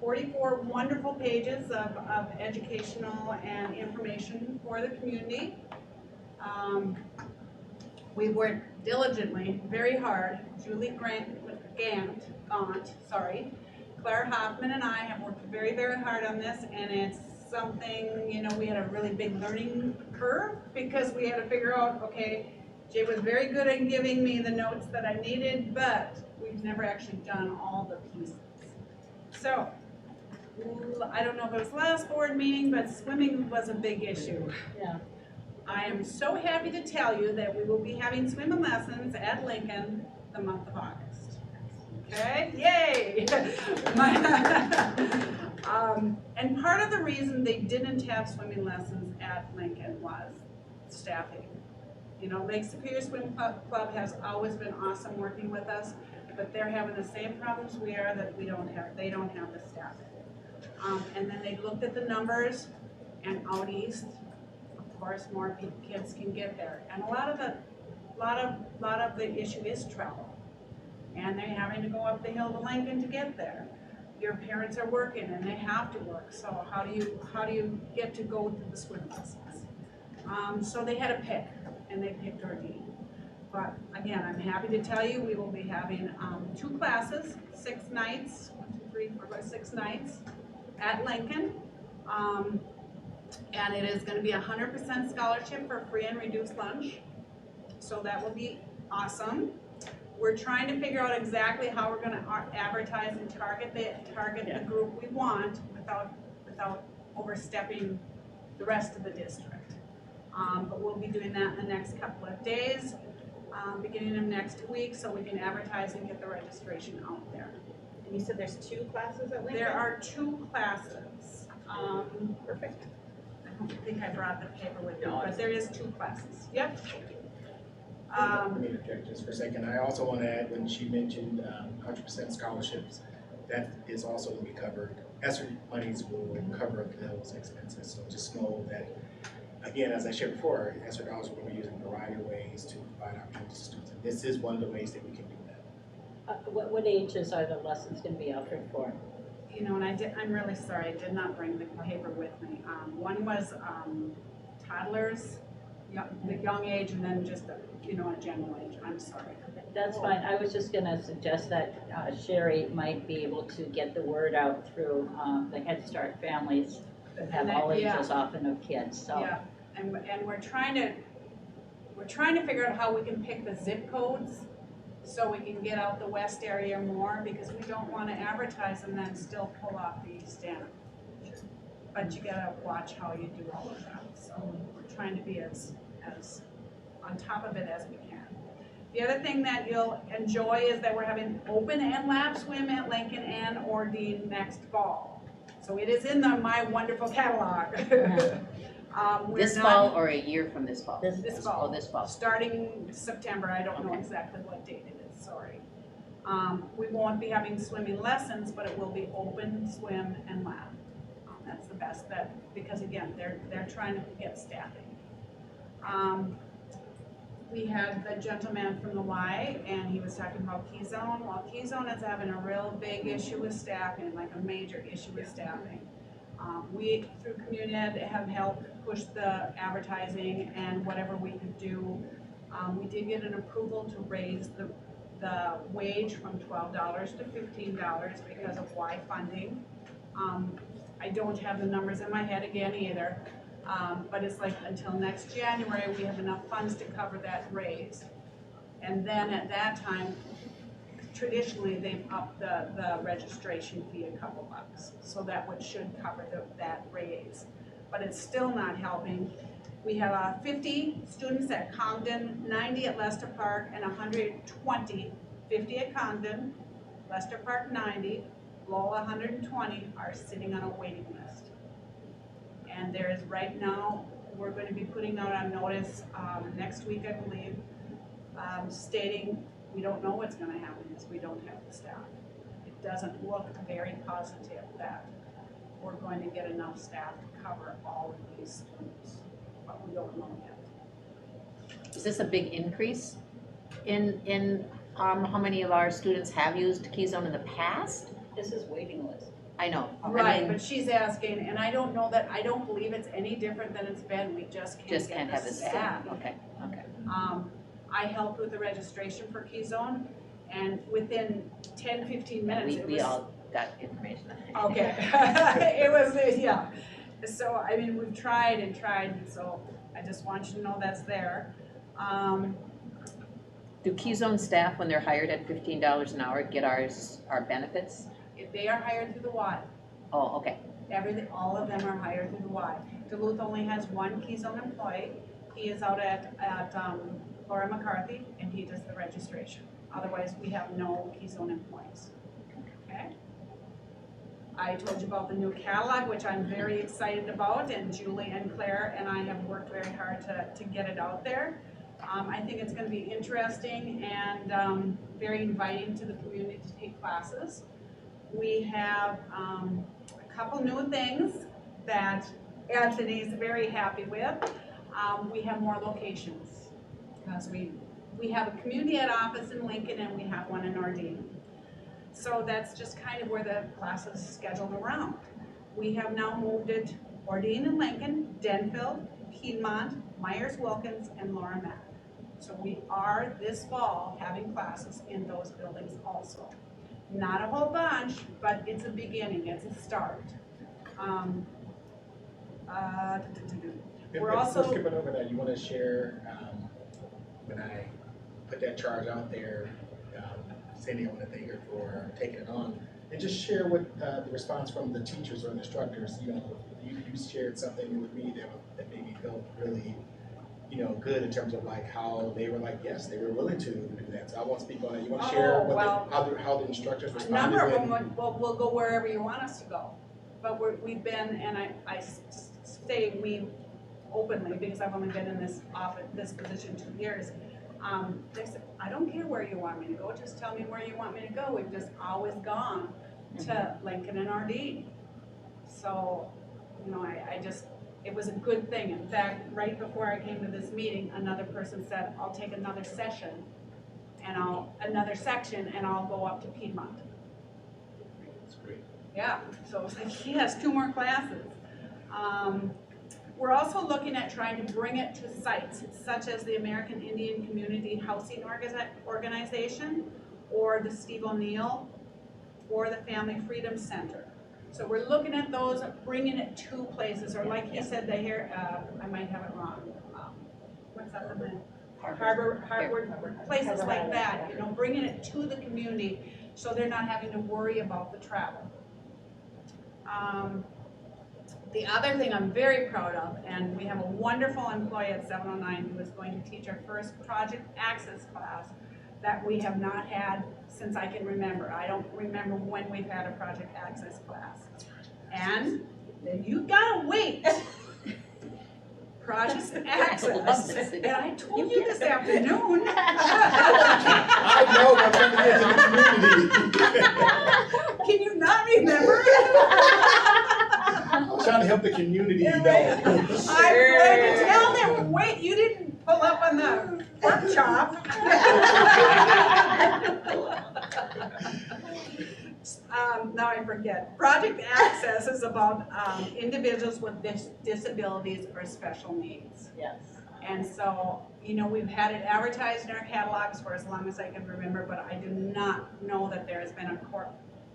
44 wonderful pages of educational and information for the community. We worked diligently, very hard. Julie Gaunt, Claire Hoffman and I have worked very, very hard on this, and it's something, you know, we had a really big learning curve because we had to figure out, okay, Jay was very good at giving me the notes that I needed, but we've never actually done all the pieces. So, I don't know if it was last board meeting, but swimming was a big issue. Yeah. I am so happy to tell you that we will be having swimming lessons at Lincoln the month of August. Okay, yay! And part of the reason they didn't have swimming lessons at Lincoln was staffing. You know, Lake Superior Swim Club has always been awesome working with us, but they're having the same problems we are, that they don't have the staffing. And then they looked at the numbers, and out east, of course, more kids can get there. And a lot of the issue is travel, and they're having to go up the hill to Lincoln to get there. Your parents are working, and they have to work. So how do you get to go to the swim lessons? So they had to pick, and they picked our dean. But again, I'm happy to tell you we will be having 2 classes, 6 nights, 1, 2, 3, 4, 5, 6 nights at Lincoln. And it is going to be 100% scholarship for free and reduced lunch. So that will be awesome. We're trying to figure out exactly how we're going to advertise and target the group we want without overstepping the rest of the district. But we'll be doing that in the next couple of days, beginning of next week, so we can advertise and get the registration out there. And you said there's 2 classes at Lincoln? There are 2 classes. Perfect. I don't think I brought the paper with me, No, but there is 2 classes. Yep. Let me interject just for a second. I also want to add, when she mentioned 100% scholarships, that is also going to be covered. ESSER monies will cover those expenses. So just know that, again, as I shared before, ESSER dollars we're going to be using a variety of ways to provide opportunities to students. And this is one of the ways that we can do that. What ages are the lessons going to be offered for? You know, and I'm really sorry, I did not bring the paper with me. One was toddlers, the young age, and then just, a general age. I'm sorry. That's fine. I was just gonna suggest that Sherry might be able to get the word out through the Head Start families that have all ages often of kids, so. Yeah, and we're trying to figure out how we can pick the zip codes so we can get out the west area more, because we don't want to advertise and then still pull off the east end. But you gotta watch how you do all of that, so we're trying to be as on top of it as we can. The other thing that you'll enjoy is that we're having open and lap swim at Lincoln and Ordine next fall. So it is in my wonderful catalog. This fall or a year from this fall? This fall. Oh, this fall. Starting September, I don't know exactly what date it is, sorry. We won't be having swimming lessons, but it will be open, swim, and lap. That's the best bet, because again, they're trying to get staffing. We had the gentleman from the Y, and he was talking about Key Zone. Well, Key Zone is having a real big issue with staffing, like a major issue with staffing. We, through Community Ed, have helped push the advertising and whatever we could do. We did get an approval to raise the wage from $12 to $15 because of Y funding. I don't have the numbers in my head again either. But it's like until next January, we have enough funds to cover that raise. And then at that time, traditionally, they've upped the registration fee a couple bucks. So that should cover that raise. But it's still not helping. We have 50 students at Congdon, 90 at Lester Park, and 120, 50 at Congdon, Lester Park 90, Lowell 120 are sitting on a waiting list. And there is right now, we're going to be putting out a notice next week, I believe, stating we don't know what's going to happen because we don't have the staff. It doesn't look very positive that we're going to get enough staff to cover all of these students, but we don't know yet. Is this a big increase in how many of our students have used Key Zone in the past? This is waiting list. I know. Right, I mean, but she's asking, and I don't know that, I don't believe it's any different than it's been, we just can't have get the the staff. Okay. I helped with the registration for Key Zone, and within 10, 15 minutes, it was. We all got information. Okay, it was, yeah. So, I mean, we've tried and tried, and so I just want you to know that's there. Do Key Zone staff, when they're hired at $15 an hour, get our benefits? If they are hired through the Y, Oh, okay. all of them are hired through the Y. Duluth only has one Key Zone employee. He is out at Laura McCarthy, and he does the registration. Otherwise, we have no Key Zone employees. Okay? I told you about the new catalog, which I'm very excited about, and Julie and Claire and I have worked very hard to get it out there. I think it's going to be interesting and very inviting to the community to take classes. We have a couple new things that Anthony's very happy with. We have more locations because we have a community ed office in Lincoln and we have one in Ordine. So that's just kind of where the classes scheduled around. We have now moved it Ordine and Lincoln, Denville, Piedmont, Myers-Wilkins, and Laura Mack. So we are this fall having classes in those buildings also. Not a whole bunch, but it's a beginning, it's a start. We're also Before skipping over that, you want to share when I put that charge out there, Cindy, I want to thank her for taking it on. and just share what the response from the teachers or instructors. You shared something with me that made me feel really good in terms of like how they were like, yes, they were willing to do that. So I won't speak on it. You want to share how the instructors A responded? number of them will go wherever you want us to go. But we've been, and I say we openly, because I've only been in this position 2 years. They said, I don't care where you want me to go, just tell me where you want me to go. We've just always gone to Lincoln and RD. So, it was a good thing. In fact, right before I came to this meeting, another person said, I'll take another session and another section and I'll go up to Piedmont. That's great. Yeah, so it's like he has 2 more classes. We're also looking at trying to bring it to sites such as the American Indian Community Housing Organization or the Steve O'Neill or the Family Freedom Center. So we're looking at those, bringing it to places, or like he said, I might have it wrong. What's that one? Harbor, places like that, bringing it to the community so they're not having to worry about the travel. The other thing I'm very proud of, and we have a wonderful employee at 709 who is going to teach our first project access class that we have not had since I can remember. I don't remember when we've had a project access class. And then you gotta wait. Project access. And I told you this afternoon. I know, but I'm trying to get to the community. Can you not remember? I'm trying to help the community know. I'm going to tell them, wait, you didn't pull up on the pork chop. Now I forget. Project Access is about individuals with disabilities or special needs. Yes. And so, we've had it advertised in our catalogs for as long as I can remember, but I do not know that there has been a court.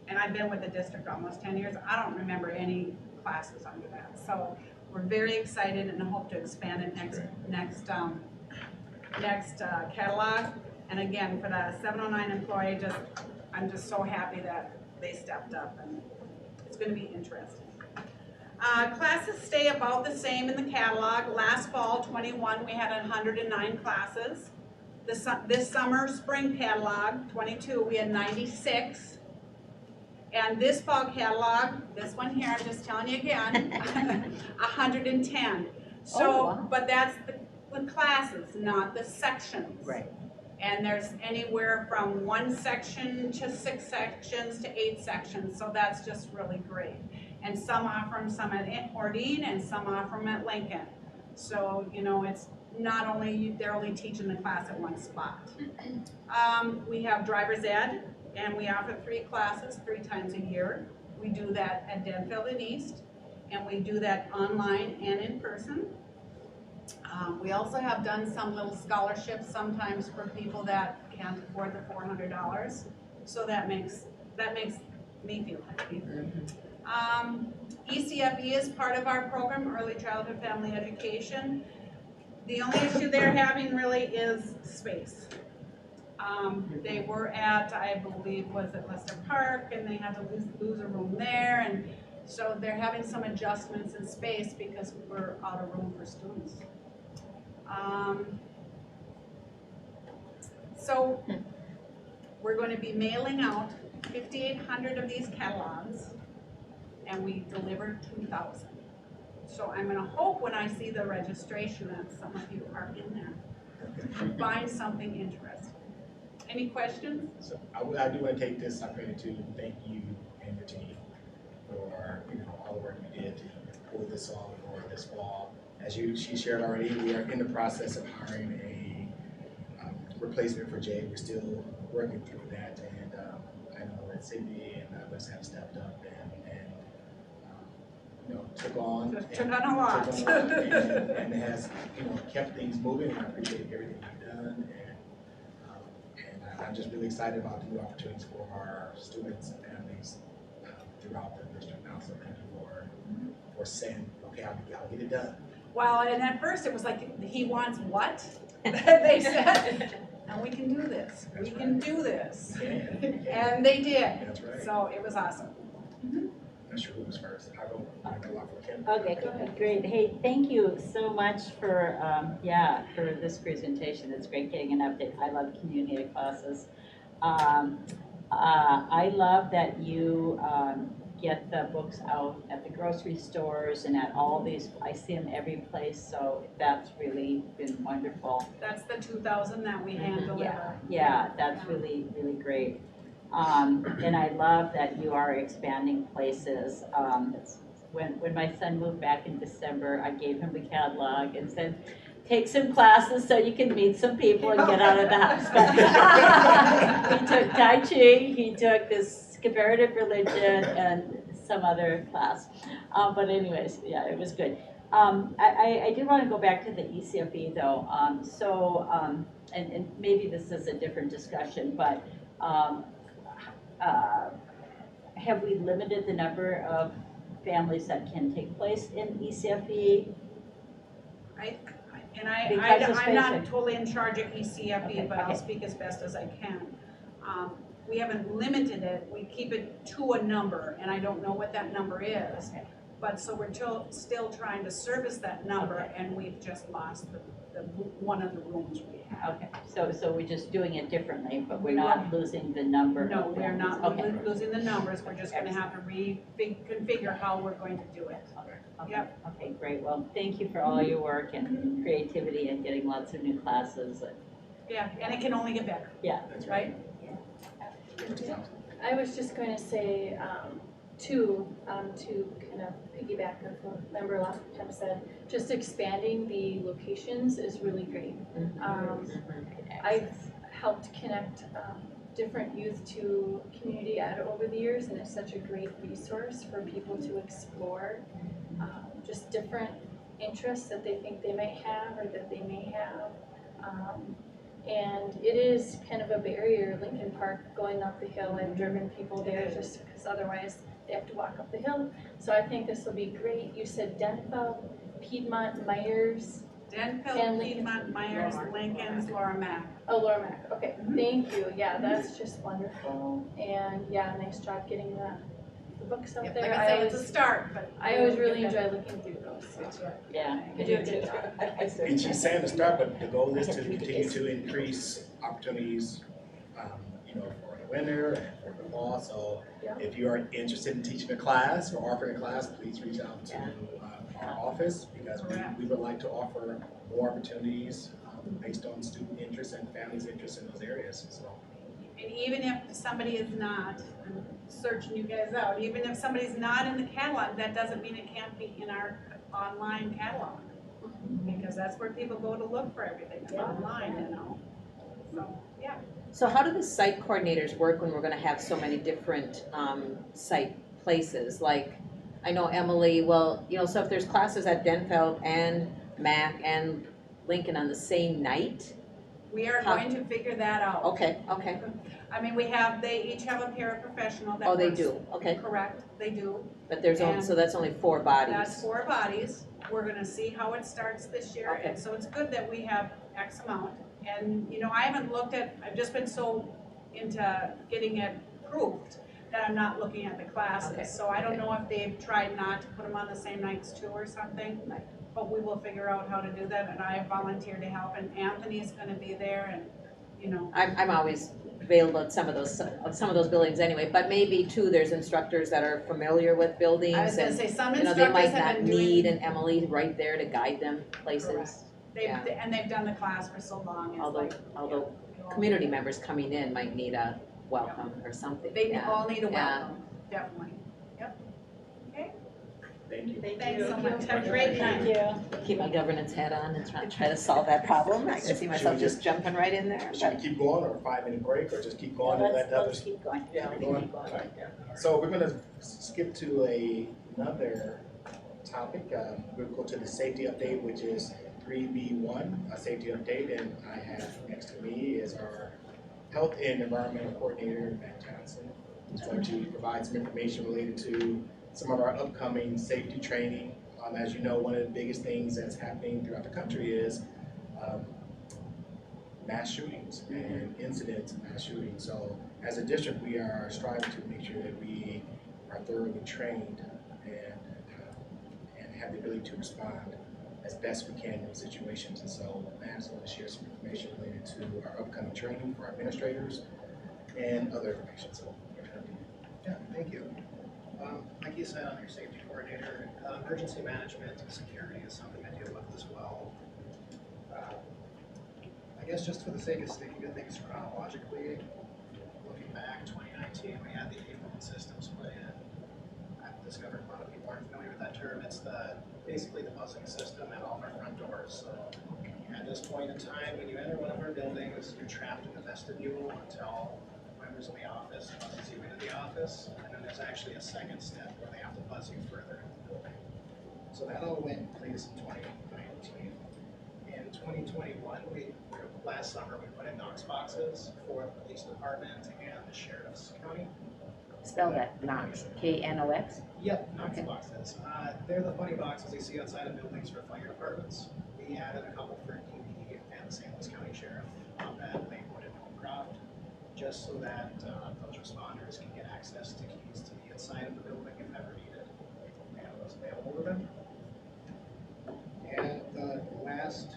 And I've been with the district almost 10 years. I don't remember any classes under that. So we're very excited and hope to expand it next catalog. And again, for the 709 employee, I'm just so happy that they stepped up, and it's going to be interesting. Classes stay about the same in the catalog. Last fall, 21, we had 109 classes. This summer, spring catalog, 22, we had 96. And this fall catalog, this one here, I'm just telling you again, 110. So, wow. But that's the classes, not the sections. Right. And there's anywhere from 1 section to 6 sections to 8 sections, so that's just really great. And some offer them, some at Ordine, and some offer them at Lincoln. So, it's not only, they're only teaching the class at one spot. We have driver's ed, and we offer 3 classes 3 times a year. We do that at Denfield and East, and we do that online and in person. We also have done some little scholarships sometimes for people that can't afford the $400. So that makes me feel happy. ECFE is part of our program, Early Childhood Family Education. The only issue they're having really is space. They were at, I believe, was it Lester Park, and they had to lose a room there, and so they're having some adjustments in space because we're out of room for students. So we're going to be mailing out 5,800 of these catalogs, and we delivered 2,000. So I'm going to hope when I see the registration that some of you are in there and find something interesting. Any questions? So I do want to take this opportunity to thank you and your team for all the work you did to pull this off for this fall. As she shared already, we are in the process of hiring a replacement for Jay. We're still working through that, and I know that Cindy and others have stepped up and took on a lot. and has kept things moving. And I appreciate everything you've done, and I'm just really excited about the new opportunities for our students and families throughout the district now. So thank you for saying, okay, I'll get it done. Well, and at first it was like, he wants what? They said. and we can do this, we can do this. And they did, That's right. so it was awesome. Not sure who was first. I'll go for Kim. Okay, great. Hey, thank you so much for, for this presentation. It's great getting an update. I love community classes. I love that you get the books out at the grocery stores and at all these, I see them every place, so that's really been wonderful. That's the 2,000 that we hand deliver. Yeah, that's really, really great. And I love that you are expanding places. When my son moved back in December, I gave him the catalog and said, take some classes so you can meet some people and get out of the house. But he took Tai Chi, he took this comparative religion and some other class. But anyways, yeah, it was good. I do want to go back to the ECFE though. And maybe this is a different discussion, but have we limited the number of families that can take place in ECFE? I'm not totally in charge of ECFE, Okay, but I'll okay. speak as best as I can. We haven't limited it, we keep it to a number, and I don't know what that number is. Okay. But so we're still trying to service that number, Okay. and we've just lost the one of the rooms we have. Okay, so we're just doing it differently, but we're not losing the number. No, of we're not families. Okay. losing the numbers, we're just gonna have to reconfigure how we're going to do it. Okay, Yep. okay, great. Well, thank you for all your work and creativity and getting lots of new classes. Yeah, and it can only get better, Yeah, That's right? I was just going to say, to kind of piggyback on what Member Loftham said, just expanding the locations is really great. I've helped connect different youth to community ed over the years, and it's such a great resource for people to explore just different interests that they think they may have or that they may have. And it is kind of a barrier, Lincoln Park, going up the hill. I've driven people there just because otherwise they have to walk up the hill. So I think this will be great. You said Denfeld, Piedmont, Myers. And Denfeld, Lincoln. Piedmont, Myers, Lincoln's, Laura Mack. Oh, Laura Mack, okay, thank you. Yeah, that's just wonderful. And yeah, nice job getting the books out Like there. I say, it's a start, but. I always really enjoy looking through those. So. yeah. You do a good job. And she's saying to start, but the goal is to continue to increase opportunities, for the winter and for the fall. So Yeah. if you are interested in teaching a class or offering a class, please reach out to our office, because we would like to offer more opportunities based on student interest and families' interest in those areas. So. And even if somebody is not, I'm searching you guys out, even if somebody's not in the catalog, that doesn't mean it can't be in our online catalog. Because that's where people go to look for everything, online, So, yeah. So how do the site coordinators work when we're gonna have so many different site places? Like, I know Emily, well, so if there's classes at Denfeld and Mac and Lincoln on the same night? We are going to figure that out. Okay. I mean, they each have a paraprofessional that Oh, they works- do, okay. Correct, they do. But there's only, so that's only 4 bodies. That's 4 bodies. We're gonna see how it starts this year, Okay. and so it's good that we have X amount. And, I haven't looked at, I've just been so into getting it approved that I'm not looking at the classes. Okay. So I don't know if they've tried not to put them on the same nights too or something, but we will figure out how to do that, and I volunteered to help, and Anthony's gonna be there, and, I'm always available at some of those buildings anyway, but maybe too, there's instructors that are familiar with buildings I was gonna and, say, some they instructors might have not been doing. need an Emily right there to guide them places. Correct. Yeah. And they've done the class for so long, it's Although, like. although community members coming in might need a welcome or something. They Yeah. all need a Yeah. welcome, definitely. Yep. Okay, Thank you. thanks so much, have a great night. Thank you. Keep my governance hat on and try to solve that problem. I can see myself just jumping right in there. Should we keep going, or a 5-minute break, or just keep going and let the Let's others? keep going. Keep going? All right. So we're gonna skip to another topic. We'll go to the safety update, which is 3B1, a safety update, and I have next to me is our Health and Environmental Coordinator, Matt Johnson, who's going to provide some information related to some of our upcoming safety training. As you know, one of the biggest things that's happening throughout the country is mass shootings and incidents of mass shootings. So as a district, we are striving to make sure that we are thoroughly trained and have the ability to respond as best we can in those situations. And so I just want to share some information related to our upcoming training for our administrators and other information. So, yeah, thank you. Like you said, I'm your safety coordinator. Emergency management and security is something I deal with as well. I guess just for the sake of sticking to things chronologically, looking back, 2019, we had the iPhone systems put in. I've discovered a lot of people aren't familiar with that term. It's basically the buzzing system at all of our front doors. So at this point in time, when you enter one of our buildings, you're trapped in the vestibule until members of the office buzzes you into the office, and then there's actually a second step where they have to buzz you further into the building. So that all went in place in 2019. In 2021, last summer, we put in Knox boxes for the police department and the sheriff's county. Spell that, Knox, K-N-O-X? Yep, Knox Okay. boxes. They're the funny boxes you see outside of buildings for fire departments. We added a couple for DP and the St. Louis County Sheriff that they put in Homecroft, just so that those responders can get access to keys to the inside of the building if ever needed, and those available to them. And the last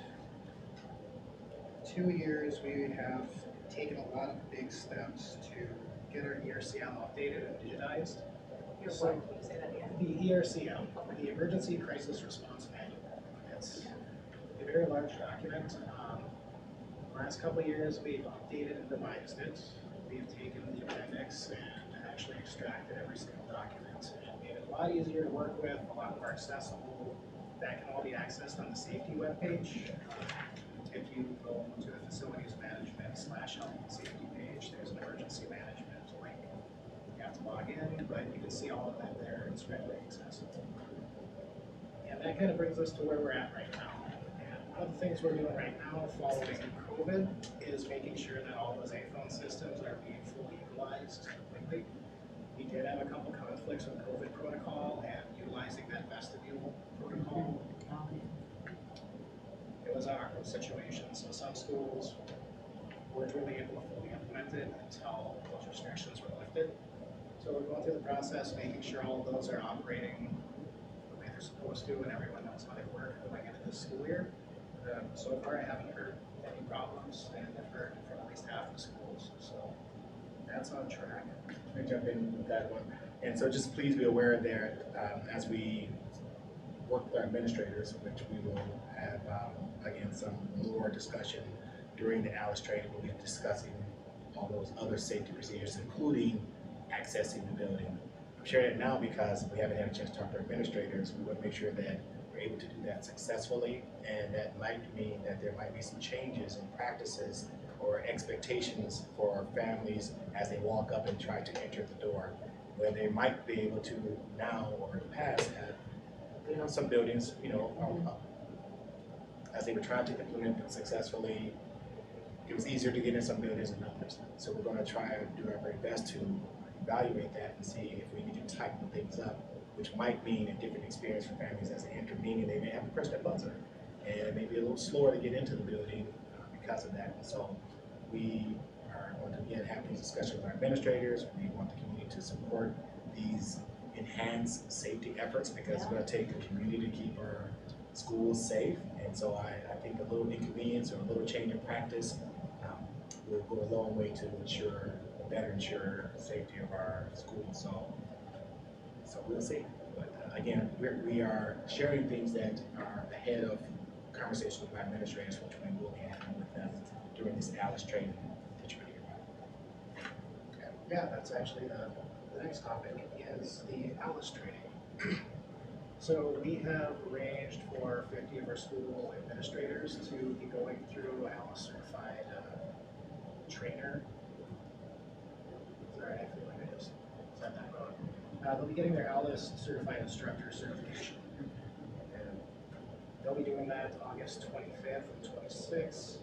2 years, we have taken a lot of big steps to get our ERCM updated and digitized. So, Can you say that again? the ERCM, the Emergency Crisis Response Manual. It's a very large document. The last couple of years, we've updated and revised it. We've taken the appendix and actually extracted every single document and made it a lot easier to work with, a lot more accessible. That can all be accessed on the safety webpage. If you go to the facilities management / health and safety page, there's an emergency management link. You have to log in, but you can see all of that there. It's readily accessible. And that kind of brings us to where we're at right now. And one of the things we're doing right now following COVID is making sure that all those iPhone systems are being fully utilized quickly. We did have a couple conflicts with COVID protocol and utilizing that vestibule protocol. It was an awkward situation, so some schools weren't really able to fully implement it until those restrictions were lifted. So we're going through the process, making sure all of those are operating the way they're supposed to and everyone knows how they work going into this school year. So far, I haven't heard any problems, and I've heard from at least half the schools, so that's on track. Let me jump in with that one. And so just please be aware that as we work with our administrators, which we will have, again, some more discussion during the ALICE training, we'll be discussing all those other safety procedures, including accessing the building. I'm sharing it now because we haven't had a chance to talk to our administrators. We want to make sure that we're able to do that successfully, and that might mean that there might be some changes in practices or expectations for our families as they walk up and try to enter the door, where they might be able to now or in the past have, some buildings, as they were trying to implement it successfully, it was easier to get in some buildings than others. So we're going to try and do our very best to evaluate that and see if we need to tighten things up, which might mean a different experience for families as they enter, meaning they may have to press that buzzer, and it may be a little slower to get into the building because of that. So we are going to again have these discussions with our administrators. We want the community to support these enhanced safety efforts because it's going to take the community to keep our schools safe. And so I think a little inconvenience or a little change in practice will go a long way to better ensure safety of our schools. So we'll see. But again, we are sharing things that are ahead of conversations with our administrators, which we will be having with them during this ALICE training that you're hearing about. Yeah, that's actually the next topic is the ALICE training. So we have arranged for 50 of our school administrators to be going through ALICE certified trainer. Sorry, I feel like I just said that wrong. They'll be getting their ALICE certified instructor certification. And they'll be doing that August 25th and 26th.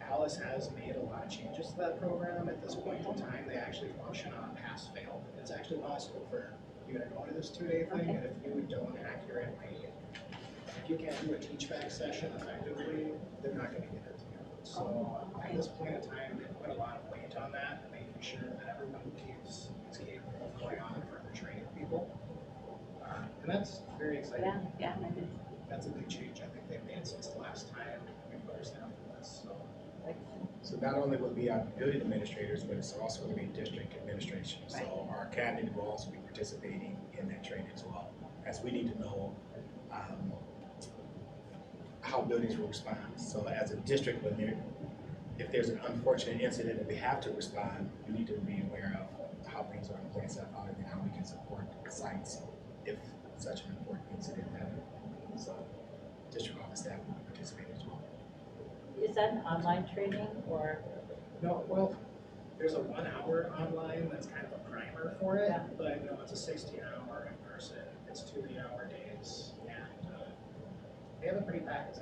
ALICE has made a lot of changes to that program. At this point in time, they actually function on pass-fail. It's actually possible for you to go to this 2-day thing, and if you don't accurately, if you can't do a teach-back session effectively, they're not going to give it to you. So at this point in time, they put a lot of weight on that, and making sure that everyone is capable of going on and further training people. And that's very exciting. Yeah. That's a big change I think they've made since the last time we put our staff in this, so. So not only will it be our building administrators, but it's also going to be district administration. So our cabinet will also be participating in that training as well, as we need to know how buildings will respond. So as a district, if there's an unfortunate incident that we have to respond, we need to be aware of how things are in place and how we can support sites if such an important incident happens. So district office staff will participate as well. Is that an online training or? No, well, there's a 1 hour online that's kind of a primer for it, but it's a 16-hour in person. It's 2 8-hour days, and they have a pretty packed. I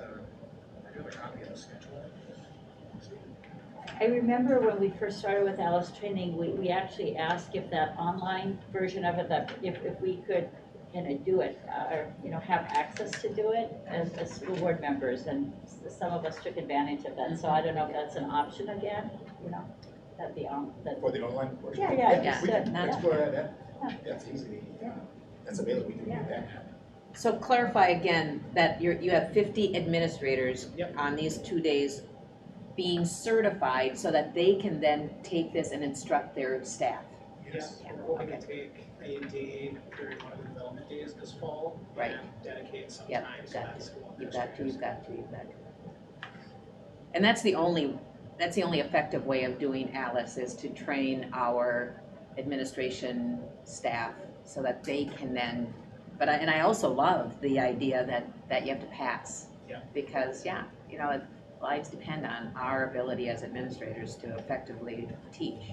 do have a copy of the schedule. I remember when we first started with Alice training, we actually asked if that online version of it, that if we could do it, or have access to do it as school board members, and some of us took advantage of that. So I don't know if that's an option again, that'd be on. For the online portion? Yeah. We can explore that. That's easy. Yeah. That's available. We can do that. So clarify again that you have 50 administrators on these 2 days being certified so that they can then take this and instruct their staff. Yes, we're hoping to take a day during one of the development days this fall and dedicate some time to that school. You've got to. And that's the only effective way of doing Alice, is to train our administration staff so that they can then, and I also love the idea that you have to pass. Yeah. Because lives depend on our ability as administrators to effectively teach.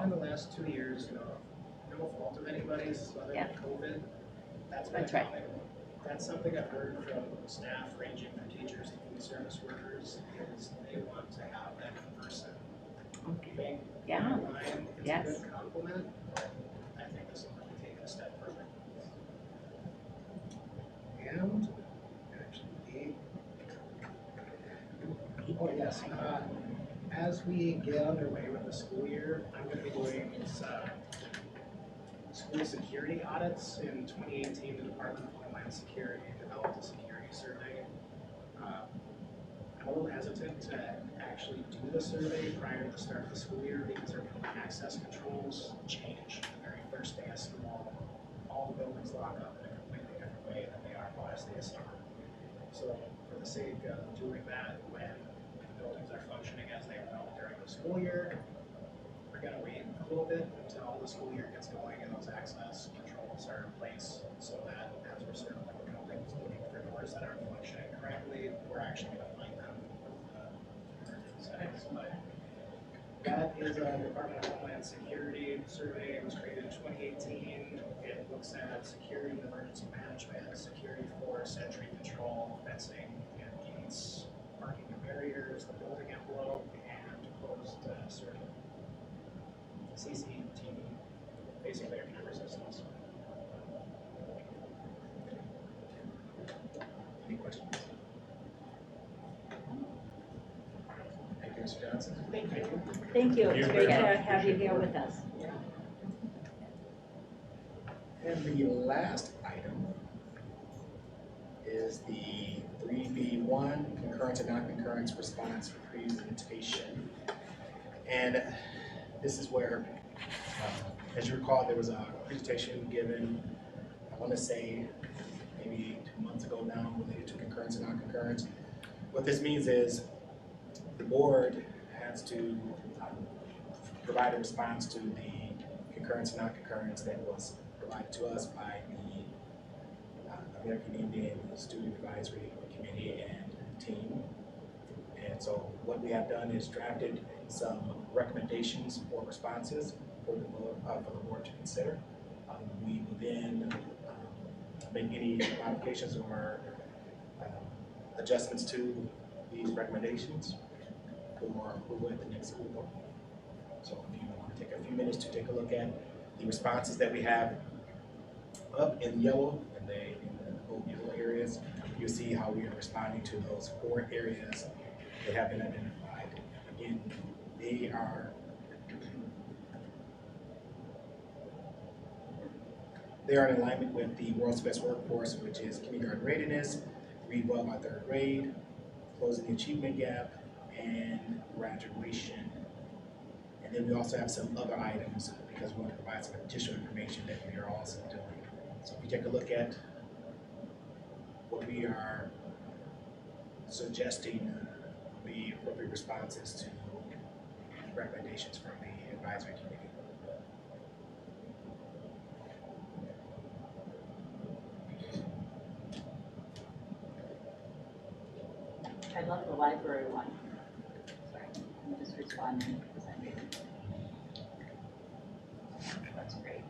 In the last 2 years, no fault of anybody's other than COVID. That's right. That's something I've heard from staff ranging from teachers to food service workers, is they want to have that in person thing. Yeah. Online. It's a good compliment, but I think this will really take it a step further. And actually, yes, as we get underway with the school year, I'm going to be doing school security audits. In 2018, the Department of Homeland Security developed a security survey. I'm a little hesitant to actually do the survey prior to the start of the school year because our access controls change the very first day of school. All the buildings lock up in a completely different way than they are the last day of summer. So for the sake of doing that when buildings are functioning as they will during the school year, we're going to wait a little bit until the school year gets going and those access controls are in place, so that as we're starting to buildings looking for doors that aren't functioning correctly, we're actually going to find them settings. But that is a Department of Homeland Security survey. It was created in 2018. It looks at security and emergency management, security force, entry control, fencing and gates, parking and barriers, the building envelope, and closed circuit. CCTV, basically our camera systems. Any questions? Thank you, Mr. Johnson. Thank you. Thank you. It's great to have you here with us. And the last item is the 3B1 concurrence and non-concurrence response presentation. And this is where, as you recall, there was a presentation given, I want to say, maybe 2 months ago now, related to concurrence and non-concurrence. What this means is the board has to provide a response to the concurrence and non-concurrence that was provided to us by the American Indian Student Advisory Committee and team. And so what we have done is drafted some recommendations for responses for the board to consider. We will then make any modifications or adjustments to these recommendations for approval at the next school board. So if you want to take a few minutes to take a look at the responses that we have up in yellow, in the gold yellow areas, you'll see how we are responding to those 4 areas that have been identified. Again, they are in alignment with the World's Best Workforce, which is kindergarten readiness, read well by third grade, closing the achievement gap, and graduation. And then we also have some other items because we want to provide some additional information that we are also doing. So if you take a look at what we are suggesting, the appropriate responses to recommendations from the advisory committee. I love the library one. Sorry, I'm just responding because I made it. That's great.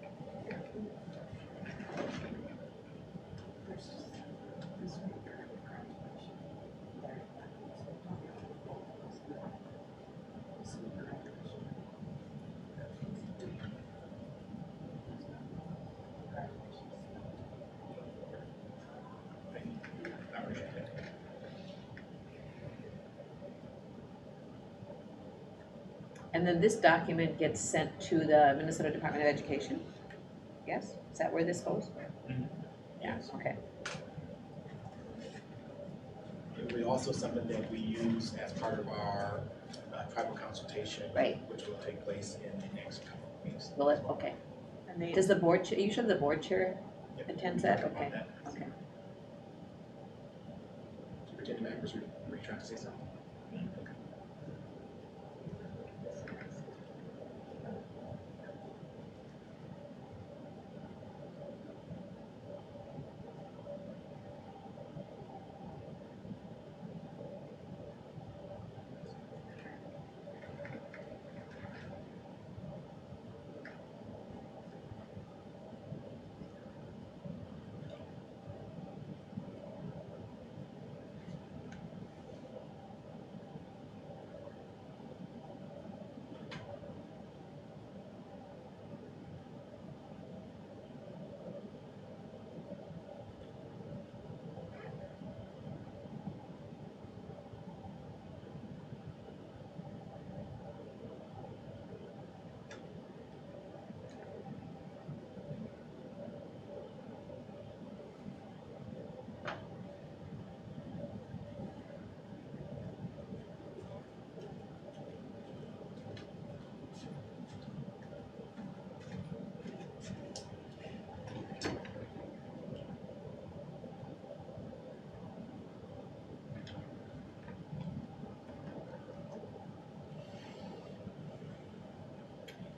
And then this document gets sent to the Minnesota Department of Education? Yes? Is that where this goes? Mhm. Yeah, okay. It will be also something that we use as part of our tribal consultation, Right. which will take place in the next couple of weeks. Well, okay. And they, Does the board chair, you sure the board chair Yep. attends that? We'll talk Okay, about that. okay. Superintendent Mackers, were you trying to say something? Okay.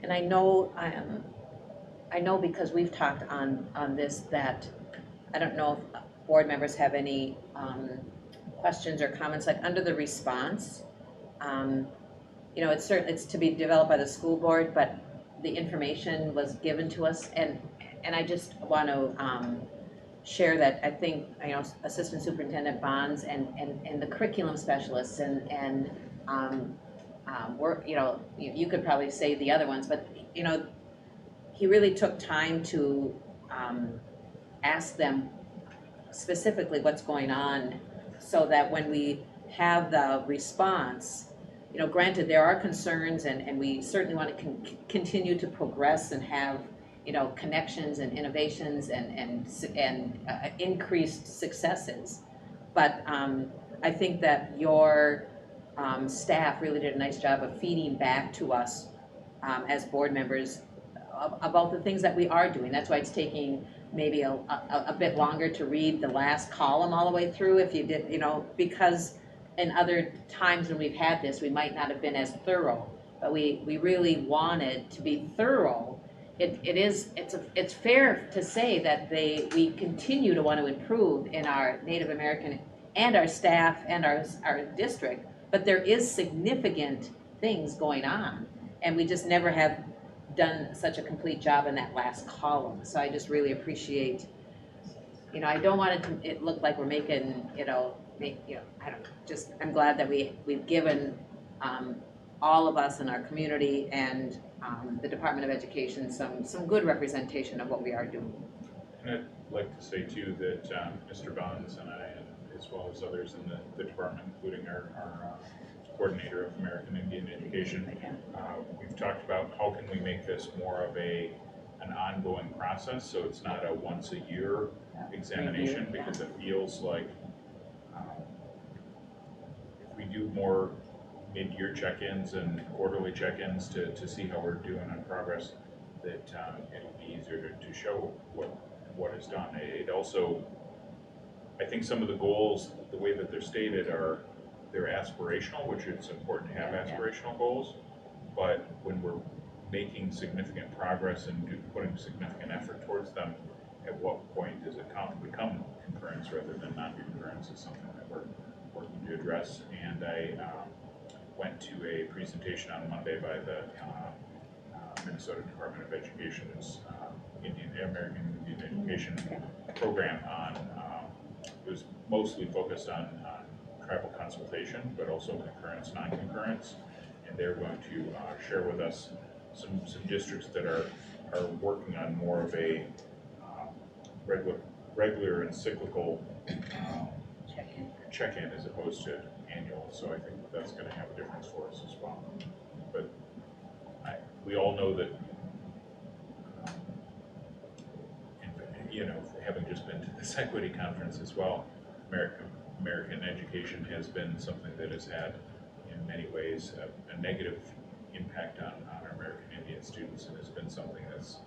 And I know because we've talked on this that, I don't know if board members have any questions or comments, like under the response. You know, it's to be developed by the school board, but the information was given to us, and I just want to share that I think, you know, Assistant Superintendent Bonds and the curriculum specialists and work, you know, you could probably say the other ones, but, you know, he really took time to ask them specifically what's going on, so that when we have the response, you know, granted, there are concerns, and we certainly want to continue to progress and have, you know, connections and innovations and increased successes. But I think that your staff really did a nice job of feeding back to us as board members about the things that we are doing. That's why it's taking maybe a bit longer to read the last column all the way through, if you did, you know, because in other times when we've had this, we might not have been as thorough, but we really wanted to be thorough. It's fair to say that we continue to want to improve in our Native American and our staff and our district, but there is significant things going on, and we just never have done such a complete job in that last column. So I just really appreciate, you know, I don't want it look like we're making, I don't, just, I'm glad that we've given all of us in our community and the Department of Education some good representation of what we are doing. And I'd like to say too that Mr. Bonds and I as well as others in the department, including our coordinator of American Indian Education. We've talked about how can we make this more of an ongoing process, so it's not a once a year examination, because it feels like if we do more mid-year check-ins and quarterly check-ins to see how we're doing on progress, that it'll be easier to show what is done. It also, I think some of the goals, the way that they're stated, they're aspirational, which it's important to have aspirational goals, but when we're making significant progress and putting significant effort towards them, at what point does it become concurrence rather than non-concurrence is something that we're working to address. And I went to a presentation on Monday by the Minnesota Department of Education's American Indian Education program on, it was mostly focused on tribal consultation, but also concurrence, non-concurrence. And they're going to share with us some districts that are working on more of a regular and cyclical check-in as opposed to annual. So I think that's going to have a difference for us as well. But we all know that, having just been to this equity conference as well, American education has been something that has had, in many ways, a negative impact on our American Indian students, and has been something that's,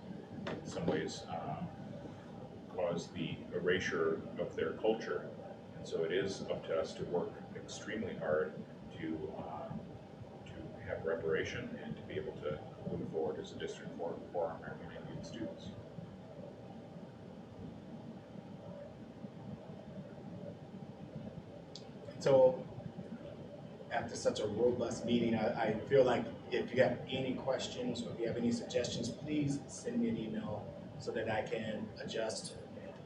in some ways, caused the erasure of their culture. And so it is up to us to work extremely hard to have reparation and to be able to move forward as a district for our American Indian students. So after such a robust meeting, I feel like if you have any questions or if you have any suggestions, please send me an email so that I can adjust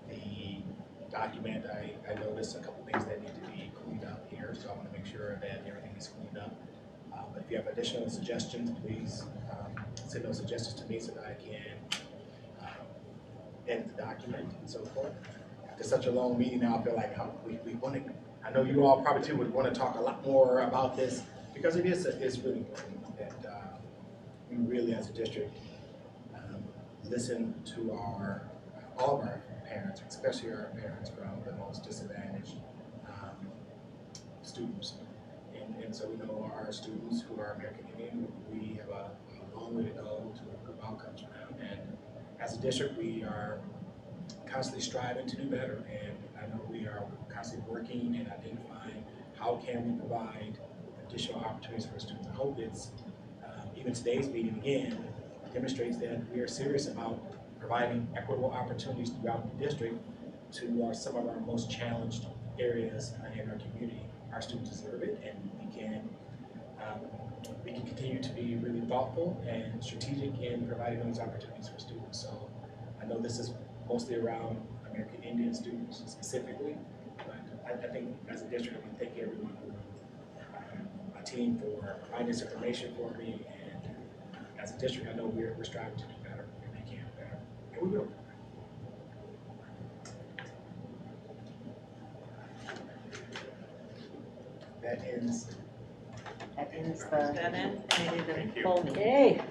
the document. I noticed a couple things that need to be cleaned up here, so I want to make sure that everything is cleaned up. But if you have additional suggestions, please send those suggestions to me so that I can edit the document and so forth. After such a long meeting now, I feel like we want to, I know you all probably too would want to talk a lot more about this, because it's really important that we really as a district listen to all of our parents, especially our parents from the most disadvantaged students. And so we know our students who are American Indian, we have a long way to go to improve outcomes for them. And as a district, we are constantly striving to do better. And I know we are constantly working and identifying how can we provide additional opportunities for students. I hope it's, even today's meeting again, demonstrates that we are serious about providing equitable opportunities throughout the district to some of our most challenged areas in our community. Our students deserve it, and we can continue to be really thoughtful and strategic in providing those opportunities for students. So I know this is mostly around American Indian students specifically, but I think as a district, I want to thank everyone on my team for providing this information for me. And as a district, I know we're striving to do better, and we can do better, and we will. That ends the Thank you. full meeting. Hey.